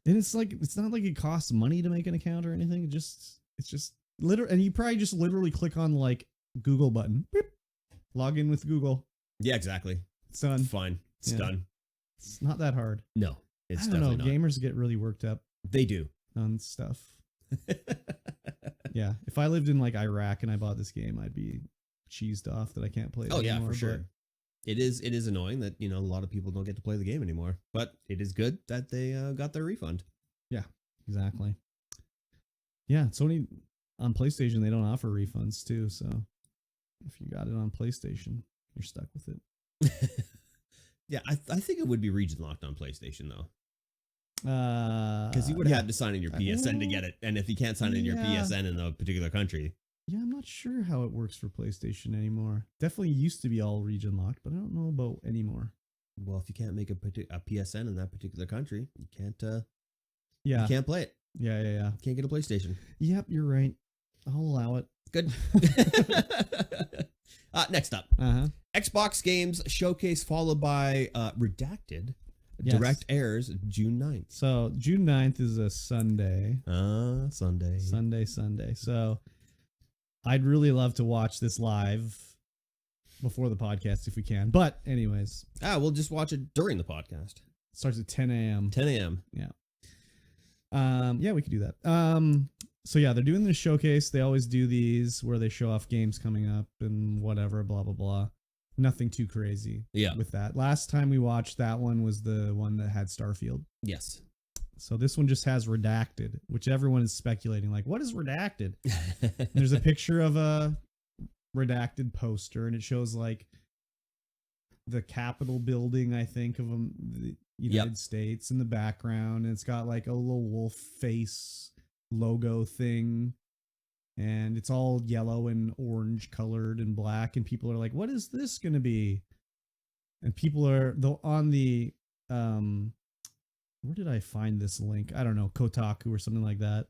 And it's not like it costs money to make an account or anything. It's just literally, and you probably just literally click on like Google button. Beep, log in with Google. Yeah, exactly. It's done. It's fine. It's done. It's not that hard. No, it's I don't know. definitely not. Gamers get really worked up They do. on stuff. Yeah. If I lived in like Iraq and I bought this game, I'd be cheesed off that I can't play it Oh, yeah, anymore, for sure. It is annoying that, a lot of people don't get to play the game anymore, but it is good that they got their refund. Yeah, exactly. Yeah, Sony on PlayStation, they don't offer refunds too. So if you got it on PlayStation, you're stuck with it. Yeah, I think it would be region locked on PlayStation though. Because you would have had to sign in your PSN to get it, and if you can't sign in your Yeah. PSN in a particular country, Yeah, I'm not sure how it works for PlayStation anymore. Definitely used to be all region locked, but I don't know about anymore. well, if you can't make a PSN in that particular country, you can't. Yeah. You can't play it. Yeah. You can't get a PlayStation. Yep, you're right. I'll allow it. Good. Next up, Xbox Games Showcase followed by Redacted. Yes. Direct airs June 9th. So June 9th is a Sunday. Sunday. Sunday. So I'd really love to watch this live before the podcast if we can. But anyways. We'll just watch it during the podcast. It starts at 10 a.m. 10 a.m. Yeah. Yeah, we could do that. So yeah, they're doing this showcase. They always do these where they show off games coming up and whatever, blah, blah, blah. Nothing too crazy with that. Last time we watched that one was the one that had Starfield. Yes. So this one just has Redacted, which everyone is speculating. Like, what is Redacted? There's a picture of a Redacted poster, and it shows like the Capitol building, I think, of the United States in the background. And it's got like a little wolf face logo thing. And it's all yellow and orange colored and black. And people are like, what is this going to be? And people are on the, where did I find this link? I don't know, Kotaku or something like that.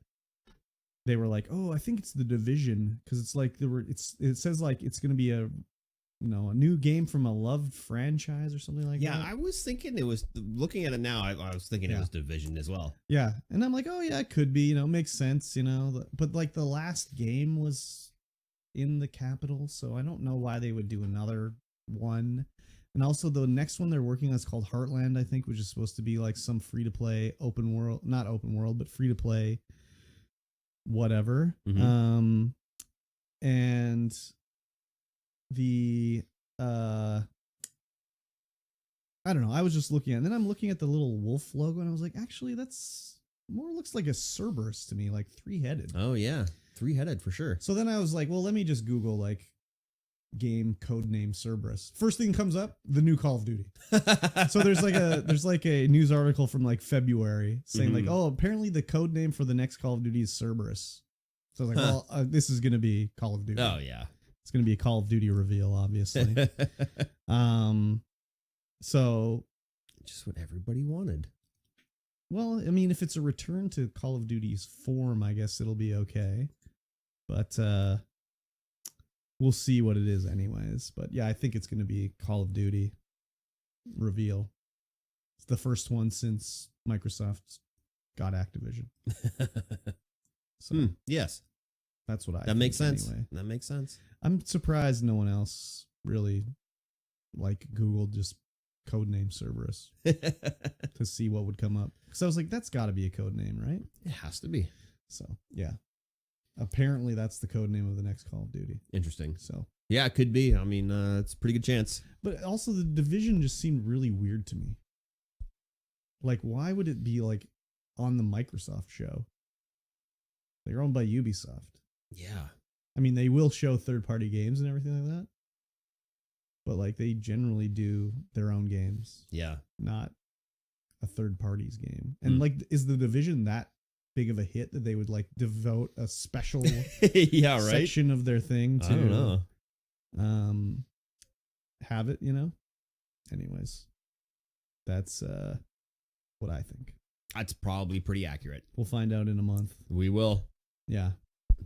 They were like, oh, I think it's The Division. Cause it's like, it says like, it's going to be a new game from a loved franchise or something like that. Yeah, I was thinking it was, looking at it now, I was thinking it was Division as well. Yeah. And I'm like, oh yeah, it could be, makes sense, but like the last game was in the Capitol, so I don't know why they would do another one. And also the next one they're working on is called Heartland, I think, which is supposed to be like some free-to-play open world, not open world, but free-to-play whatever. Mm-hmm. And the I don't know, I was just looking at it, and then I'm looking at the little wolf logo and I was like, actually that's more looks like a Cerberus to me, like 3-headed. Oh yeah, 3-headed for sure. So then I was like, well, let me just Google like game codename Cerberus. First thing comes up, the new Call of Duty. So there's like a news article from like February saying like, oh, apparently the code name for the next Call of Duty is Cerberus. So I was like, well, this is gonna be Call of Duty. Oh yeah. It's going to be a Call of Duty reveal, obviously. So just what everybody wanted. Well, I mean, if it's a return to Call of Duty's form, I guess it'll be okay. But we'll see what it is anyways. But yeah, I think it's going to be Call of Duty reveal. It's the first one since Microsoft got Activision. So yes. That's what I think. That makes sense. Anyway. That makes sense. I'm surprised no one else really like Googled just codename Cerberus to see what would come up. Because I was like, that's got to be a code name, right? It has to be. So yeah, apparently that's the code name of the next Call of Duty. Interesting. So yeah, it could be. I mean, it's a pretty good chance. But also the Division just seemed really weird to me. Like, why would it be like on the Microsoft show? They're owned by Ubisoft. Yeah. I mean, they will show third-party games and everything like that. But, like, they generally do their own games. Yeah. Not a third party's game. And, like, is the Division that big of a hit that they would, like, devote a special section of their thing to I don't know. Have it, Anyways, that's what I think. That's probably pretty accurate. We'll find out in a month. We will. Yeah.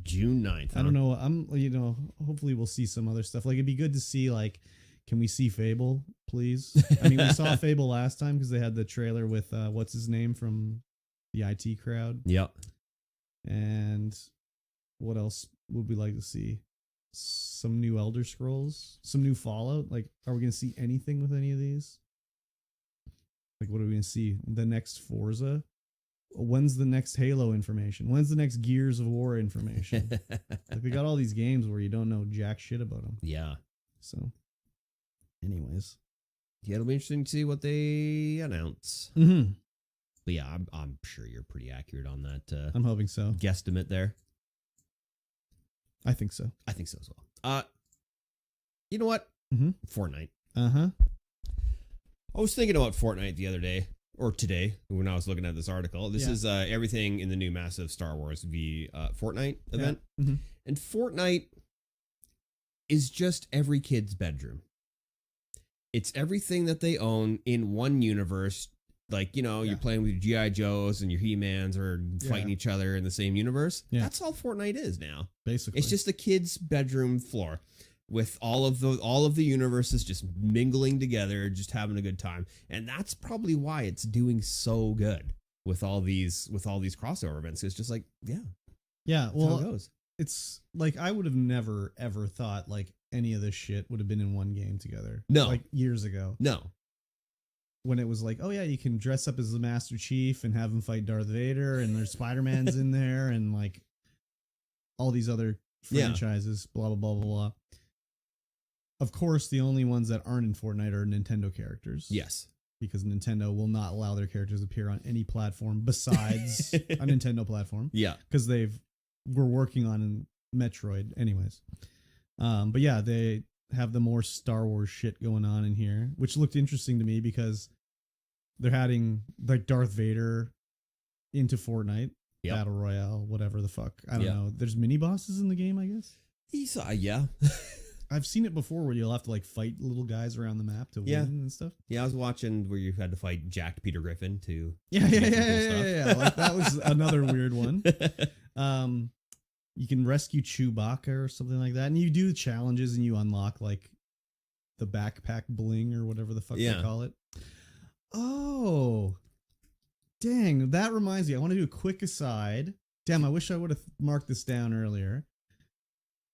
June 9th. I don't know. Hopefully we'll see some other stuff. Like, it'd be good to see, like, can we see Fable, please? I mean, we saw Fable last time because they had the trailer with, what's his name from the IT crowd. Yep. And what else would we like to see? Some new Elder Scrolls? Some new Fallout? Like, are we going to see anything with any of these? Like, what are we going to see? The next Forza? When's the next Halo information? When's the next Gears of War information? Like, we got all these games where you don't know jack shit about them. Yeah. So, anyways. Yeah, it'll be interesting to see what they announce. Mm-hmm. But yeah, I'm sure you're pretty accurate on that. I'm hoping so. Guesstimate there. I think so. I think so as well. You know what? Mm-hmm. Fortnite. Uh-huh. I was thinking about Fortnite the other day. or today when I was looking at this article. This is everything in the new massive Star Wars v Fortnite event. Yeah. Mm-hmm. And Fortnite is just every kid's bedroom. It's everything that they own in one universe. Like, you know, you're playing with your G.I. Joes and your He-Mans or fighting each other in the same universe. Yeah. That's all Fortnite is now. Basically. It's just a kid's bedroom floor with all of the universes just mingling together, just having a good time. And that's probably why it's doing so good with all these crossover events. It's just like, yeah, well, how it goes. It's like I would have never ever thought like any of this shit would have been in one game together. No. Like years ago. No. When it was like, oh yeah, you can dress up as the Master Chief and have him fight Darth Vader, and there's Spider-Man's in there, and like all these other franchises, blah blah blah blah blah. Of course, the only ones that aren't in Fortnite are Nintendo characters. Yes, because Nintendo will not allow their characters to appear on any platform besides a Nintendo platform. Yeah, because we're working on Metroid, anyways. But yeah, they have the more Star Wars shit going on in here, which looked interesting to me because they're adding like Darth Vader into Fortnite Battle Royale, whatever the fuck. I don't know. There's mini bosses in the game, I guess. Yeah. I've seen it before where you'll have to like fight little guys around the map to win and stuff. Yeah, I was watching where you had to fight jacked Peter Griffin to yeah. Like that was another weird one. You can rescue Chewbacca or something like that. And you do challenges and you unlock like the backpack bling or whatever the fuck they call it. Oh, dang. That reminds me. I want to do a quick aside. Damn, I wish I would have marked this down earlier.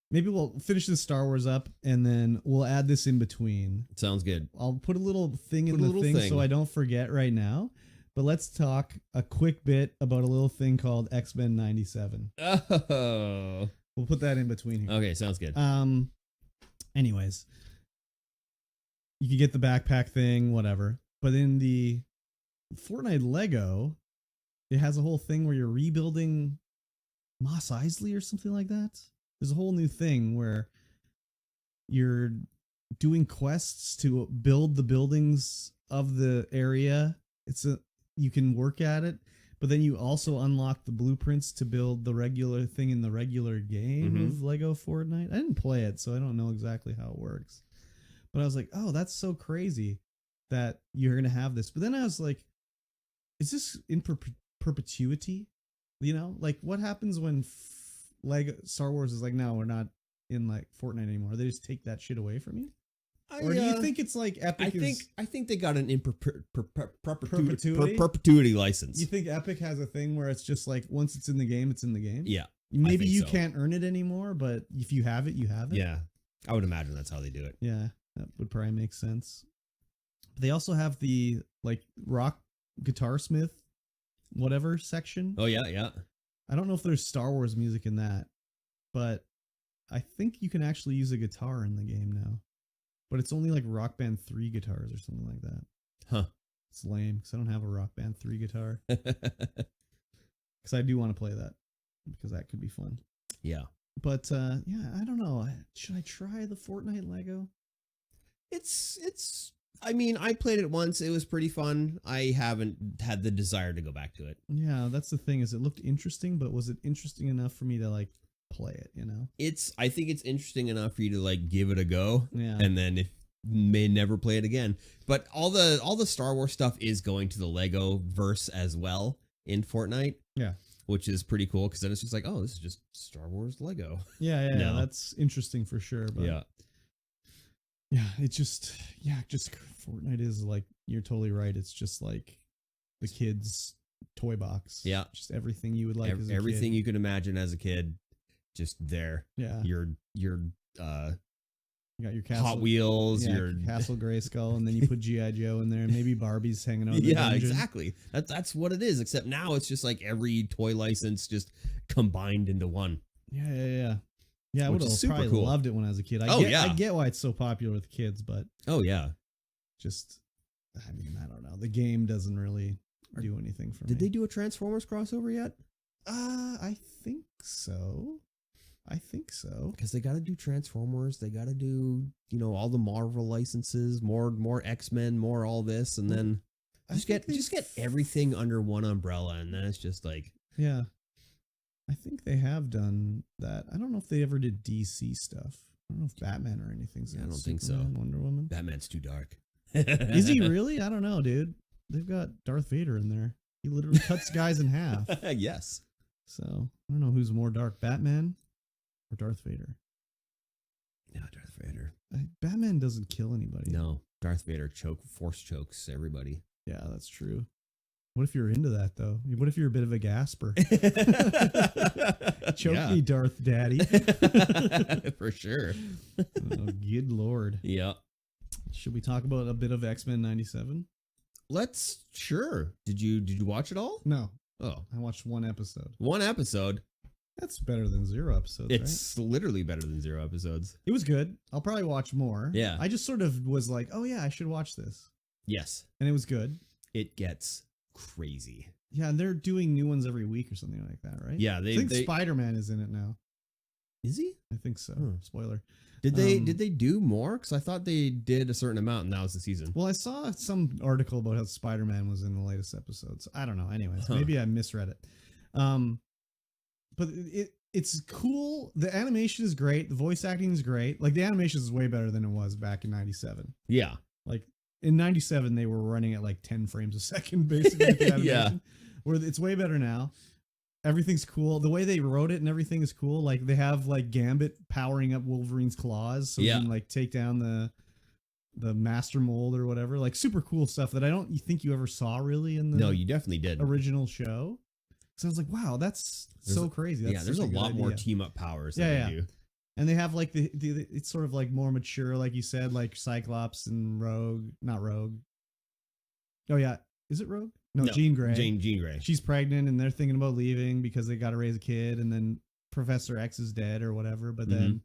Maybe we'll finish this Star Wars up and then we'll add this in between. Sounds good. I'll put a little thing in the thing so I don't forget right now. But let's talk a quick bit about a little thing called X-Men 97. Oh. We'll put that in between here. Okay, sounds good. Anyways, you can get the backpack thing, whatever. But in the Fortnite Lego, it has a whole thing where you're rebuilding Mos Eisley or something like that. There's a whole new thing where you're doing quests to build the buildings of the area. You can work at it, but then you also unlock the blueprints to build the regular thing in the regular game of Lego Fortnite. I didn't play it, so I don't know exactly how it works. But I was like, oh, that's so crazy that you're going to have this. But then I was like, is this in perpetuity? You know, like what happens when Lego Star Wars is like, no, we're not in like Fortnite anymore. They just take that shit away from you? Or do you think it's like Epic I think they got an perpetuity? Perpetuity license. You think Epic has a thing where it's just like once it's in the game, it's in the game? Yeah. Maybe you can't earn it anymore, but if you have it, you have it. Yeah. I would imagine that's how they do it. Yeah. That would probably make sense. They also have the like rock guitar smith whatever section. Oh yeah, yeah. I don't know if there's Star Wars music in that, but I think you can actually use a guitar in the game now. But it's only like Rock Band 3 guitars or something like that. Huh. It's lame because I don't have a Rock Band 3 guitar. Because I do want to play that because that could be fun. Yeah. But yeah, I don't know. Should I try the Fortnite Lego? I mean, I played it once. It was pretty fun. I haven't had the desire to go back to it. Yeah, that's the thing. Is it looked interesting, but was it interesting enough for me to like play it, you know? I think it's interesting enough for you to like give it a go. Yeah. And then if may never play it again. But all the Star Wars stuff is going to the Lego verse as well in Fortnite. Yeah. Which is pretty cool because then it's just like, oh, this is just Star Wars Lego. Yeah, that's interesting for sure. But yeah, just Fortnite is like, you're totally right. It's just like the kid's toy box. Yeah. Just everything you would like as a everything kid. you could imagine as a kid, just there. Yeah. Your you got your Castle, Hot Wheels, your Castle Grayskull, and then you put G.I. Joe in there, and maybe Barbie's hanging out in the yeah, dungeon. exactly. That's what it is, except now it's just like every toy license just combined into one. Yeah. Yeah, I would have super probably cool. Loved it when I was a kid. I get why it's so popular with kids, but oh yeah, just I mean, I don't know. The game doesn't really do anything for me. Did they do a Transformers crossover yet? I think so. Because they got to do Transformers, they got to do all the Marvel licenses, more X-Men, more all this, and then Just think get everything under one umbrella, and then it's just like, Yeah. I think they have done that. I don't know if they ever did DC stuff. I don't know if Batman or anything's in I it. don't think so. Superman, Wonder Woman. Batman's too dark. Is he really? I don't know, dude. They've got Darth Vader in there. He literally cuts guys in half. Yes. So I don't know who's more dark, Batman or Darth Vader. No, Darth Vader. Batman doesn't kill anybody. No, Darth Vader force chokes everybody. Yeah, that's true. What if you're into that though? What if you're a bit of a gasper? Choke me, Darth Daddy. For sure. Oh, good lord. Yeah. Should we talk about a bit of X-Men 97? Sure. Did you watch it all? No. Oh, I watched one episode. one episode. That's better than 0 episodes, right? It's literally better than 0 episodes. It was good. I'll probably watch more. Yeah. I just sort of was like, oh yeah, I should watch this. Yes. And it was good. It gets crazy. Yeah, and they're doing new ones every week or something like that, right? Yeah, I think Spider-Man is in it now. Is he? I think so. Hmm. Spoiler. Did they do more? Because I thought they did a certain amount, and that was the season. Well, I saw some article about how Spider-Man was in the latest episodes. I don't know. Anyways, maybe I misread it. But it's cool. The animation is great. The voice acting is great. Like the animation is way better than it was back in 97. Yeah. Like in 97, they were running at like 10 frames a second, basically. With the animation, Yeah. Where it's way better now. Everything's cool. The way they wrote it and everything is cool. Like they have like Gambit powering up Wolverine's claws so he can like take down the master mold or whatever. Like super cool stuff that I don't think you ever saw really in the No, you definitely did. original show. So I was like, wow, that's so crazy. That's there's a such good lot more idea. team up powers Yeah, that they do. And they have like the it's sort of like more mature, like you said, like Cyclops and Rogue, not Rogue. Oh yeah, is it Rogue? No, Jean Grey. Jean Grey. She's pregnant and they're thinking about leaving because they got to raise a kid, and then Professor X is dead or whatever. But then,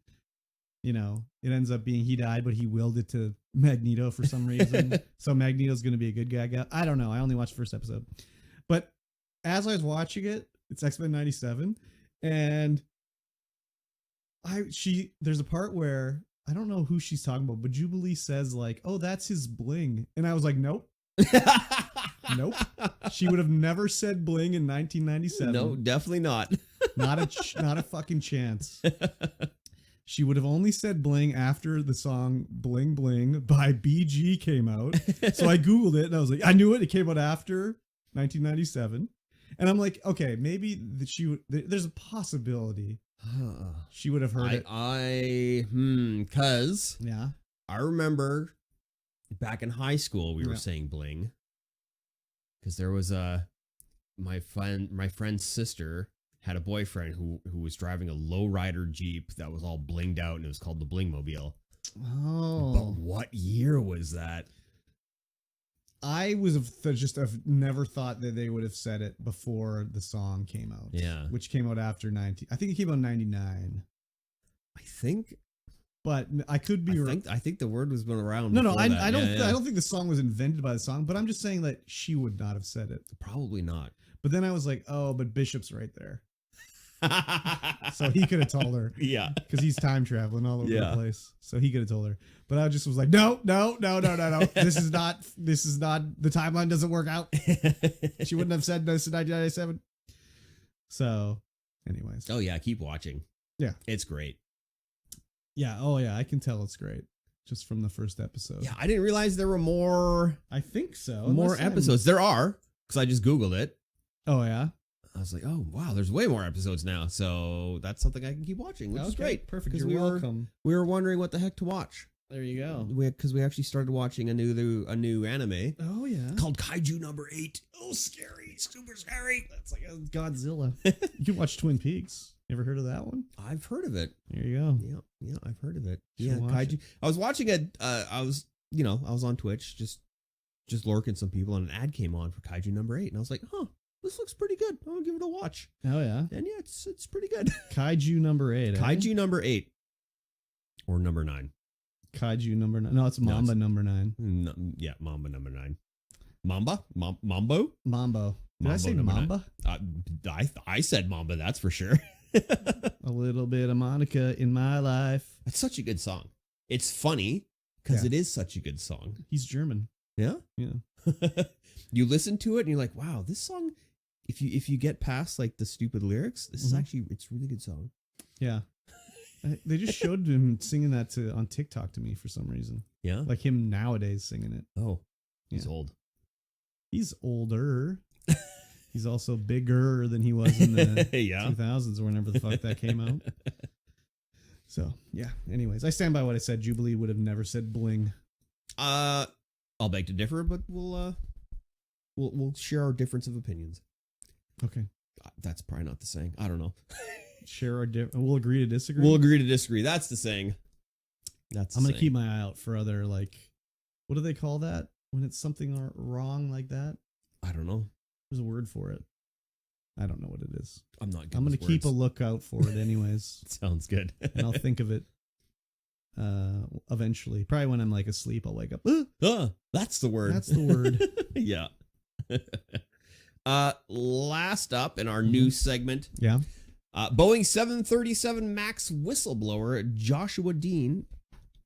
you know, it ends up being he died, but he willed it to Magneto for some reason. So Magneto's going to be a good guy. I don't know. I only watched the first episode, but as I was watching it, it's X-Men 97, and there's a part where I don't know who she's talking about, but Jubilee says like, "Oh, that's his bling," and I was like, "Nope." Nope. She would have never said bling in 1997. No, definitely not. Not a fucking chance. She would have only said bling after the song Bling Bling by BG came out. So I Googled it and I was like, I knew it. It came out after 1997. And I'm like, okay, maybe there's a possibility she would have heard it. Cause Yeah. I remember back in high school, we were saying bling. Because there was my friend's sister had a boyfriend who was driving a lowrider Jeep that was all blinged out, and it was called the Bling Mobile. Oh, but what year was that? I have never thought that they would have said it before the song came out. Yeah, which came out after 90. I think it came out in 99. I think. But I could be wrong. I think the word was been around. No, I don't think the song was invented by the song, but I'm just saying that she would not have said it. Probably not. But then I was like, oh, but Bishop's right there. So he could have told her. Yeah. Because he's time traveling all over the place. So he could have told her. But I just was like, no. This is not, the timeline doesn't work out. She wouldn't have said this in 1997. So, anyways. Oh, yeah. Keep watching. Yeah. It's great. Yeah. Oh, yeah. I can tell it's great just from the first episode. Yeah. I didn't realize there were more. I think so. More episodes. There are, because I just Googled it. Oh, yeah. I was like, oh, wow, there's way more episodes now. So that's something I can keep watching, which is great. Perfect. Because You're welcome. We were wondering what the heck to watch. There you go. Because we actually started watching a new anime. Oh, yeah. Called Kaiju Number 8. Oh, scary. Super scary. That's like a Godzilla. You can watch Twin Peaks. You ever heard of that one? I've heard of it. There you go. Yeah, I've heard of it. Yeah, Kaiju. I was watching it. I was on Twitch, just lurking some people, and an ad came on for Kaiju Number 8, and I was like, huh, this looks pretty good. I'll give it a watch. Oh, yeah. And yeah, it's pretty good. Kaiju Number 8. Kaiju Number 8. Or number 9. Kaiju Number 9. No, it's Mamba Number 9. No, yeah, Mamba Number 9. Mamba? Mambo? Mambo. Did I say Mamba? I said Mamba, that's for sure. A little bit of Monica in my life. It's such a good song. It's funny because it is such a good song. He's German. Yeah. Yeah. You listen to it and you're like, wow, this song. If you get past like the stupid lyrics, this is actually it's a really good song. Yeah. They just showed him singing that on TikTok to me for some reason. Yeah. Like him nowadays singing it. Oh, he's Yeah. old. He's older. He's also bigger than he was in the Yeah. 2000s or whenever the fuck that came out. So, yeah. Anyways, I stand by what I said. Jubilee would have never said bling. I'll beg to differ, but we'll share our difference of opinions. Okay. That's probably not the saying. I don't know. Share our we'll agree to disagree. We'll agree to disagree. That's the saying. I'm going to keep my eye out for other, like, what do they call that? When it's something wrong like that? I don't know. There's a word for it. I don't know what it is. I'm not good. I'm going to keep a lookout for it anyways. Sounds good. And I'll think of it eventually. Probably when I'm like asleep, I'll wake up. That's the word. That's the word. Yeah. Last up in our news segment. Yeah. Boeing 737 MAX whistleblower Joshua Dean,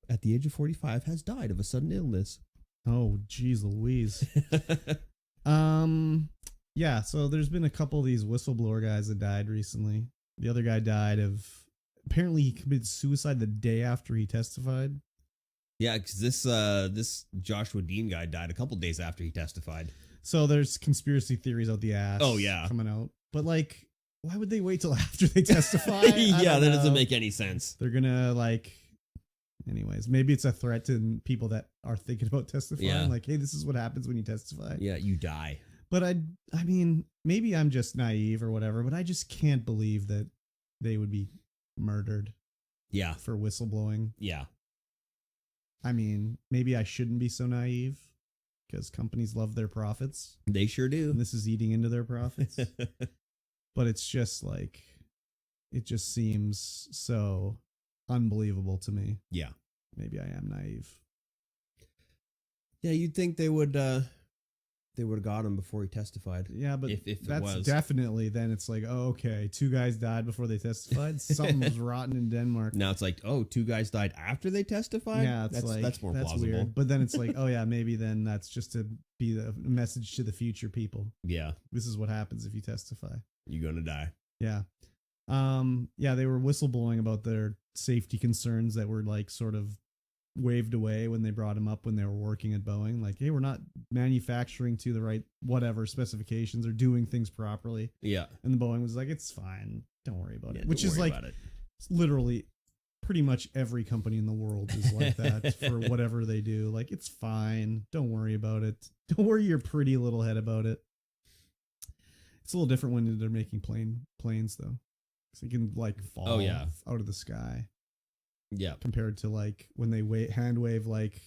at the age of 45, has died of a sudden illness. Oh, geez Louise. Yeah, so there's been a couple of these whistleblower guys that died recently. The other guy died apparently he committed suicide the day after he testified. Yeah, because this Joshua Dean guy died a couple days after he testified. So there's conspiracy theories out the ass. Oh, yeah. Coming out. But like, why would they wait till after they testify? Yeah, that doesn't make any sense. They're gonna anyways, maybe it's a threat to people that are thinking about testifying. Yeah. Like, hey, this is what happens when you testify. Yeah, you die. But I mean, maybe I'm just naive or whatever, but I just can't believe that they would be murdered. Yeah. For whistleblowing. Yeah. I mean, maybe I shouldn't be so naive because companies love their profits. They sure do. And this is eating into their profits. But it's just like, it just seems so unbelievable to me. Yeah. Maybe I am naive. Yeah, you'd think they would have got him before he testified. Yeah, but if that's it was. definitely, then it's like, oh, okay, 2 guys died before they testified. Something was rotten in Denmark. Now it's like, oh, 2 guys died after they testified? Yeah, it's that's more plausible. weird. But then it's like, oh yeah, maybe then that's just to be the message to the future people. Yeah. This is what happens if you testify. You're gonna die. Yeah. Yeah, they were whistleblowing about their safety concerns that were like sort of waved away when they brought him up when they were working at Boeing. Like, hey, we're not manufacturing to the right whatever specifications or doing things properly. Yeah. And the Boeing was like, it's fine. Don't worry about it. Yeah, Which is like literally pretty much every company in the world is like that for whatever they do. Like, it's fine. Don't worry about it. Don't worry your pretty little head about it. It's a little different when they're making planes though. So you can like fall out of the sky. Yeah. Compared to like when they hand wave, like,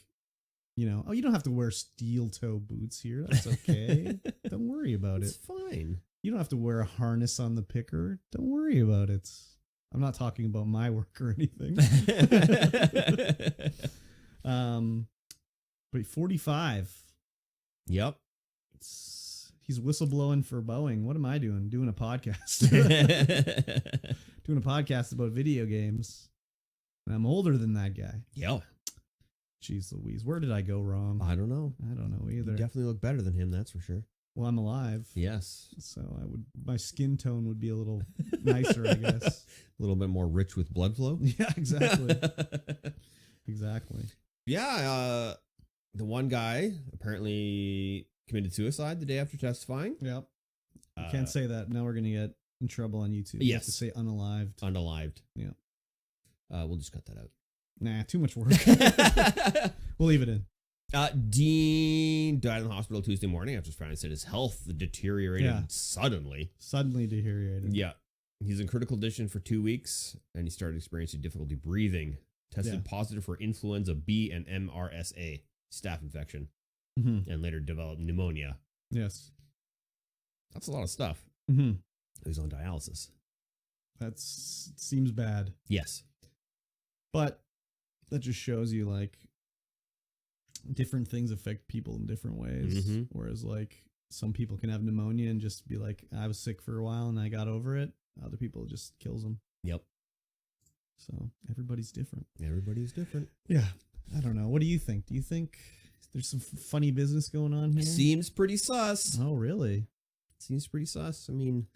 you know, oh, you don't have to wear steel toe boots here. That's okay. Don't worry about It's it. fine. You don't have to wear a harness on the picker. Don't worry about it. I'm not talking about my work or anything. But 45. Yep. He's whistleblowing for Boeing. What am I doing? Doing a podcast. Doing a podcast about video games. And I'm older than that guy. Yeah. Jeez Louise. Where did I go wrong? I don't know. I don't know either. You definitely look better than him, that's for sure. Well, I'm alive. Yes. So my skin tone would be a little nicer, I guess. A little bit more rich with blood flow. Yeah, exactly. Exactly. Yeah. The one guy apparently committed suicide the day after testifying. Yep. You can't say that. Now we're going to get in trouble on YouTube. You have to say unalived. Unalived. Yeah. We'll just cut that out. Nah, too much work. We'll leave it in. Dean died in the hospital Tuesday morning after his family said his health deteriorated suddenly. Suddenly deteriorated. Yeah. He's in critical condition for 2 weeks, and he started experiencing difficulty breathing. Tested positive for influenza B and MRSA, staph infection, and later developed pneumonia. Yes. That's a lot of stuff. Mm-hmm. He's on dialysis. That seems bad. Yes. But that just shows you, like, different things affect people in different ways. Mm-hmm. Whereas, like, some people can have pneumonia and just be like, I was sick for a while and I got over it. Other people, it just kills them. Yep. So everybody's different. Everybody's different. Yeah. I don't know. What do you think? Do you think There's some funny business going on here. Seems pretty sus. Oh, really? Seems pretty sus. I mean,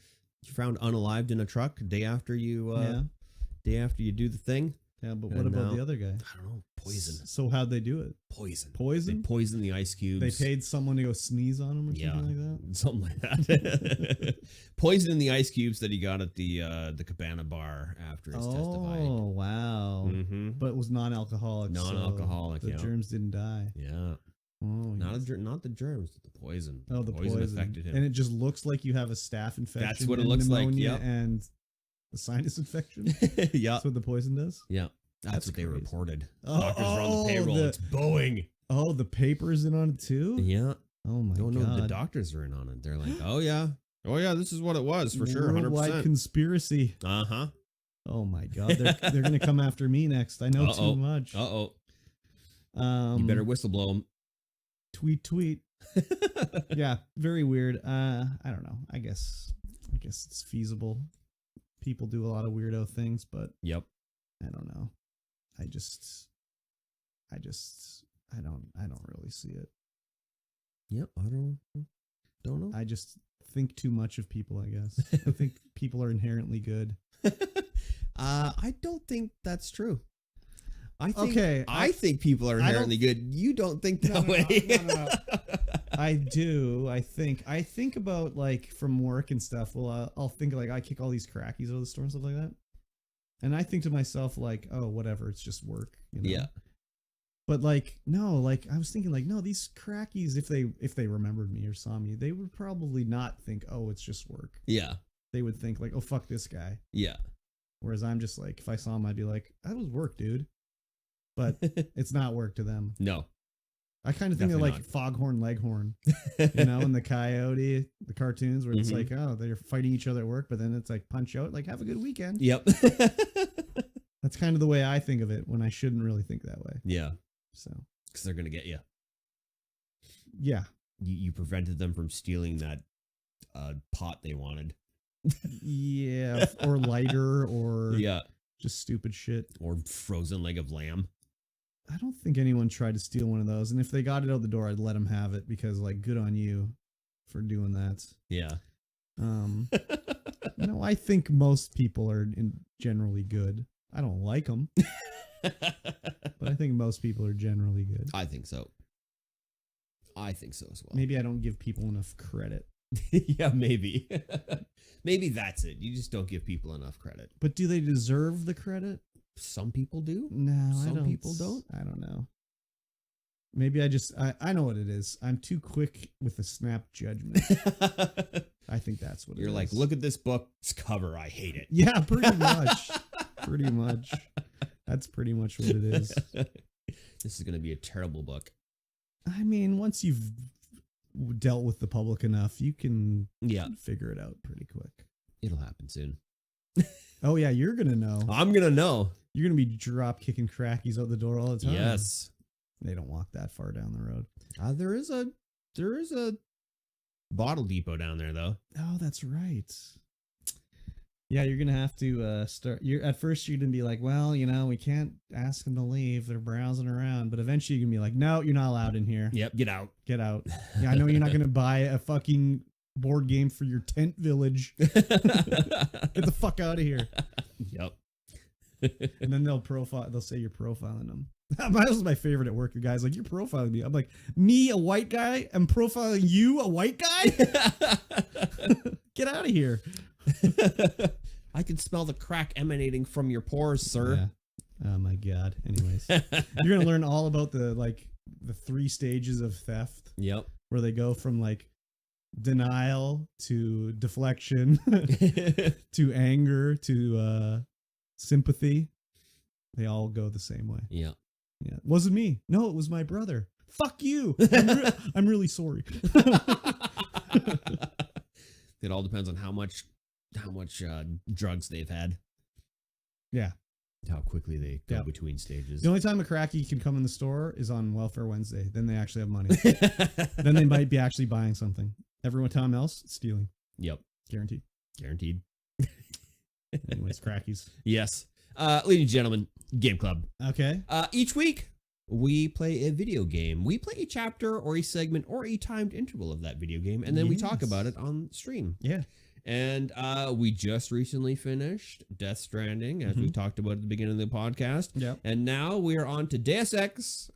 you found unalived in a truck day after you do the thing. Yeah, but what about the other guy? I don't know. Poison. So how'd they do it? Poison. Poison? They poisoned the ice cubes. They paid someone to go sneeze on him or something like that? Something like that. Poisoning the ice cubes that he got at the Cabana bar after his testifying. Oh, wow. Mm-hmm. But it was non-alcoholic. Non-alcoholic, so the germs didn't die. Yeah. Oh, Not the germs, the poison. Oh, the poison affected him. And it just looks like you have a staph infection. That's what it looks like, yep. And a sinus infection. Yeah. That's what the poison does? Yeah. That's what crazy. they reported. Oh, Doctors are on the payroll. It's Boeing. Oh, the paper's in on it too? Yeah. Oh my god. No, the doctors are in on it. They're like, oh yeah, this is what it was for sure, 100%. Worldwide conspiracy. Uh-huh. Oh my god, they're gonna come after me next. I know too much. You better whistleblow them. Tweet. Yeah, very weird. I don't know. I guess it's feasible. People do a lot of weirdo things, but yep. I don't know. I don't really see it. Yep, I don't know. I just think too much of people, I guess. I think people are inherently good. I don't think that's true. I think people are inherently good. You don't think that way. No. I do. I think about like from work and stuff. Well, I'll think like I kick all these crackies out of the store and stuff like that. And I think to myself like, oh, whatever, it's just work. You know? Yeah. But like, no, like I was thinking like, no, these crackies, if they remembered me or saw me, they would probably not think, oh, it's just work. Yeah. They would think like, oh, fuck this guy. Yeah. Whereas I'm just like, if I saw him, I'd be like, that was work, dude. But it's not work to them. No. I kind of think of like Foghorn Leghorn, you know, and the Coyote, the cartoons where it's like, oh, they're fighting each other at work, but then it's like punch out, like have a good weekend. Yep. That's kind of the way I think of it when I shouldn't really think that way. Yeah. So. Because they're going to get you. Yeah. You prevented them from stealing that pot they wanted. Yeah. Or lighter or just stupid shit. Or frozen leg of lamb. I don't think anyone tried to steal one of those. And if they got it out the door, I'd let them have it because, like, good on you for doing that. Yeah. No, I think most people are generally good. I don't like them. But I think most people are generally good. I think so. I think so as well. Maybe I don't give people enough credit. Yeah, maybe. Maybe that's it. You just don't give people enough credit. But do they deserve the credit? Some people do. No, Some people don't. I don't know. Maybe I know what it is. I'm too quick with a snap judgment. I think that's what it is. You're like, look at this book's cover. I hate it. Yeah, pretty much. Pretty much. That's pretty much what it is. This is going to be a terrible book. I mean, once you've dealt with the public enough, you can figure it out pretty quick. It'll happen soon. Oh, yeah, you're going to know. I'm going to know. You're going to be drop kicking crackies out the door all the time. Yes. They don't walk that far down the road. There is a bottle depot down there, though. Oh, that's right. Yeah, you're going to have to start. At first, you're going to be like, well, you know, we can't ask them to leave. They're browsing around. But eventually, you're going to be like, no, you're not allowed in here. Yep, get out. Get out. Yeah, I know you're not going to buy a fucking board game for your tent village. Get the fuck out of here. Yep. And then they'll say you're profiling them. That was my favorite at work. The guy's like, you're profiling me. I'm like, me, a white guy? I'm profiling you, a white guy? Get out of here. I can smell the crack emanating from your pores, sir. Yeah. Oh my God. Anyways, you're going to learn all about the 3 stages of theft. Yep. Where they go from like denial to deflection to anger to sympathy. They all go the same way. Yeah. Yeah. It wasn't me. No, it was my brother. Fuck you. I'm really sorry. It all depends on how much drugs they've had. Yeah. How quickly they go between stages. The only time a cracky can come in the store is on Welfare Wednesday. Then they actually have money. Then they might be actually buying something. Everyone time else, stealing. Yep. Guaranteed. Anyways, crackies. Yes. Ladies and gentlemen, Game Club. Okay. Each week, we play a video game. We play a chapter or a segment or a timed interval of that video game, and then we talk about it on stream. Yeah. And we just recently finished Death Stranding, as we talked about at the beginning of the podcast. Yeah. And now we are on to Deus Ex,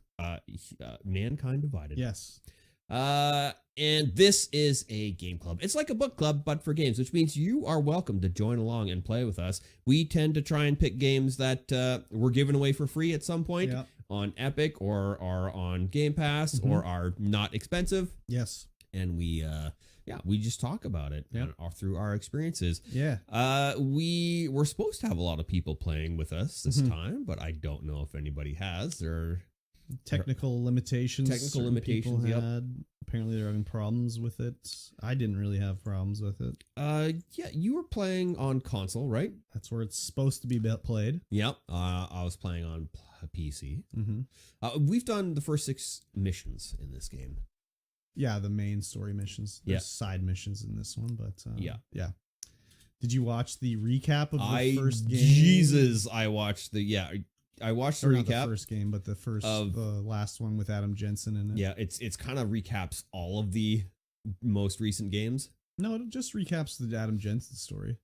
Mankind Divided. Yes. And this is a game club. It's like a book club, but for games, which means you are welcome to join along and play with us. We tend to try and pick games that we're giving away for free at some point on Epic or are on Game Pass or are not expensive. Yes. And we just talk about it through our experiences. Yeah. We were supposed to have a lot of people playing with us this time, but I don't know if anybody has. Technical limitations. People had. Apparently they're having problems with it. I didn't really have problems with it. Yeah, you were playing on console, right? That's where it's supposed to be played. Yep. I was playing on PC. Mm-hmm. We've done the first 6 missions in this game. Yeah, the main story missions. There's side missions in this one, but yeah. Did you watch the recap of the first game? Jesus, I watched I watched the recap. Not the first game, but the last one with Adam Jensen in it. Yeah, it's kind of recaps all of the most recent games. No, it just recaps the Adam Jensen story.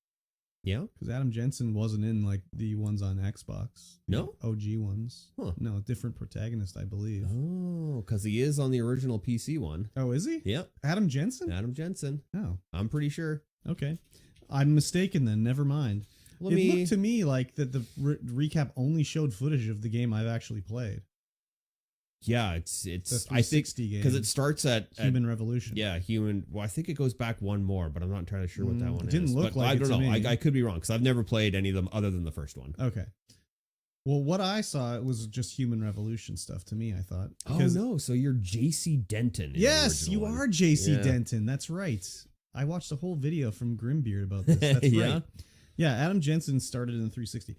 Yeah, because Adam Jensen wasn't in like the ones on Xbox. No, OG ones. Huh. No, different protagonist, I believe. Oh, because he is on the original PC one. Oh, is he? Yep. Adam Jensen. Oh, I'm pretty sure. Okay, I'm mistaken then. Never mind. It looked to me like that the recap only showed footage of the game I've actually played. Yeah, it's the I think because it starts at Human Revolution. Yeah, Human. Well, I think it goes back one more, but I'm not entirely sure what that one is. Didn't look like I don't know. Me. I could be wrong because I've never played any of them other than the first one. Okay. Well, what I saw it was just Human Revolution stuff to me. I thought. Oh no! So you're JC Denton. Yes, you are JC Denton. That's right. I watched a whole video from Grimbeard about this. That's right. Yeah, Adam Jensen started in the 360.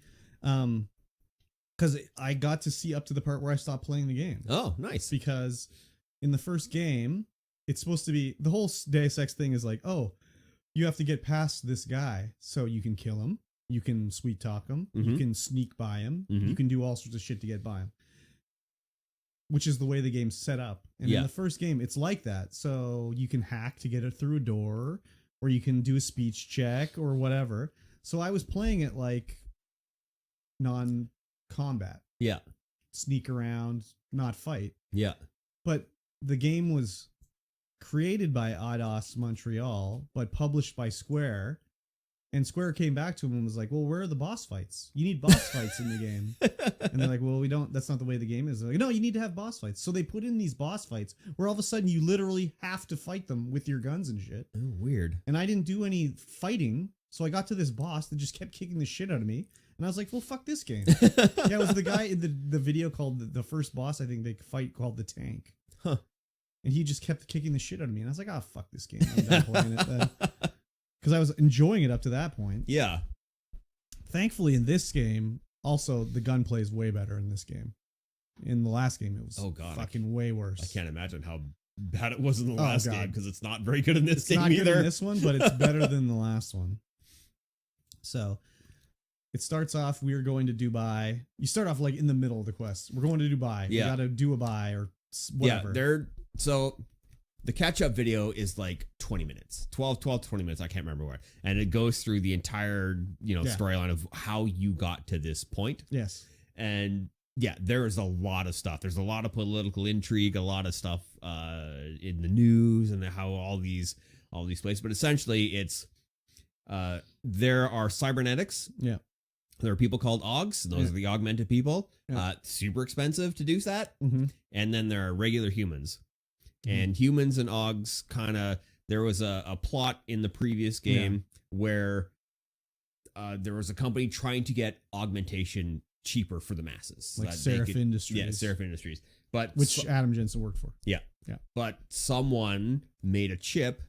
Because I got to see up to the part where I stopped playing the game. Oh, nice. Because in the first game, it's supposed to be... The whole Deus Ex thing is like, oh, you have to get past this guy so you can kill him. You can sweet talk him. You can sneak by him. You can do all sorts of shit to get by him. Which is the way the game's set up. And in the first game, it's like that. So you can hack to get it through a door, or you can do a speech check or whatever. So I was playing it like non-combat. Yeah. Sneak around, not fight. Yeah. But the game was created by Eidos Montreal, but published by Square. And Square came back to him and was like, well, where are the boss fights? You need boss fights in the game. And they're like, well, we don't, that's not the way the game is. They're like, no, you need to have boss fights. So they put in these boss fights where all of a sudden you literally have to fight them with your guns and shit. Oh, weird. And I didn't do any fighting. So I got to this boss that just kept kicking the shit out of me. And I was like, well, fuck this game. It was the guy in the video called the first boss, I think they fight, called the Tank. Huh. And he just kept kicking the shit out of me. And I was like, oh, fuck this game. I'm done playing it then. Because I was enjoying it up to that point. Yeah. Thankfully, in this game, also, the gunplay is way better in this game. In the last game, it was fucking way worse. I can't imagine how bad it was in the last game, because it's not very good in this game either. It's not good in this one, but it's better than the last one. So, it starts off, we are going to Dubai. You start off like in the middle of the quest. We're going to Dubai. Yeah. We got to do a buy or whatever. Yeah, so the catch-up video is like 20 minutes. 20 minutes, I can't remember where. And it goes through the entire, storyline of how you got to this point. Yes. And yeah, there is a lot of stuff. There's a lot of political intrigue, a lot of stuff in the news and how all these places. But essentially, it's there are cybernetics. Yeah. There are people called Augs. Those are the augmented people. Yeah. Super expensive to do that. Mm-hmm. And then there are regular humans. And humans and Augs there was a plot in the previous game where there was a company trying to get augmentation cheaper for the masses. Like Seraph Industries. Yeah, Seraph Industries. Which Adam Jensen worked for. Yeah. Yeah. But someone made a chip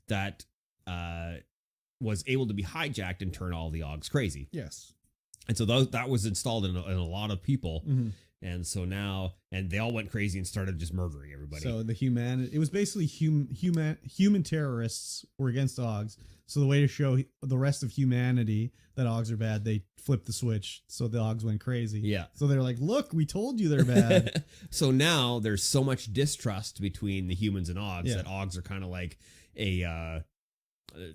that was able to be hijacked and turn all the Augs crazy. Yes. And so that was installed in a lot of people. Mm-hmm. And so now, and they all went crazy and started just murdering everybody. So it was basically human terrorists were against Augs. So the way to show the rest of humanity that Augs are bad, they flipped the switch. So the Augs went crazy. Yeah. So they're like, look, we told you they're bad. So now there's so much distrust between the humans and Augs Yeah. that Augs are kind of like a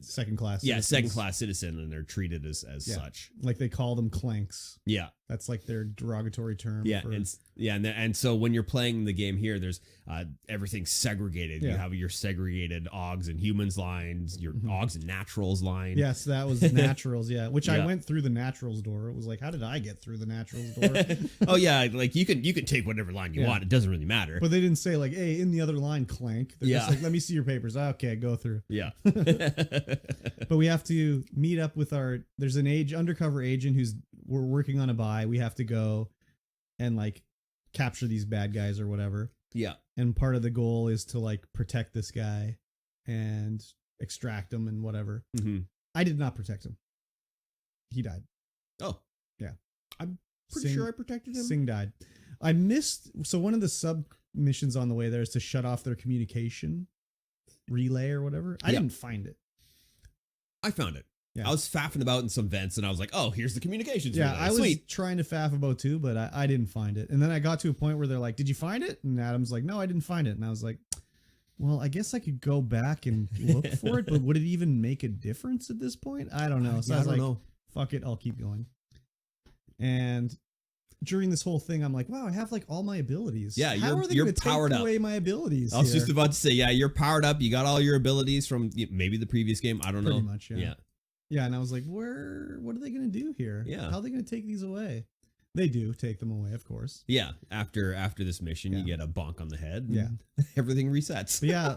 Second class. yeah, citizens. second class citizen, and they're treated as Yeah. such. Like they call them clanks. Yeah. That's like their derogatory term. Yeah, for, and so when you're playing the game here, there's everything's segregated. Yeah. You have your segregated Augs and humans lines, your Augs and naturals line. Yes, that was naturals. Yeah, which I Yeah. went through the naturals door. It was like, how did I get through the naturals door? Oh yeah, like you can take whatever line you Yeah. want. It doesn't really matter. But they didn't say like, hey, in the other line, clank. They're just Yeah. like, let me see your papers. Okay, go through. Yeah. But we have to meet up with there's an undercover agent we're working on a buy. We have to go and like capture these bad guys or whatever. Yeah. And part of the goal is to like protect this guy and extract him and whatever. Mm-hmm. I did not protect him. He died. Oh. Yeah. I'm pretty Sing- sure I protected him. Singh died. I missed. So one of the sub missions on the way there is to shut off their communication relay or whatever. I Yeah. didn't find it. I found it. Yeah. I was faffing about in some vents, and I was like, "Oh, here's the communications." Yeah, relay. I was Sweet. trying to faff about too, but I didn't find it. And then I got to a point where they're like, "Did you find it?" And Adam's like, "No, I didn't find it." And I was like, "Well, I guess I could go back and look for it, but would it even make a difference at this point? I don't know." So Yeah, I was I don't like, know. "Fuck it, I'll keep going." And during this whole thing, I'm like, "Wow, I have like all my abilities. Yeah, how are they you're going to take powered up. away my abilities?" I was here? just about to say, yeah, you're powered up. You got all your abilities from maybe the previous game. I don't Pretty know. much, yeah. Yeah. Yeah, and I was like, what are they going to do here? Yeah. How are they going to take these away? They do take them away, of course. Yeah. After this mission, Yeah. you get a bonk on the head. Yeah. And everything resets. But yeah,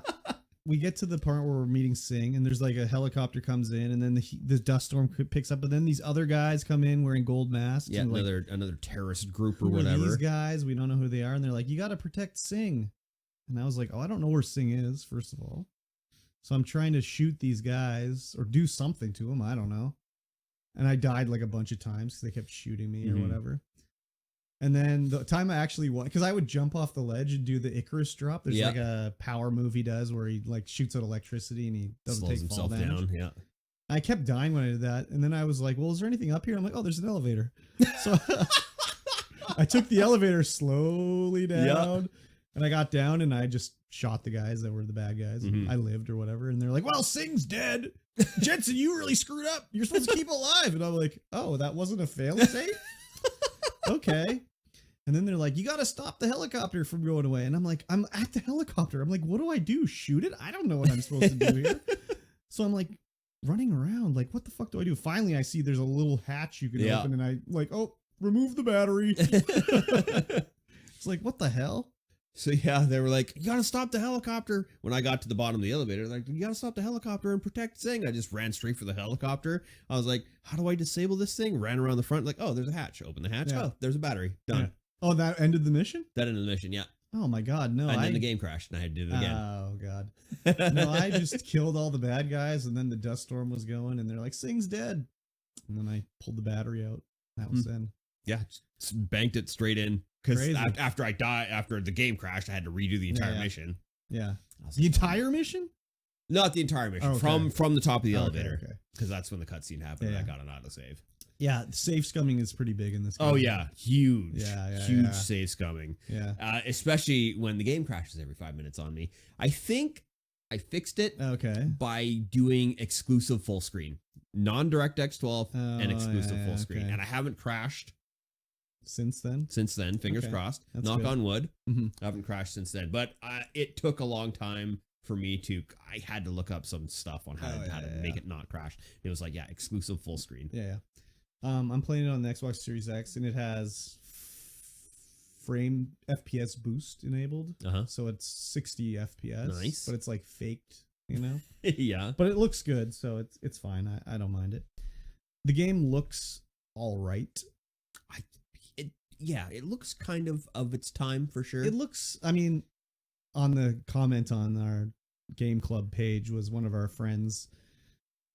we get to the part where we're meeting Singh, and there's like a helicopter comes in, and then the dust storm picks up, and then these other guys come in wearing gold masks. Yeah, and like, another terrorist group or who are whatever. these guys? We don't know who they are, and they're like, you got to protect Singh. And I was like, oh, I don't know where Singh is, first of all. So I'm trying to shoot these guys or do something to them. I don't know. And I died like a bunch of times because they kept shooting me or Mhm. whatever. And then the time I actually won, because I would jump off the ledge and do the Icarus drop. There's Yeah. like a power move he does where he like shoots out electricity and he doesn't Slows take fall himself damage. down. Yeah. I kept dying when I did that. And then I was like, well, is there anything up here? I'm like, oh, there's an elevator. So I took the elevator slowly down Yeah. and I got down and I just shot the guys that were the bad guys. Mhm. I lived or whatever. And they're like, well, Singh's dead. Jensen, you really screwed up. You're supposed to keep alive. And I'm like, oh, that wasn't a fail safe? Okay. And then they're like, you got to stop the helicopter from going away. And I'm like, I'm at the helicopter. I'm like, what do I do? Shoot it? I don't know what I'm supposed to do here. So I'm like running around. Like, what the fuck do I do? Finally, I see there's a little hatch you can Yeah. open. And I like, oh, remove the battery. It's like, what the hell? So yeah, they were like, "You gotta stop the helicopter." When I got to the bottom of the elevator, like, "You gotta stop the helicopter and protect Singh." I just ran straight for the helicopter. I was like, "How do I disable this thing?" Ran around the front, like, "Oh, there's a hatch. Open the hatch. Yeah. Oh, there's a battery. Done." Yeah. Oh, that ended the mission? That ended the mission. Yeah, Oh my God, no. and then the game crashed, and I had to do it again. Oh God. No, I just killed all the bad guys, and then the dust storm was going, and they're like, Singh's dead. And then I pulled the battery out. That was then. Yeah, just banked it straight in because Crazy. after the game crashed, I had to redo the entire Yeah. mission. Yeah. I was The like, entire mission? not the entire mission, Oh, okay. from the top of the Okay, elevator, okay. because that's when the cutscene happened. Yeah, And I yeah. got an autosave. Yeah, safe scumming is pretty big in this game. Oh yeah, huge, huge Yeah. save scumming. Yeah. Especially when the game crashes every 5 minutes on me. I think I fixed it Okay. by doing exclusive full screen, non-DirectX 12 and Oh, exclusive yeah, full screen, okay. and I haven't crashed Since then? since then. Fingers Okay, crossed. that's Knock good. on wood. Mhm. I haven't crashed since then, but it took a long time for me to. I had to look up some stuff on how to make it not crash. It was like, yeah, exclusive full screen. Yeah. I'm playing it on the Xbox Series X, and it has frame FPS boost enabled. Uh-huh. So it's 60 FPS. Nice. But it's like faked, you know? Yeah. But it looks good, so it's fine. I don't mind it. The game looks all right. It looks kind of its time for sure. It looks, I mean, on the comment on our game club page was one of our friends,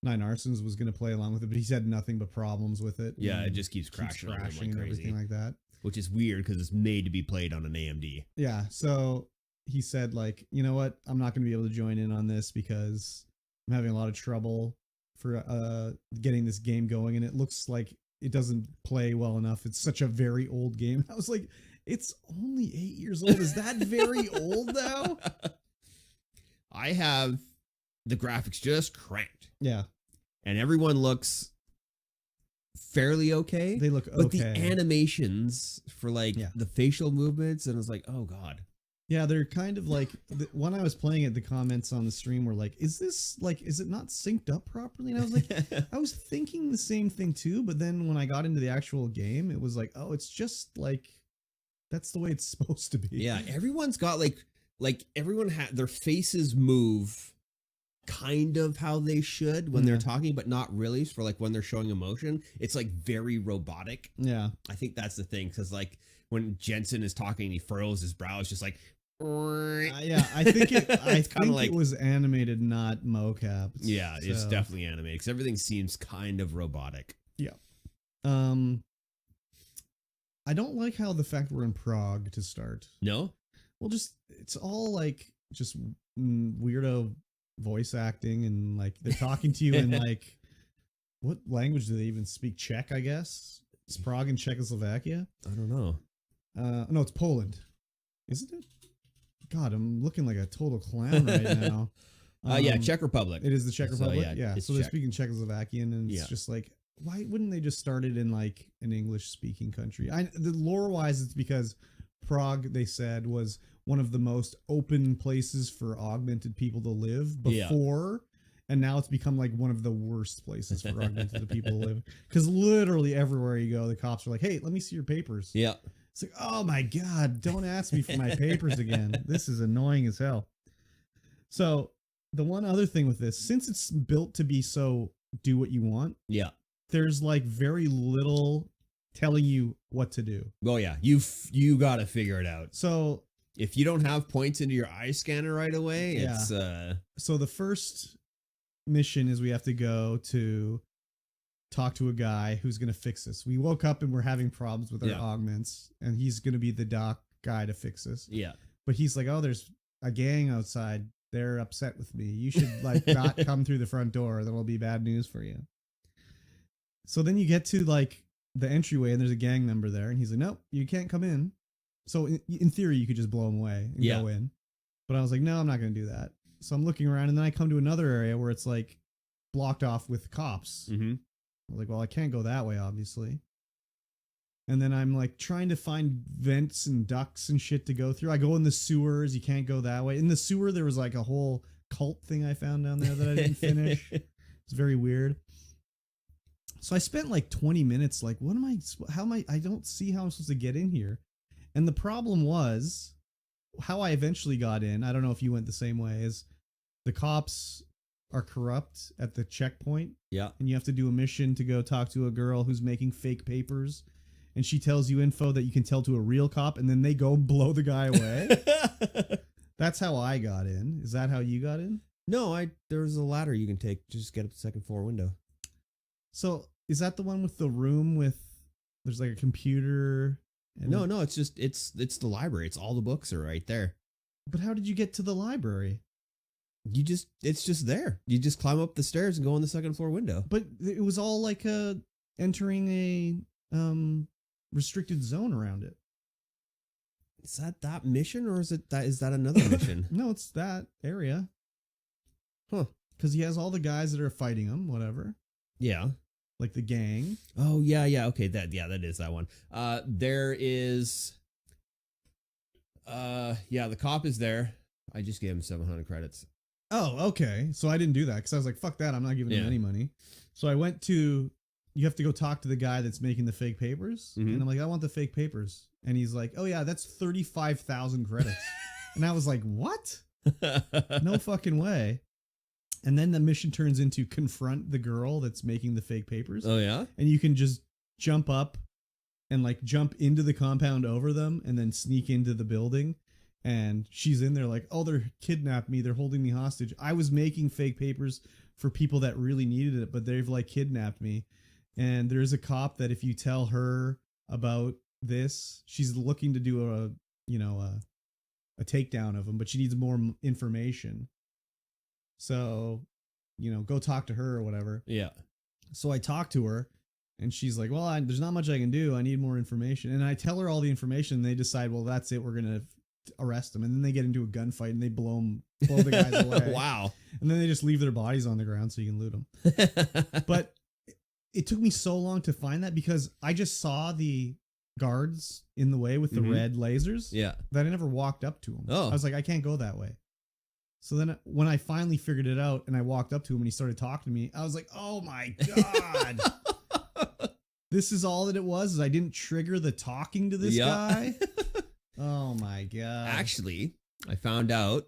Nine Arsons, was going to play along with it, but he's had nothing but problems with it. Yeah, and it just keeps crashing, on him crashing like and crazy. everything like that. which is weird because it's made to be played on an AMD. Yeah. So he said, like, you know what? I'm not going to be able to join in on this because I'm having a lot of trouble for getting this game going, and it looks like it doesn't play well enough. It's such a very old game. I was like, it's only 8 years old. Is that very old now? I have the graphics just cranked. Yeah. And everyone looks fairly okay. They look but okay. the animations for like Yeah. the facial movements, and I was like, oh God. Yeah, they're kind of like, when I was playing it, the comments on the stream were like, is it not synced up properly? And I was like, I was thinking the same thing too, but then when I got into the actual game, it was like, oh, it's just like, that's the way it's supposed to be. Yeah, everyone's got like everyone their faces move kind of how they should when they're talking, but not really. For like when they're showing emotion, it's like very robotic. Yeah. I think that's the thing, because like when Jensen is talking, he furrows his brow. It's just like, yeah, I think it was animated, not mocap. Yeah, it's definitely animated because everything seems kind of robotic. Yeah. I don't like how the fact we're in Prague to start. No? Well, just it's all like just weirdo voice acting, and like they're talking to you in like, what language do they even speak? Czech, I guess. It's Prague and Czechoslovakia. I don't know. No, it's Poland, isn't it? God, I'm looking like a total clown right now. Yeah, Czech Republic. It is the Czech Republic. Yeah. So they're Czech. speaking Czechoslovakian, and it's just like, why wouldn't they just start it in like an English speaking country? The lore wise, it's because Prague, they said, was one of the most open places for augmented people to live before. And now it's become like one of the worst places for augmented people to live. Because literally everywhere you go, the cops are like, hey, let me see your papers. Yeah. It's like, oh my God, don't ask me for my papers again. This is annoying as hell. So the one other thing with this, since it's built to be so do what you want. Yeah. There's like very little telling you what to do. Well, yeah, you got to figure it out. So if you don't have points into your eye scanner right away, it's so the first mission is we have to go to talk to a guy who's going to fix this. We woke up and we're having problems with our augments, and he's going to be the doc guy to fix this. Yeah. But he's like, oh, there's a gang outside. They're upset with me. You should like not come through the front door. That'll be bad news for you. So then you get to like the entryway, and there's a gang member there, and he's like, nope, you can't come in. So in theory, you could just blow him away and go in. But I was like, no, I'm not going to do that. So I'm looking around, and then I come to another area where it's like blocked off with cops. Mm-hmm. I'm like, well, I can't go that way, obviously. And then I'm like trying to find vents and ducts and shit to go through. I go in the sewers. You can't go that way. In the sewer, there was like a whole cult thing I found down there that I didn't finish. It's very weird. So I spent like 20 minutes like, I don't see how I'm supposed to get in here. And the problem was how I eventually got in. I don't know if you went the same way, is the cops are corrupt at the checkpoint. Yeah. And you have to do a mission to go talk to a girl who's making fake papers. And she tells you info that you can tell to a real cop, and then they go blow the guy away. That's how I got in. Is that how you got in? No, there's a ladder you can take. Just get up the second floor window. So is that the one with the room with, there's like a computer? And No, it's the library. It's all the books are right there. But how did you get to the library? It's just there. You just climb up the stairs and go in the second floor window. But it was all like entering a restricted zone around it. Is that mission, or is that another mission? No, it's that area. Huh. Because he has all the guys that are fighting him, whatever. Yeah. Like the gang. Oh, yeah. Okay, that is that one. There is... the cop is there. I just gave him 700 credits. Oh, okay. So I didn't do that because I was like, fuck that. I'm not giving him any money. So I went to... You have to go talk to the guy that's making the fake papers. Mm-hmm. And I'm like, I want the fake papers. And he's like, oh, yeah, that's 35,000 credits. And I was like, what? No fucking way. And then the mission turns into confront the girl that's making the fake papers. Oh, yeah? And you can just jump up and like jump into the compound over them and then sneak into the building. And she's in there like, oh, they're kidnapped me. They're holding me hostage. I was making fake papers for people that really needed it, but they've like kidnapped me. And there's a cop that if you tell her about this. She's looking to do a takedown of him, but she needs more information. So, go talk to her or whatever. Yeah. So I talk to her, and she's like, well, there's not much I can do. I need more information. And I tell her all the information, and they decide, well, that's it. We're going to arrest them. And then they get into a gunfight, and they blow the guys away. Wow. And then they just leave their bodies on the ground so you can loot them. But it took me so long to find that because I just saw the guards in the way with the red lasers. Yeah. That I never walked up to them. Oh. I was like, I can't go that way. So then when I finally figured it out and I walked up to him and he started talking to me, I was like, oh my God. This is all that it was, is I didn't trigger the talking to this guy. Oh my God. Actually, I found out,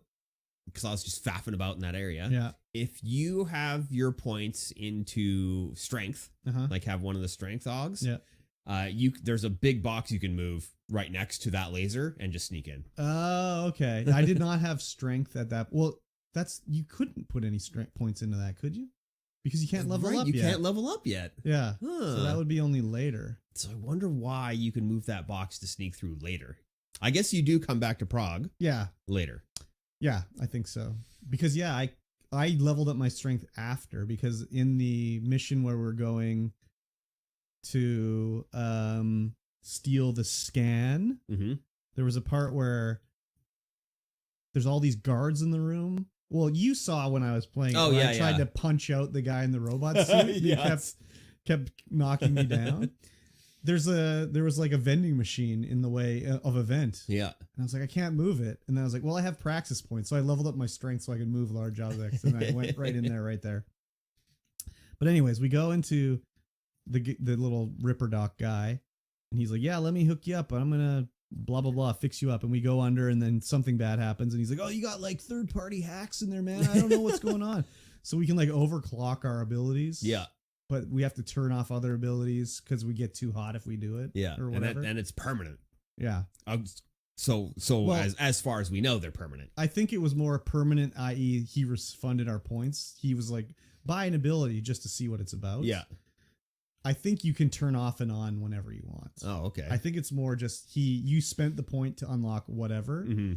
because I was just faffing about in that area. Yeah. If you have your points into strength, like have one of the strength dogs, there's a big box you can move right next to that laser and just sneak in. Oh, okay. I did not have strength at that. Well, you couldn't put any strength points into that, could you? Because you can't level up yet. You can't level up yet. Yeah. So that would be only later. So I wonder why you can move that box to sneak through later. I guess you do come back to Prague. Yeah. Later. Yeah, I think so. Because I leveled up my strength after, because in the mission where we're going to steal the scan, there was a part where there's all these guards in the room. Well, you saw when I was playing. Oh, yeah, I tried to punch out the guy in the robot suit. He kept knocking me down. There was like a vending machine in the way of a vent. Yeah. And I was like, I can't move it. And then I was like, well, I have praxis points. So I leveled up my strength so I could move large objects. And I went right in there, right there. But anyways, we go into the little Ripper Doc guy. And he's like, yeah, let me hook you up. I'm going to blah, blah, blah, fix you up. And we go under, and then something bad happens. And he's like, oh, you got like third-party hacks in there, man. I don't know what's going on. So we can like overclock our abilities. Yeah. But we have to turn off other abilities because we get too hot if we do it. Yeah. Or whatever. And it's permanent. Yeah. So as far as we know, they're permanent. I think it was more permanent, i.e. he refunded our points. He was like, buy an ability just to see what it's about. Yeah. I think you can turn off and on whenever you want. Oh, okay. I think it's more just you spent the point to unlock whatever. Mm-hmm.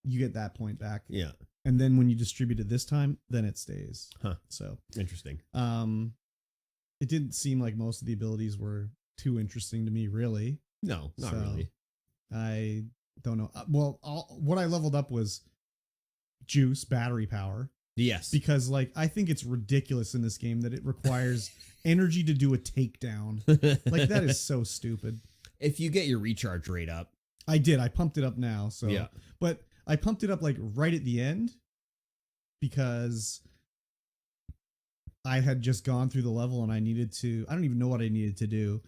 You get that point back. Yeah. And then when you distribute it this time, then it stays. Huh. So interesting. It didn't seem like most of the abilities were too interesting to me, really. No, not really. I don't know. Well, what I leveled up was juice, battery power. Yes. Because I think it's ridiculous in this game that it requires energy to do a takedown. Like, that is so stupid. If you get your recharge rate up. I did. I pumped it up now. So yeah. But I pumped it up right at the end because I had just gone through the level and I don't even know what I needed to do.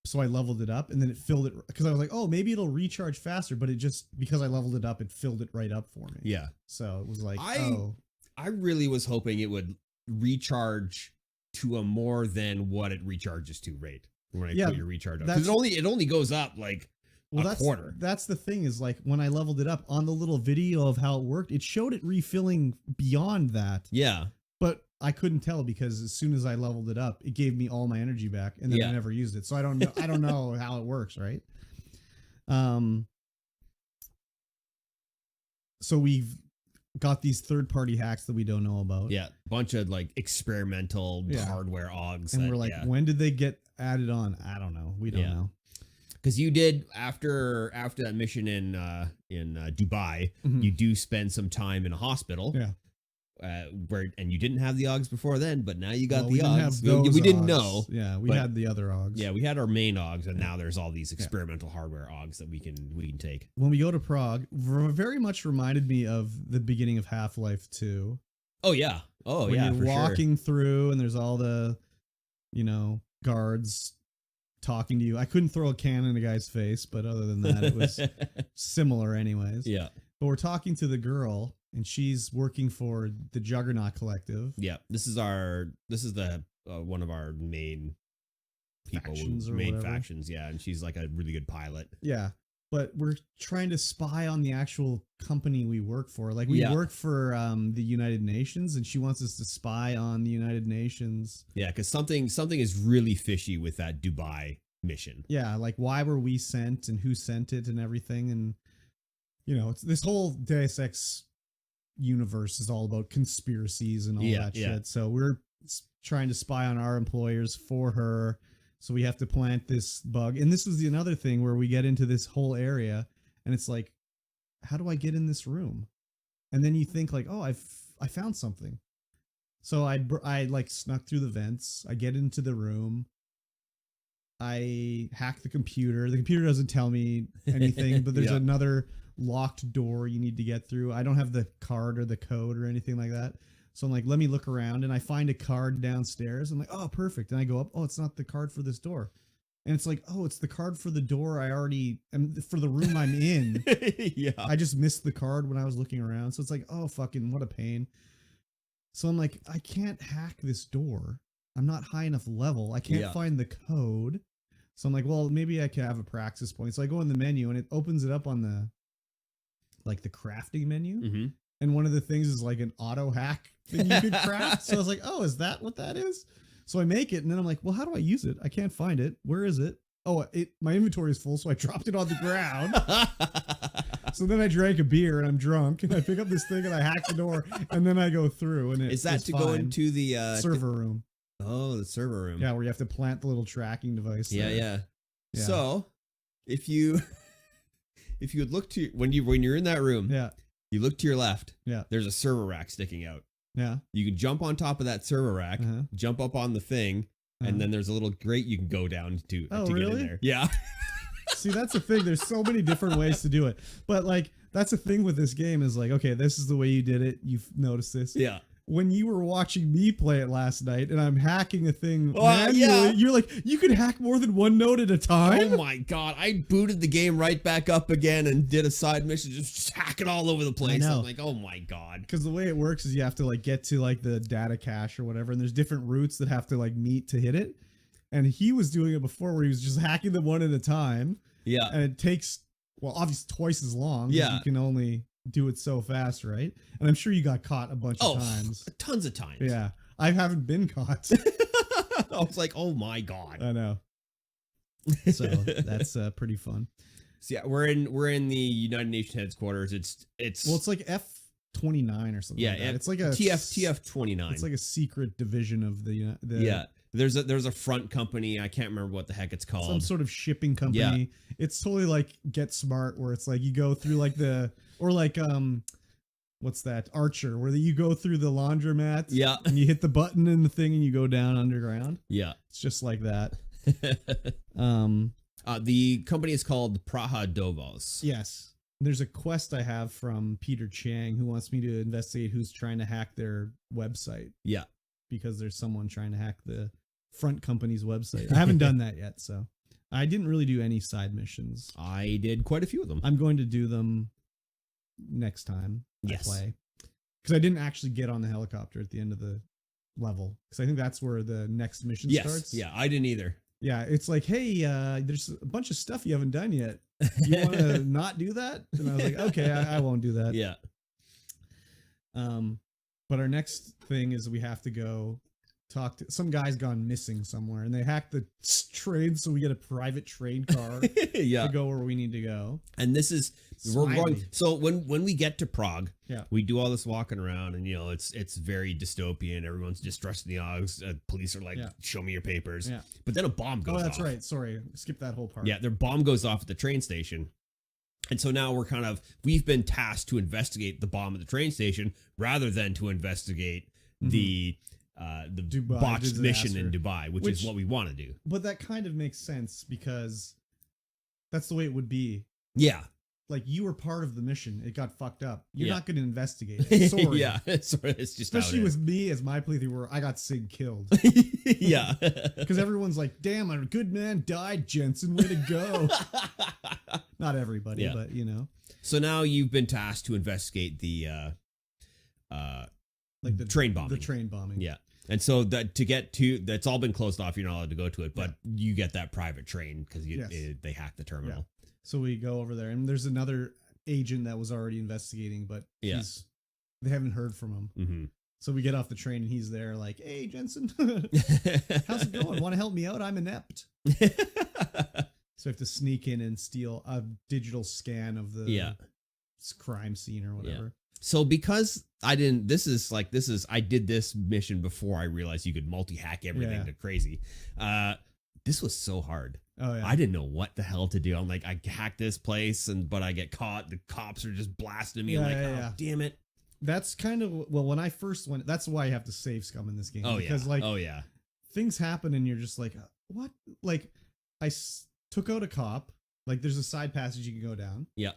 So I leveled it up and then it filled it because I was like, oh, maybe it'll recharge faster. But it just, because I leveled it up, it filled it right up for me. Yeah. So it was like, I really was hoping it would recharge to a more than what it recharges to rate when I put your recharge up. Because it only goes up a quarter. That's the thing is when I leveled it up on the little video of how it worked, it showed it refilling beyond that. Yeah. But I couldn't tell because as soon as I leveled it up, it gave me all my energy back and then I never used it. So I don't know how it works, right? So we've got these third-party hacks that we don't know about. Yeah. Bunch of experimental hardware augs. And we're like, when did they get added on? I don't know. We don't know. Because you did after that mission in Dubai, you do spend some time in a hospital. Yeah. And you didn't have the augs before then, but now you got the augs. We didn't know. Yeah, we had the other augs. Yeah, we had our main augs, and now there's all these experimental hardware augs that we can take. When we go to Prague, very much reminded me of the beginning of Half-Life 2. Oh yeah, when you're walking through, and there's all the, guards talking to you. I couldn't throw a can in a guy's face, but other than that, it was similar, anyways. Yeah. But we're talking to the girl. And she's working for the Juggernaut Collective. Yeah, this is the one of our main people, factions. Yeah, and she's like a really good pilot. Yeah, but we're trying to spy on the actual company we work for. Like we work for the United Nations, and she wants us to spy on the United Nations. Yeah, because something is really fishy with that Dubai mission. Yeah, like why were we sent and who sent it and everything. And, it's this whole Deus Ex universe is all about conspiracies and all that shit. So we're trying to spy on our employers for her. So we have to plant this bug. And this is another thing where we get into this whole area and it's like, how do I get in this room? And then you think like, oh, I found something. So I like snuck through the vents. I get into the room. I hack the computer. The computer doesn't tell me anything, but there's another locked door you need to get through. I don't have the card or the code or anything like that. So I'm like, let me look around, and I find a card downstairs. I'm like, oh, perfect. And I go up. Oh, it's not the card for this door. And it's like, oh, it's the card for the door I already am for the room I'm in. Yeah. I just missed the card when I was looking around. So it's like, oh, fucking what a pain. So I'm like, I can't hack this door. I'm not high enough level. I can't find the code. So I'm like, well, maybe I can have a practice point. So I go in the menu and it opens it up on the crafting menu. Mm-hmm. And one of the things is like an auto hack thing you could craft. So I was like, oh, is that what that is? So I make it and then I'm like, well, how do I use it? I can't find it. Where is it? Oh, my inventory is full. So I dropped it on the ground. So then I drank a beer and I'm drunk and I pick up this thing and I hack the door and then I go through and is that to go into the server room? Oh, the server room. Yeah, where you have to plant the little tracking device. Yeah. So if you would look to when you're in that room, you look to your left. Yeah, there's a server rack sticking out. Yeah, you can jump on top of that server rack, jump up on the thing, and then there's a little grate you can go down to get in there. Yeah. See, that's the thing. There's so many different ways to do it, but like that's the thing with this game is like, okay, this is the way you did it. You've noticed this. Yeah. When you were watching me play it last night and I'm hacking a thing manually, you're like, you can hack more than one node at a time? Oh my God. I booted the game right back up again and did a side mission, just hacking all over the place. I'm like, oh my God. Because the way it works is you have to like get to like the data cache or whatever, and there's different routes that have to like meet to hit it. And he was doing it before where he was just hacking them one at a time. Yeah. And it takes, well, obviously twice as long. Yeah. You can only do it so fast, right? And I'm sure you got caught a bunch of times. Tons of times. Yeah. I haven't been caught. I was like, oh my God. I know. So that's pretty fun. So yeah, we're in the United Nations headquarters. It's well, it's like F-29 or something. Yeah, like that. It's like a TF-29. It's like a secret division of the yeah. There's a front company. I can't remember what the heck it's called. Some sort of shipping company. Yeah. It's totally like Get Smart, where it's like you go through like or like what's that? Archer, where you go through the laundromat. Yeah. And you hit the button in the thing and you go down underground. Yeah. It's just like that. The company is called Praha Dovos. Yes. There's a quest I have from Peter Chang who wants me to investigate who's trying to hack their website. Yeah. Because there's someone trying to hack the front company's website. I haven't done that yet, so I didn't really do any side missions. I did quite a few of them. I'm going to do them next time I play. Because I didn't actually get on the helicopter at the end of the level. Because I think that's where the next mission starts. Yeah, I didn't either. Yeah, it's like, hey, there's a bunch of stuff you haven't done yet. You want to not do that? And I was like, okay, I won't do that. Yeah. But our next thing is we have to go talk to some guy's gone missing somewhere, and they hacked the train, so we get a private train car to go where we need to go. And this is we're going. So when we get to Prague, we do all this walking around, and it's very dystopian. Everyone's just dressed in the Ogs. Police are like, "Show me your papers." Yeah. But then a bomb goes off. Oh, that's right. Sorry, skip that whole part. Yeah, their bomb goes off at the train station. And so now we've been tasked to investigate the bomb at the train station rather than to investigate the Dubai botched disaster. Mission in Dubai, which is what we want to do. But that kind of makes sense because that's the way it would be. Yeah. Like you were part of the mission. It got fucked up. You're not going to investigate it. Sorry. Yeah. Sorry, it's just especially with me as my playthrough where I got Sig killed. Yeah. Because everyone's like, damn, a good man died, Jensen. Way to go. Not everybody, but So now you've been tasked to investigate the train bombing. The train bombing. Yeah. And so that to get to that's all been closed off. You're not allowed to go to it, but you get that private train because they hacked the terminal. Yeah. So we go over there, and there's another agent that was already investigating, but they haven't heard from him. Mm-hmm. So we get off the train, and he's there like, hey, Jensen, how's it going? Want to help me out? I'm inept. So I have to sneak in and steal a digital scan of the crime scene or whatever. Yeah. So because I did this mission before I realized you could multi-hack everything to crazy. This was so hard. Oh yeah. I didn't know what the hell to do. I'm like, I hacked this place but I get caught. The cops are just blasting me. Damn it. That's kind of, well, when I first went, that's why you have to save scum in this game. Because things happen and you're just like, what? Like took out a cop. Like there's a side passage you can go down. Yeah.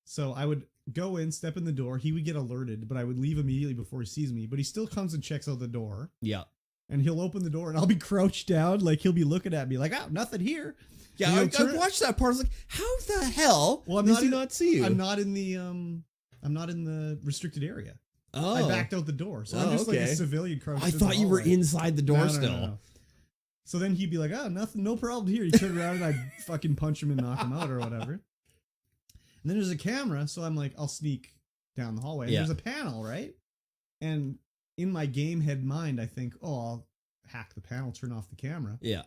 So I would go in, step in the door. He would get alerted, but I would leave immediately before he sees me. But he still comes and checks out the door. Yeah. And he'll open the door and I'll be crouched down. Like he'll be looking at me like, oh, nothing here. Yeah, I watched that part. I was like, how the hell does he not see you? I'm not in the restricted area. Oh. I backed out the door. So I'm just like a civilian crouched. I thought you were inside the door still. No. So then he'd be like, oh, nothing, no problem here. He'd turn around and I'd fucking punch him and knock him out or whatever. And then there's a camera, so I'm like, I'll sneak down the hallway. And there's a panel, right? And in my game head mind, I think, oh, I'll hack the panel, turn off the camera. Yeah.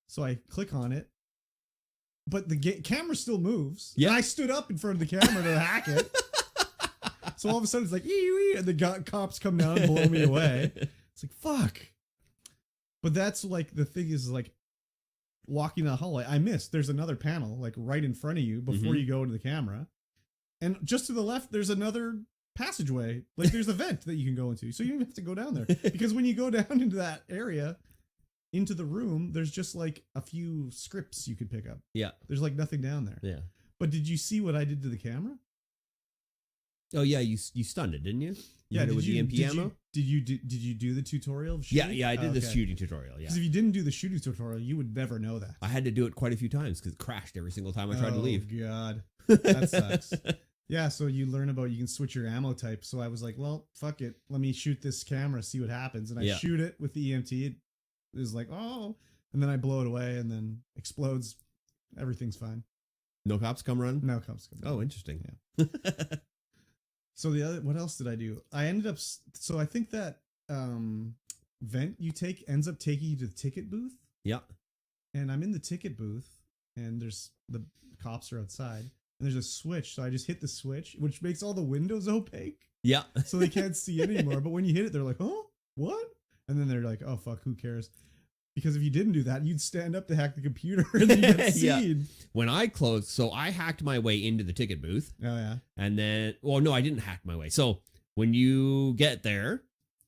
So I click on it, but the camera still moves. Yeah. And I stood up in front of the camera to hack it. So all of a sudden it's like, ee, and the cops come down and blow me away. It's like, fuck. But that's like, the thing is like, walking down the hallway, I missed. There's another panel like right in front of you before you go into the camera. And just to the left, there's another passageway. Like there's a vent that you can go into. So you don't have to go down there. Because when you go down into that area, into the room, there's just like a few scripts you could pick up. Yeah. There's like nothing down there. Yeah. But did you see what I did to the camera? Oh yeah, you stunned it, didn't you? Yeah, did it with the EMP ammo? Did you do the tutorial of shooting? Yeah, I did the shooting tutorial. Yeah. Because if you didn't do the shooting tutorial, you would never know that. I had to do it quite a few times because it crashed every single time I tried to leave. Oh god, that sucks. Yeah, so you learn about, you can switch your ammo type. So I was like, well, fuck it, let me shoot this camera, see what happens. And I shoot it with the EMT. It is like, oh, and then I blow it away, and then explodes. Everything's fine. No cops come running? No cops come running. Oh, interesting. Yeah. So what else did I do? I ended up, so I think that vent you take ends up taking you to the ticket booth. Yeah. And I'm in the ticket booth, and there's the cops are outside, and there's a switch. So I just hit the switch, which makes all the windows opaque. Yeah. So they can't see it anymore. But when you hit it, they're like, oh, what? And then they're like, oh, fuck, who cares? Because if you didn't do that, you'd stand up to hack the computer and then get seen. When I closed, so I hacked my way into the ticket booth. Oh, yeah. And then, well, no, I didn't hack my way. So when you get there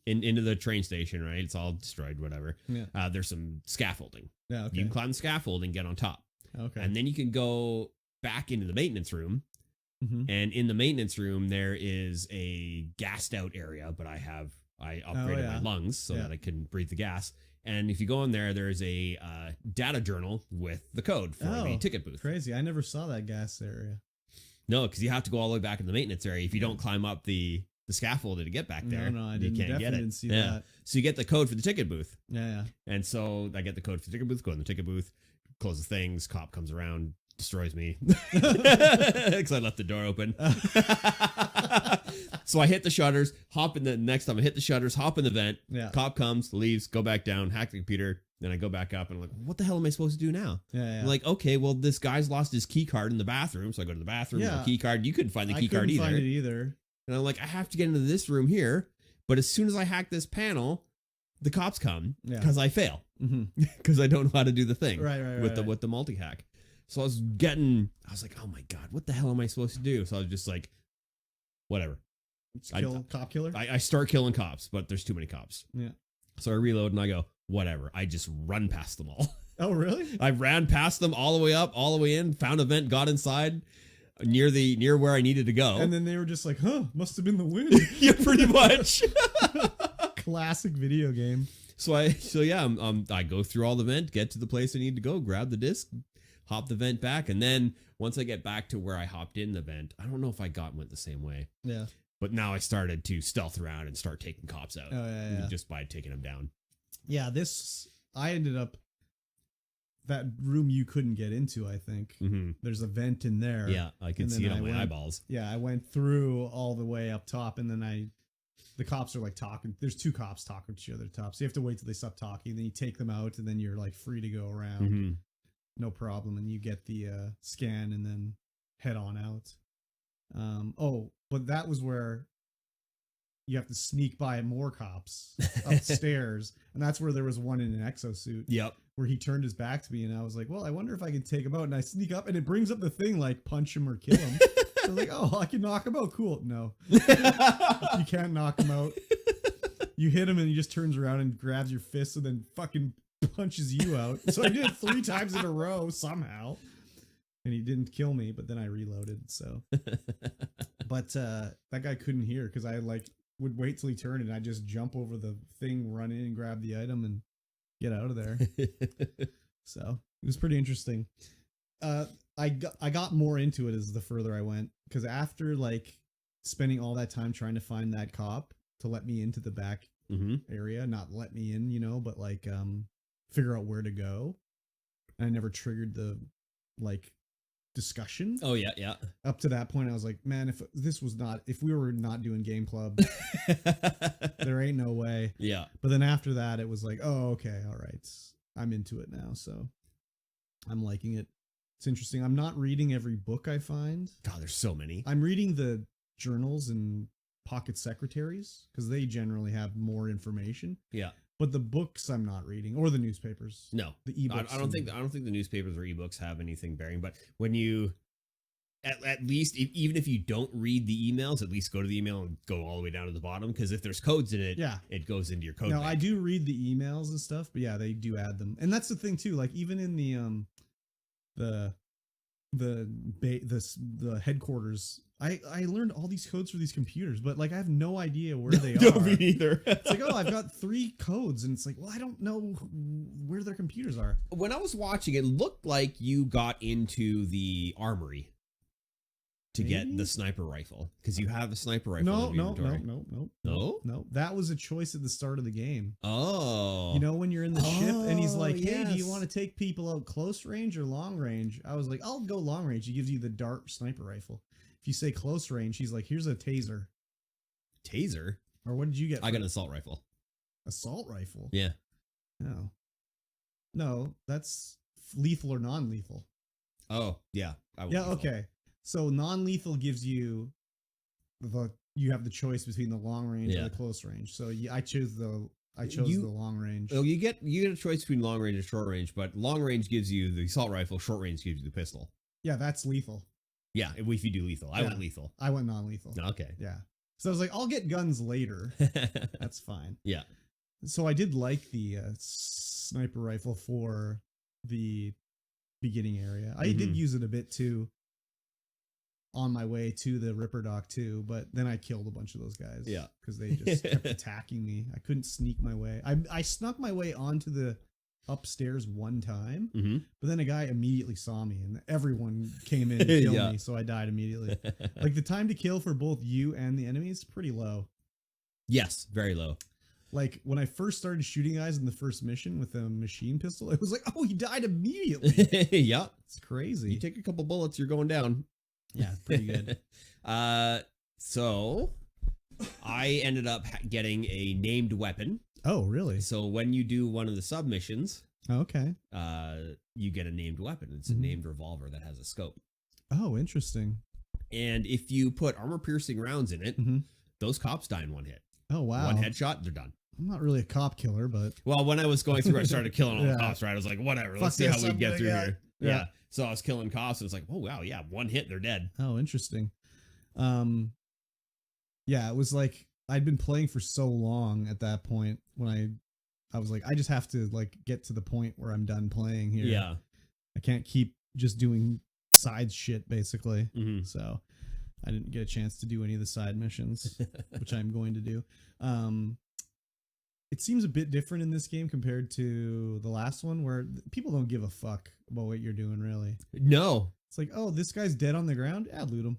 into the train station, right, it's all destroyed, whatever. Yeah. There's some scaffolding. Yeah, okay. You can climb the scaffolding, get on top. Okay. And then you can go back into the maintenance room. Mm-hmm. And in the maintenance room, there is a gassed out area, but I upgraded my lungs so that I can breathe the gas. And if you go in there, there's a data journal with the code for the ticket booth. Crazy. I never saw that gas area. No, because you have to go all the way back in the maintenance area. If you don't climb up the scaffolding to get back there, no, I you can't get it. Didn't see that. So you get the code for the ticket booth. Yeah. And so I get the code for the ticket booth, go in the ticket booth, close the things, cop comes around, destroys me because I left the door open. So I hit the shutters, hop in the next time I hit the shutters, hop in the vent. Yeah. Cop comes, leaves, go back down, hack the computer. Then I go back up and I'm like, what the hell am I supposed to do now? Yeah. I'm like, okay, well, this guy's lost his key card in the bathroom. So I go to the bathroom, the key card. You couldn't find the key card either. I couldn't find it either. And I'm like, I have to get into this room here. But as soon as I hack this panel, the cops come because I fail. Because I don't know how to do the thing with the multi-hack. So I was like, oh my God, what the hell am I supposed to do? So I was just like, whatever. Cop killer? I start killing cops, but there's too many cops. Yeah. So I reload and I go, whatever. I just run past them all. Oh, really? I ran past them all the way up, all the way in, found a vent, got inside near where I needed to go. And then they were just like, huh, must have been the wind. Yeah, pretty much. Classic video game. So I go through all the vent, get to the place I need to go, grab the disc, hop the vent back, and then once I get back to where I hopped in the vent, I don't know if I went the same way. Yeah. But now I started to stealth around and start taking cops out. Oh, yeah. Just by taking them down. Yeah, I ended up, that room you couldn't get into, I think. Mm-hmm. There's a vent in there. Yeah, I could see it on my eyeballs. Yeah, I went through all the way up top, and then the cops are like talking. There's two cops talking to each other at the top. So you have to wait till they stop talking. Then you take them out, and then you're like free to go around. Mm-hmm. no problem, and you get the scan and then head on out. But that was where you have to sneak by more cops upstairs, and that's where there was one in an exosuit. Yep. Where he turned his back to me, and I was like, well, I wonder if I can take him out. And I sneak up, and it brings up the thing like punch him or kill him. I was like, oh, I can knock him out. Cool. No, you can't knock him out. You hit him, and he just turns around and grabs your fist, and then fucking punches you out. So I did it 3 times in a row somehow, and he didn't kill me. But then I reloaded. So, but that guy couldn't hear because I like would wait till he turned, and I just jump over the thing, run in, and grab the item, and get out of there. So it was pretty interesting. I got more into it as the further I went, because after like spending all that time trying to find that cop to let me into the back area, not let me in, you know, but like figure out where to go. And I never triggered the like discussion. Oh yeah, yeah. Up to that point, I was like, man, if we were not doing game club, there ain't no way. Yeah. But then after that, it was like, oh, okay, all right, I'm into it now. So I'm liking it. It's interesting. I'm not reading every book I find. God, there's so many. I'm reading the journals and pocket secretaries because they generally have more information. Yeah. But the books I'm not reading, or the newspapers. No, the ebooks. I don't think the newspapers or ebooks have anything bearing. But when you, at least, even if you don't read the emails, at least go to the email and go all the way down to the bottom, because if there's codes in it, it goes into your code. No, bank. I do read the emails and stuff, but yeah, they do add them, and that's the thing too. Like even in the headquarters, I learned all these codes for these computers, but like I have no idea where they are. Me neither. It's like, oh, I've got 3 codes, and it's like, well, I don't know where their computers are. When I was watching, it looked like you got into the armory to get the sniper rifle, because you have a sniper rifle. No. That was a choice at the start of the game. Oh, you know, when you're in the ship and he's like, hey, yes. do you want to take people out close range or long range? I was like, I'll go long range. He gives you the dart sniper rifle. If you say close range, he's like, here's a taser. Taser? Or what did you get? I got an assault rifle. Assault rifle? Yeah. No, that's lethal or non-lethal. Oh, yeah. Okay. So non-lethal gives you you have the choice between the long range and the close range. So I chose the long range. Oh, you get a choice between long range and short range, but long range gives you the assault rifle, short range gives you the pistol. Yeah, that's lethal. Yeah, if you do lethal. I went lethal. I went non-lethal. Okay. Yeah. So I was like, I'll get guns later. That's fine. Yeah. So I did like the sniper rifle for the beginning area. I did use it a bit too on my way to the Ripper Dock too, but then I killed a bunch of those guys. Yeah. Because they just kept attacking me. I couldn't sneak my way. I snuck my way onto the upstairs one time, but then a guy immediately saw me and everyone came in and killed me, so I died immediately. Like the time to kill for both you and the enemies is pretty low. Yes, very low. Like when I first started shooting guys in the first mission with a machine pistol, it was like, oh, he died immediately. Yeah. It's crazy. You take a couple bullets, you're going down. Yeah, pretty good. So I ended up getting a named weapon. Oh, really? So when you do one of the submissions, okay, you get a named weapon. It's a named revolver that has a scope. Oh, interesting. And if you put armor-piercing rounds in it, those cops die in one hit. Oh, wow. One headshot, they're done. I'm not really a cop killer, but... Well, when I was going through, I started killing all the cops, right? I was like, whatever, let's see how we get through here. Yeah. So I was killing cops, and it's like, oh, wow, yeah, one hit, they're dead. Oh, interesting. Yeah, it was like, I'd been playing for so long at that point when I was like, I just have to like get to the point where I'm done playing here. Yeah. I can't keep just doing side shit, basically. So I didn't get a chance to do any of the side missions, which I'm going to do. It seems a bit different in this game compared to the last one, where people don't give a fuck about what you're doing, really. No. It's like, oh, this guy's dead on the ground? Yeah, loot him.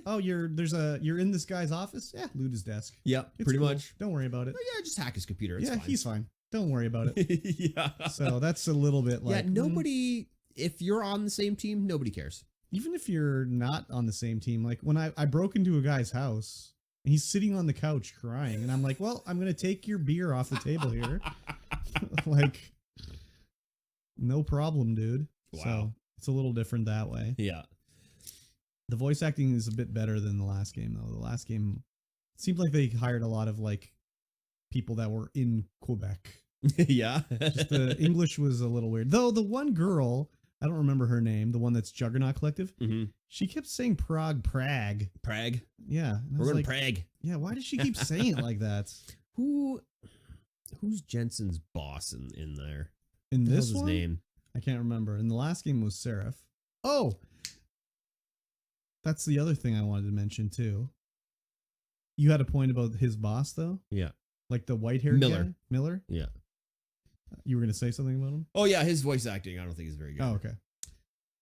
Oh, you're in this guy's office? Yeah, loot his desk. Yep, pretty much. Don't worry about it. Oh, yeah, just hack his computer. It's fine. He's fine. Don't worry about it. Yeah. So that's a little bit like... Yeah, nobody... If you're on the same team, nobody cares. Even if you're not on the same team, like when I broke into a guy's house, and he's sitting on the couch crying, and I'm like, well, I'm going to take your beer off the table here. Like, no problem, dude. Wow. So it's a little different that way. Yeah. The voice acting is a bit better than the last game, though. The last game seemed like they hired a lot of like people that were in Quebec. Yeah. Just the English was a little weird. Though the one girl, I don't remember her name, the one that's Juggernaut Collective, she kept saying Prague. Prague. Yeah. We're going to Prague. Yeah, why does she keep saying it like that? Who's Jensen's boss in there? In What this was his one? name? I can't remember. In the last game was Seraph. Oh! That's the other thing I wanted to mention, too. You had a point about his boss, though? Yeah. Like the white-haired Miller. guy? Miller? Yeah. You were going to say something about him? Oh, yeah. His voice acting, I don't think is very good. Oh, okay.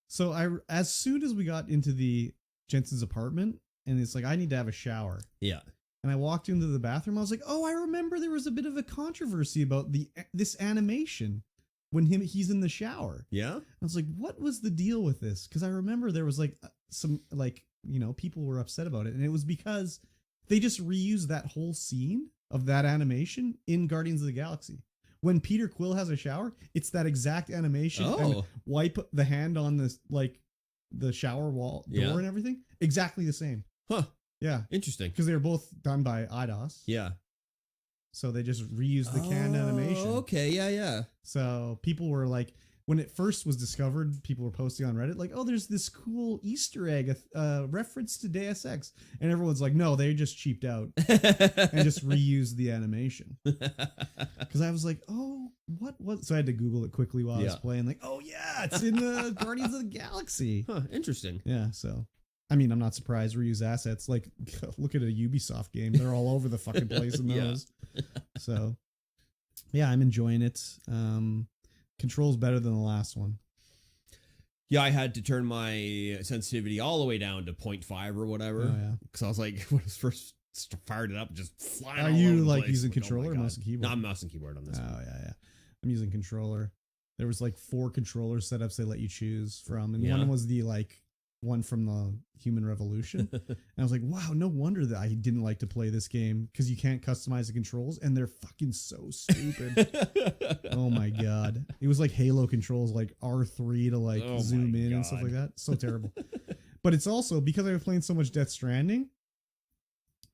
So as soon as we got into the Jensen's apartment, and it's like, I need to have a shower. Yeah. And I walked into the bathroom, I was like, oh, I remember there was a bit of a controversy about this animation when he's in the shower. Yeah? I was like, what was the deal with this? Because I remember there was like some, like, you know, people were upset about it. And it was because they just reused that whole scene of that animation in Guardians of the Galaxy. When Peter Quill has a shower, it's that exact animation. Oh. And wipe the hand on this, like, the shower wall door and everything. Exactly the same. Huh. Yeah. Interesting. Because they were both done by IDOS. Yeah. So they just reused the canned animation. Okay. Yeah. Yeah. So people were like, when it first was discovered, people were posting on Reddit like, oh, there's this cool Easter egg, reference to Deus Ex. And everyone's like, no, they just cheaped out and just reused the animation. Because I was like, oh, what? So I had to Google it quickly while I was playing. Like, oh, yeah, it's in the Guardians of the Galaxy. Huh. Interesting. Yeah. So, I mean, I'm not surprised. Reuse assets. Like, look at a Ubisoft game. They're all over the fucking place in those. So, yeah, I'm enjoying it. Controls better than the last one. Yeah, I had to turn my sensitivity all the way down to 0.5 or whatever. Oh, yeah. Because I was like, when I first fired it up, just flying. Are all you over the like place. using Like, controller or mouse and keyboard? No, I'm mouse and keyboard on this one. Oh, yeah. I'm using controller. There was like 4 controller setups they let you choose from. And one was the like one from the Human Revolution. And I was like, wow, no wonder that I didn't like to play this game because you can't customize the controls and they're fucking so stupid. Oh my God. It was like Halo controls, like R3 to like zoom in and stuff like that. So terrible. But it's also because I was playing so much Death Stranding,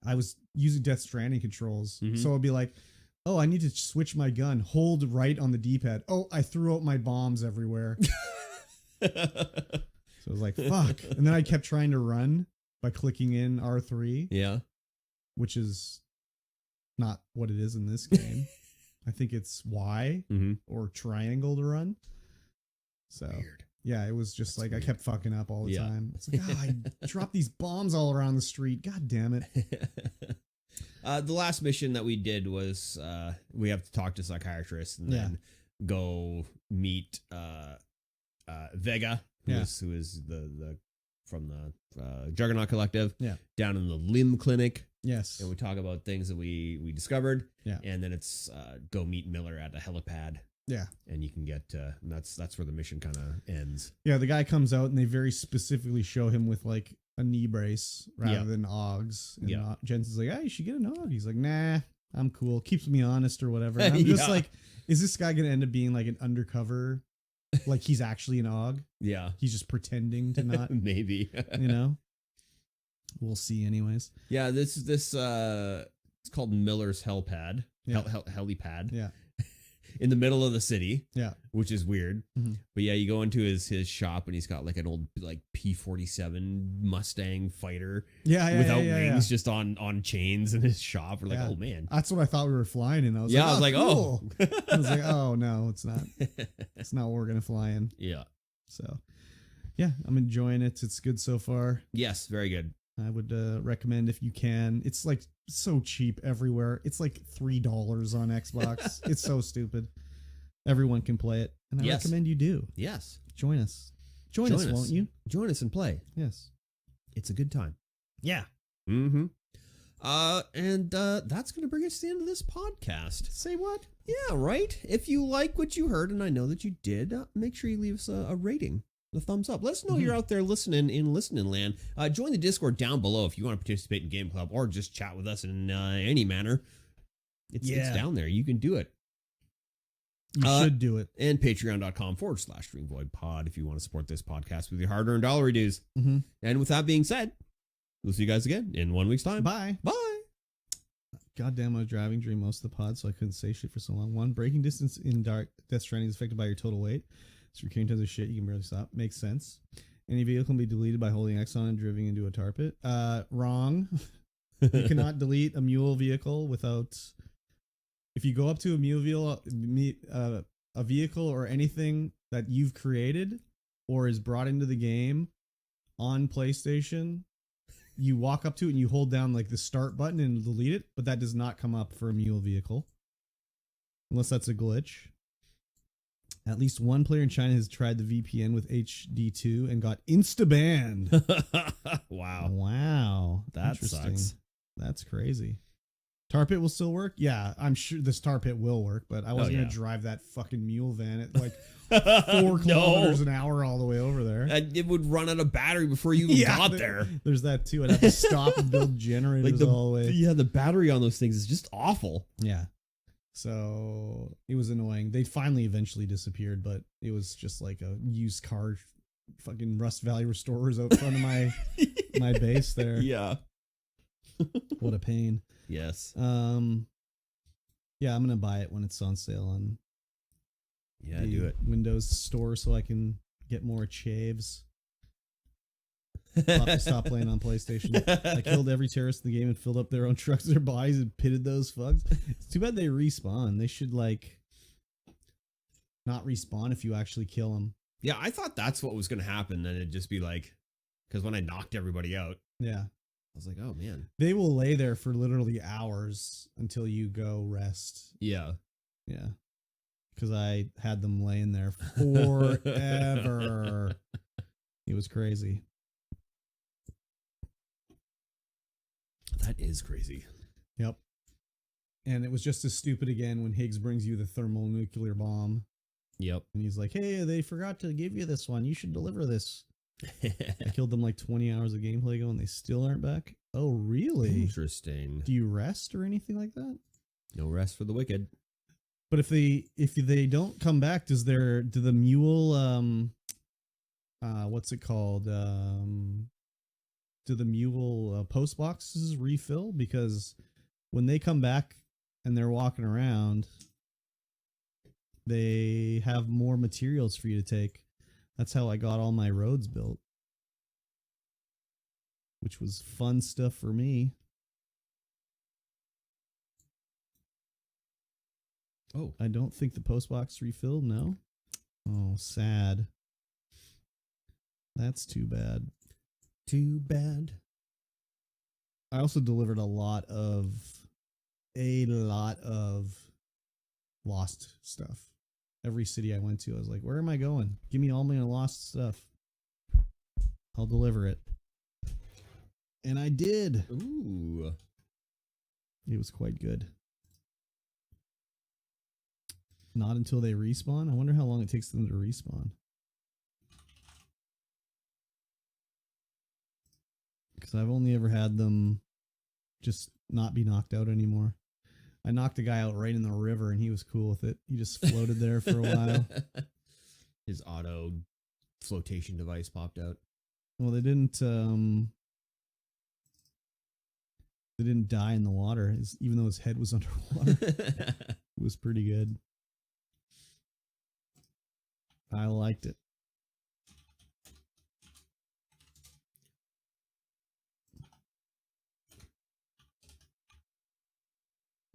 I was using Death Stranding controls. So it'd be like, oh, I need to switch my gun. Hold right on the D-pad. Oh, I threw out my bombs everywhere. So I was like, fuck. And then I kept trying to run by clicking in R3. Yeah. Which is not what it is in this game. I think it's Y or triangle to run. So weird. Yeah, it was just like weird. I kept fucking up all the time. It's like, oh, I dropped these bombs all around the street. God damn it. The last mission that we did was we have to talk to psychiatrists and then go meet Vega, who is the from the Juggernaut Collective, down in the limb clinic. Yes, and we talk about things that we discovered. Yeah, and then it's go meet Miller at a helipad. Yeah, and you can get and that's where the mission kind of ends. Yeah, the guy comes out and they very specifically show him with like a knee brace rather than Augs. And Jensen's like, "Hey, you should get an Aug." He's like, "Nah, I'm cool. Keeps me honest or whatever." And I'm just like, is this guy gonna end up being like an undercover? Like he's actually an Aug? Yeah, he's just pretending to not. Maybe you know. We'll see, anyways. Yeah, this it's called Miller's helipad. Helipad. Yeah. In the middle of the city, which is weird. Mm-hmm. But yeah, you go into his shop and he's got like an old like P-47 Mustang fighter, without wings, just on chains in his shop. We're like, oh man, that's what I thought we were flying in. I was like, cool. I was like, oh no, it's not. It's not what we're gonna fly in. Yeah. So, yeah, I'm enjoying it. It's good so far. Yes, very good. I would recommend if you can. It's like so cheap everywhere. It's like $3 on Xbox. It's so stupid. Everyone can play it, and I recommend you do. Yes, join us. Join us, won't you? Join us and play. Yes, it's a good time. Yeah. Mm-hmm. And that's going to bring us to the end of this podcast. Say what? Yeah, right. If you like what you heard, and I know that you did, make sure you leave us a rating. A thumbs up. Let us know you're out there listening in listening land. Join the Discord down below if you want to participate in Game Club or just chat with us in any manner. It's down there. You can do it. You should do it. And patreon.com/StreamVoidPod if you want to support this podcast with your hard-earned dollar dues. Mm-hmm. And with that being said, we'll see you guys again in 1 week's time. Bye. Bye. Goddamn, I was driving during most of the pod, so I couldn't say shit for so long. 1, braking distance in Death Stranding is affected by your total weight. So you're carrying tons of shit, you can barely stop. Makes sense. Any vehicle can be deleted by holding X on and driving into a tar pit. Wrong. You cannot delete a mule vehicle without... If you go up to a vehicle or anything that you've created or is brought into the game on PlayStation, you walk up to it and you hold down like the start button and delete it, but that does not come up for a mule vehicle. Unless that's a glitch. At least one player in China has tried the VPN with HD2 and got insta-banned. Wow. Wow. That sucks. That's crazy. Tar pit will still work? Yeah, I'm sure this tar pit will work, but I wasn't going to drive that fucking mule van at like 4 kilometers an hour all the way over there. It would run out of battery before you even got there. There's that too. I'd have to stop and build generators all the way. Yeah, the battery on those things is just awful. Yeah. So it was annoying. They finally eventually disappeared, but it was just like a used car fucking Rust Valley Restorers out front of my base there. Yeah. What a pain. Yes. Yeah, I'm gonna buy it when it's on sale on do it. Windows Store so I can get more chaves. I'll have to stop playing on PlayStation. I killed every terrorist in the game and filled up their own trucks with their bodies and pitted those fucks. It's too bad they respawn. They should like not respawn if you actually kill them. Yeah, I thought that's what was gonna happen. Then it'd just be like, because when I knocked everybody out, yeah. I was like, oh, man. They will lay there for literally hours until you go rest. Yeah. Yeah. Because I had them laying there forever. It was crazy. That is crazy. Yep. And it was just as stupid again when Higgs brings you the thermonuclear bomb. Yep. And he's like, hey, they forgot to give you this one. You should deliver this. I killed them like 20 hours of gameplay ago and they still aren't back. Oh, really? Interesting. Do you rest or anything like that? No rest for the wicked. But if they don't come back, do the mule what's it called? Do the mule post boxes refill? Because when they come back and they're walking around, they have more materials for you to take. That's how I got all my roads built. Which was fun stuff for me. Oh. I don't think the post box refilled, no? Oh, sad. That's too bad. Too bad. I also delivered a lot of lost stuff. Every city I went to, I was like, where am I going? Give me all my lost stuff. I'll deliver it. And I did. Ooh. It was quite good. Not until they respawn. I wonder how long it takes them to respawn. Because I've only ever had them just not be knocked out anymore. I knocked a guy out right in the river and he was cool with it. He just floated there for a while. His auto flotation device popped out. Well, they didn't die in the water, even though his head was underwater. It was pretty good. I liked it.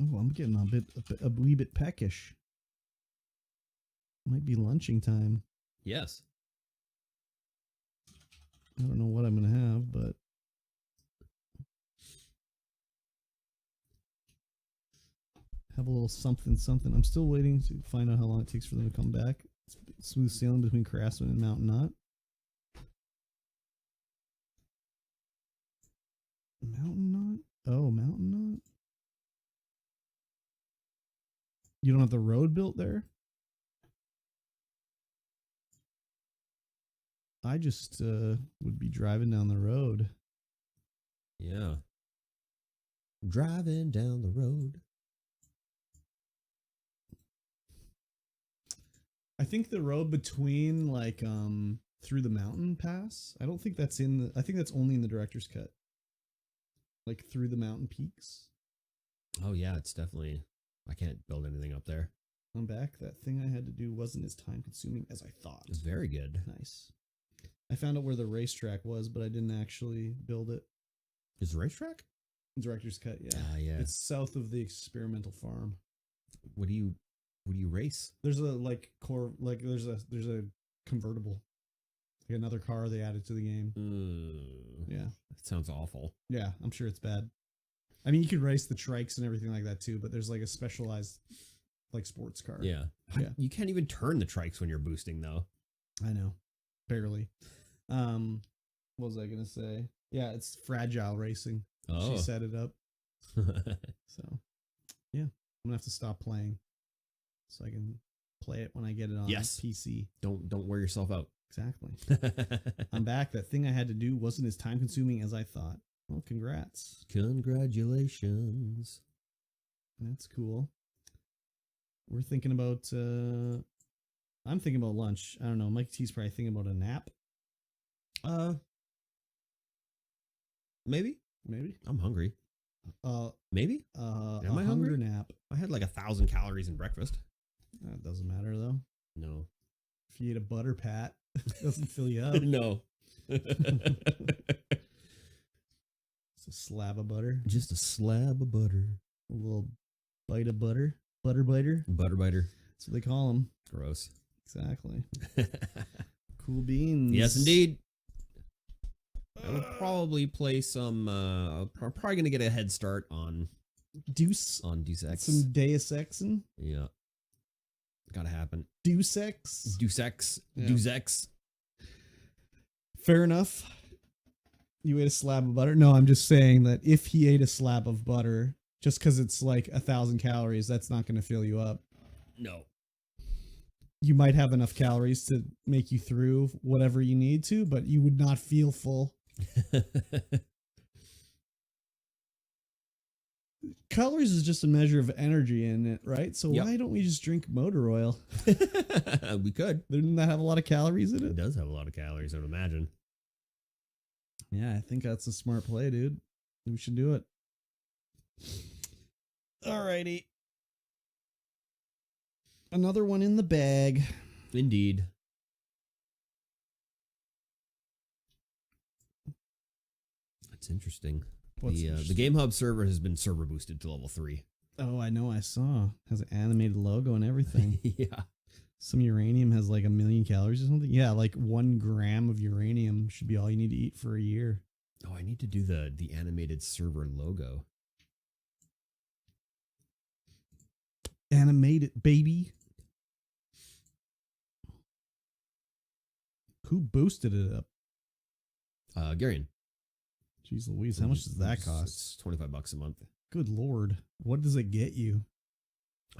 Oh, I'm getting a wee bit peckish. Might be lunching time. Yes. I don't know what I'm going to have, but have a little something. I'm still waiting to find out how long it takes for them to come back. Smooth sailing between Craftsman and Mountain Knot. Mountain Knot? Oh, Mountain Knot? You don't have the road built there? I just would be driving down the road. Yeah. Driving down the road. I think the road between like through the mountain pass. I don't think that's in the. I think that's only in the director's cut. Like through the mountain peaks. Oh yeah, it's definitely. I can't build anything up there. I'm back. That thing I had to do wasn't as time consuming as I thought. It's very good. Nice. I found out where the racetrack was, but I didn't actually build it. Is the racetrack? Director's cut, yeah. Yeah. It's south of the experimental farm. What do you race? There's a like core like there's a convertible. Like another car they added to the game. Yeah. That sounds awful. Yeah, I'm sure it's bad. I mean, you could race the trikes and everything like that too, but there's like a specialized like sports car. Yeah. Yeah. You can't even turn the trikes when you're boosting though. I know. Barely. What was I gonna say? Yeah, it's fragile racing. Oh. She set it up. So yeah. I'm gonna have to stop playing. So I can play it when I get it on PC. Don't wear yourself out. Exactly. I'm back. That thing I had to do wasn't as time consuming as I thought. Well, congrats. Congratulations. That's cool. We're thinking about I'm thinking about lunch. I don't know. Mike T's probably thinking about a nap. Maybe. I'm hungry. Maybe. Am I hungry? Nap. I had like 1,000 calories in breakfast. That doesn't matter though. No. If you ate a butter pat, it doesn't fill you up. No. It's a slab of butter. Just a slab of butter. A little bite of butter. Butter biter. Butter biter. That's what they call them. Gross. Exactly. Cool beans. Yes, indeed. I will probably play some. I'm probably gonna get a head start on Deus Ex. Some Deus Exin. Yeah, gotta happen. Deus Ex. Deus Ex. Yeah. Deus Ex. Fair enough. You ate a slab of butter. No, I'm just saying that if he ate a slab of butter, just because it's like 1,000 calories, that's not going to fill you up. No. You might have enough calories to make you through whatever you need to, but you would not feel full. Calories is just a measure of energy in it, right? So Yep. why don't we just drink motor oil? We could. Doesn't that have a lot of calories in It it? does have a lot of calories, I would imagine. Yeah, I think that's a smart play, dude. We should do it. Alrighty. Another one in the bag. Indeed. That's interesting. The Game Hub server has been server boosted to level 3. Oh, I know. I saw. Has an animated logo and everything. Yeah. Some uranium has like 1 million calories or something. Yeah, like 1 gram of uranium should be all you need to eat for a year. Oh, I need to do the animated server logo. Animate it, baby. Who boosted it up? Garion. Jeez Louise, how much does that cost? It's $25 a month. Good Lord. What does it get you?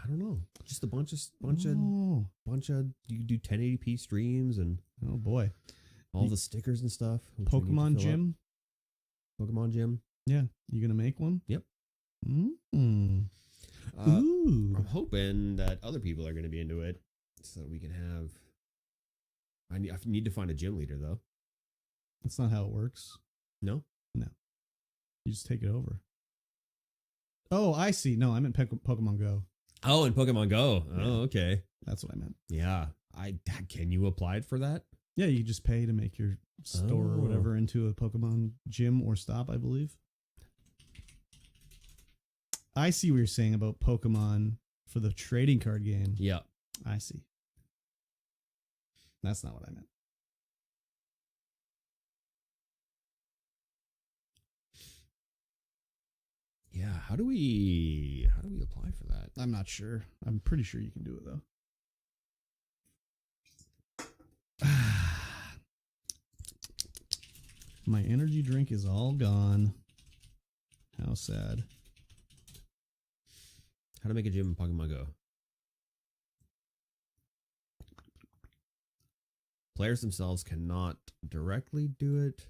I don't know. Just a bunch of Oh, you can do 1080p streams and oh boy. all the stickers and stuff. which I need to Pokemon fill up. Gym? Pokemon Gym. Yeah. You gonna make one? Yep. Mm. Ooh. I'm hoping that other people are going to be into it so that we can have. I need to find a gym leader though. That's not how it works. No. You just take it over. Oh, I see. No, I meant Pokemon Go. Oh, and Pokemon Go. Yeah. Oh, okay. That's what I meant. Yeah. Can you apply for that? Yeah, you just pay to make your store or Oh. whatever into a Pokemon gym or stop, I believe. I see what you're saying about Pokemon for the trading card game. Yeah. I see. That's not what I meant. Yeah. How do we apply for that? I'm not sure. I'm pretty sure you can do it though. My energy drink is all gone. How sad. How to make a gym in Pokemon Go? Players themselves cannot directly do it.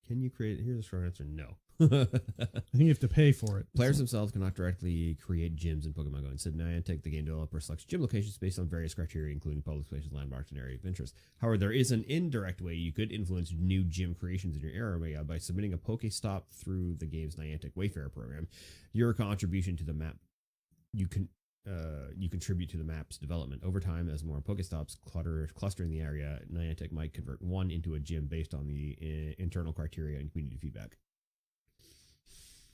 Can you create? Here's a short answer: no. I think you have to pay for it. Players themselves cannot directly create gyms in Pokemon Go. Instead, Niantic, the game developer, selects gym locations based on various criteria, including public spaces, landmarks, and area of interest. However, there is an indirect way you could influence new gym creations in your area by submitting a Pokestop through the game's Niantic Wayfarer program. Your contribution to the map, you contribute to the map's development. Over time, as more Pokestops cluster in the area, Niantic might convert one into a gym based on the internal criteria and community feedback.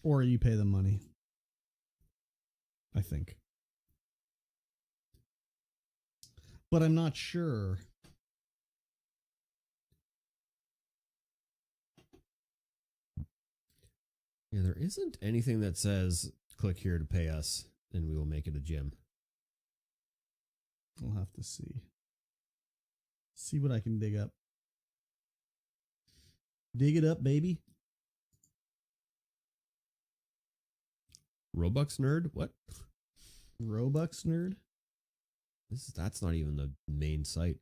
Or you pay them money. I think. But I'm not sure. Yeah, there isn't anything that says click here to pay us and we will make it a gym. We'll have to see. See what I can dig up. Dig it up, baby. Robux nerd? What? Robux nerd? That's not even the main site.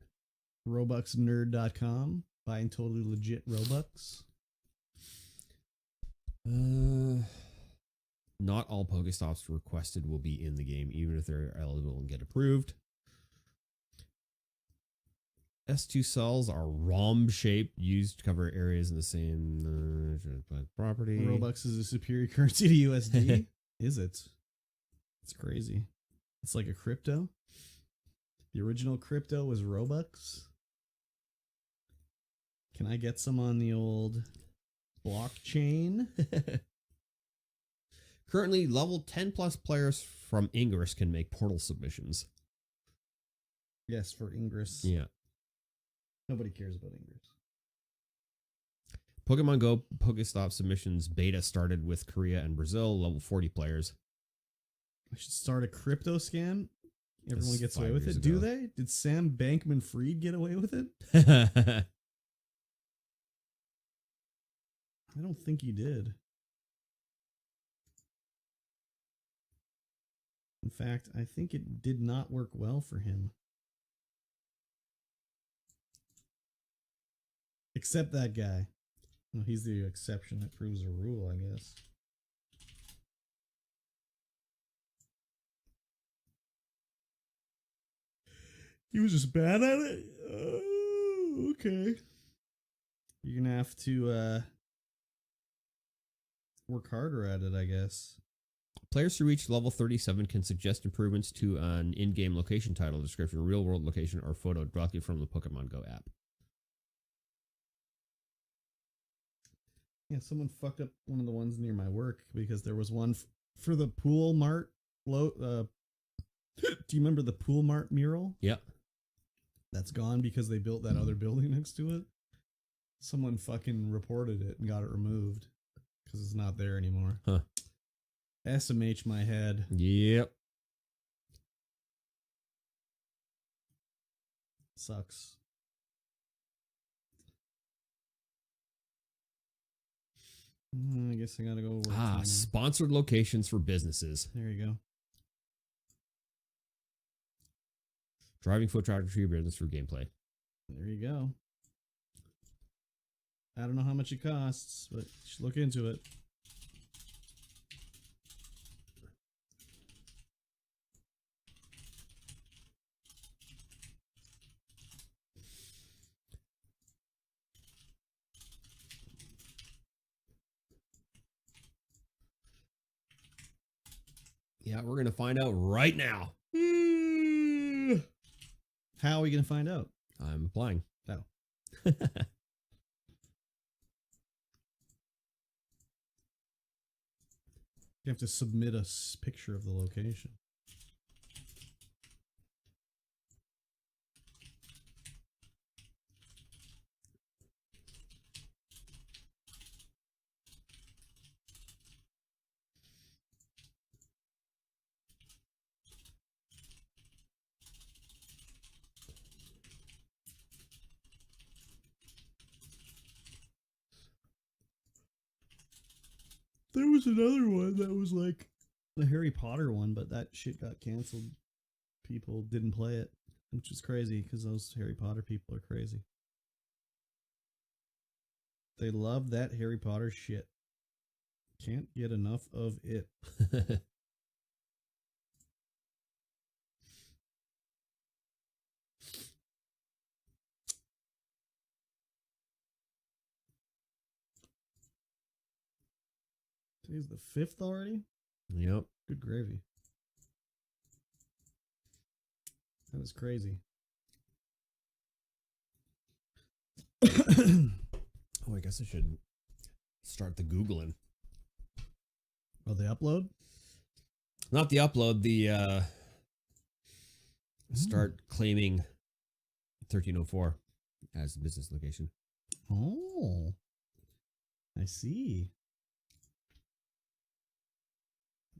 Robuxnerd.com. Buying totally legit Robux. Not all Pokestops requested will be in the game, even if they're eligible and get approved. S2 cells are ROM shaped, used to cover areas in the same property. Robux is a superior currency to USD. Is it? It's crazy. It's like a crypto. The original crypto was Robux. Can I get some on the old blockchain? Currently, level 10 plus players from Ingress can make portal submissions. Yes, for Ingress. Yeah. Nobody cares about Ingress. Pokemon Go Pokestop submissions beta started with Korea and Brazil, level 40 players. I should start a crypto scam. Everyone This gets 5 away with years it. Do ago. they? Did Sam Bankman-Fried get away with it? Yeah, I don't think he did. In fact, I think it did not work well for him. Except that guy. Well, he's the exception that proves a rule, I guess. He was just bad at it? Oh, okay. You're gonna have to work harder at it, I guess. players who reach level 37 can suggest improvements to an in-game location title, description, real-world location, or photo directly from the Pokemon Go app. Yeah, someone fucked up one of the ones near my work because there was one for the Pool Mart. Do you remember the Pool Mart mural? Yeah. That's gone because they built that other building next to it. Someone fucking reported it and got it removed because it's not there anymore. Huh. SMH my head. Yep. Sucks. I guess I gotta go work. Somewhere. Sponsored locations for businesses. There you go. Driving foot traffic for your business through gameplay. There you go. I don't know how much it costs, but you should look into it. Yeah, we're going to find out right now. How are we going to find out? I'm applying. Oh. You have to submit a picture of the location. There was another one that was like the Harry Potter one, but that shit got canceled. People didn't play it, which is crazy because those Harry Potter people are crazy. They love that Harry Potter shit. Can't get enough of it. Today's the 5th already? Yep. Good gravy. That is crazy. Oh, I guess I should start the Googling. Oh, the upload? Not the upload, the start claiming 1304 as the business location. Oh, I see.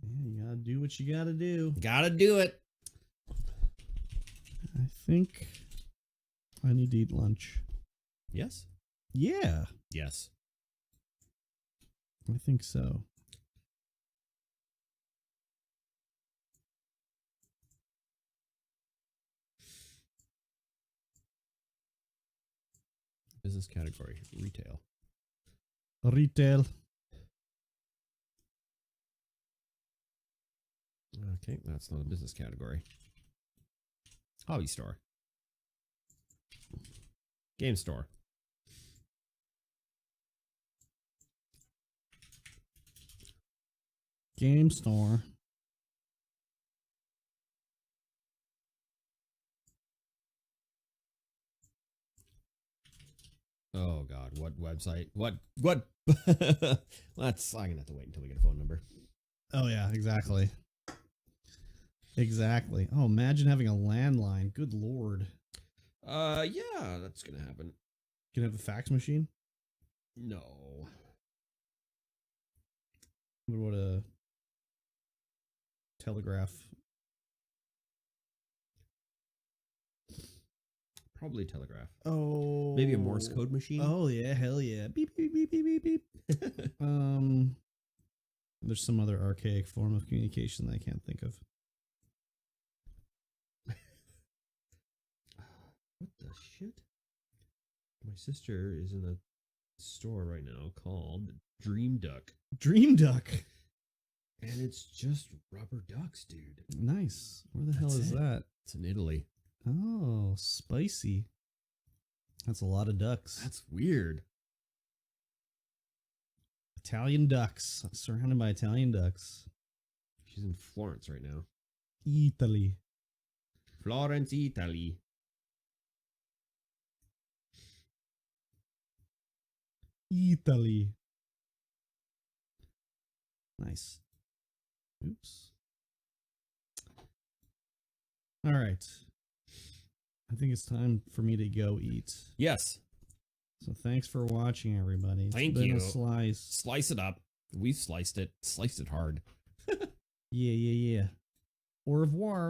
Yeah, you gotta do what you gotta do. Gotta do it. I think I need to eat lunch. Yes. Yeah, Yes. I think so. Business category, retail. Retail. Okay, that's not a business category. Hobby store. Game store. Game store. Oh God, what website? What? Let's. I'm gonna have to wait until we get a phone number. Oh yeah, exactly. Exactly. Oh, imagine having a landline. Good lord. Yeah, that's gonna happen. Can I have a fax machine? No. What about a telegraph? Probably telegraph. Oh, Maybe a Morse code machine. Oh yeah, hell yeah! Beep beep beep beep beep beep. There's some other archaic form of communication that I can't think of. What the shit? My sister is in a store right now called Dream Duck. Dream Duck. And it's just rubber ducks, dude. Nice. Where the hell That's is it. that? It's in Italy. Oh, spicy. That's a lot of ducks. That's weird. Italian ducks. Surrounded by Italian ducks. She's in Florence right now. Italy. Florence, Italy. Italy. Nice. Oops. All right. I think it's time for me to go eat. Yes. So thanks for watching, everybody. It's Thank been you. A slice. Slice it up. We've sliced it. Sliced it hard. Yeah, yeah, yeah. Au revoir.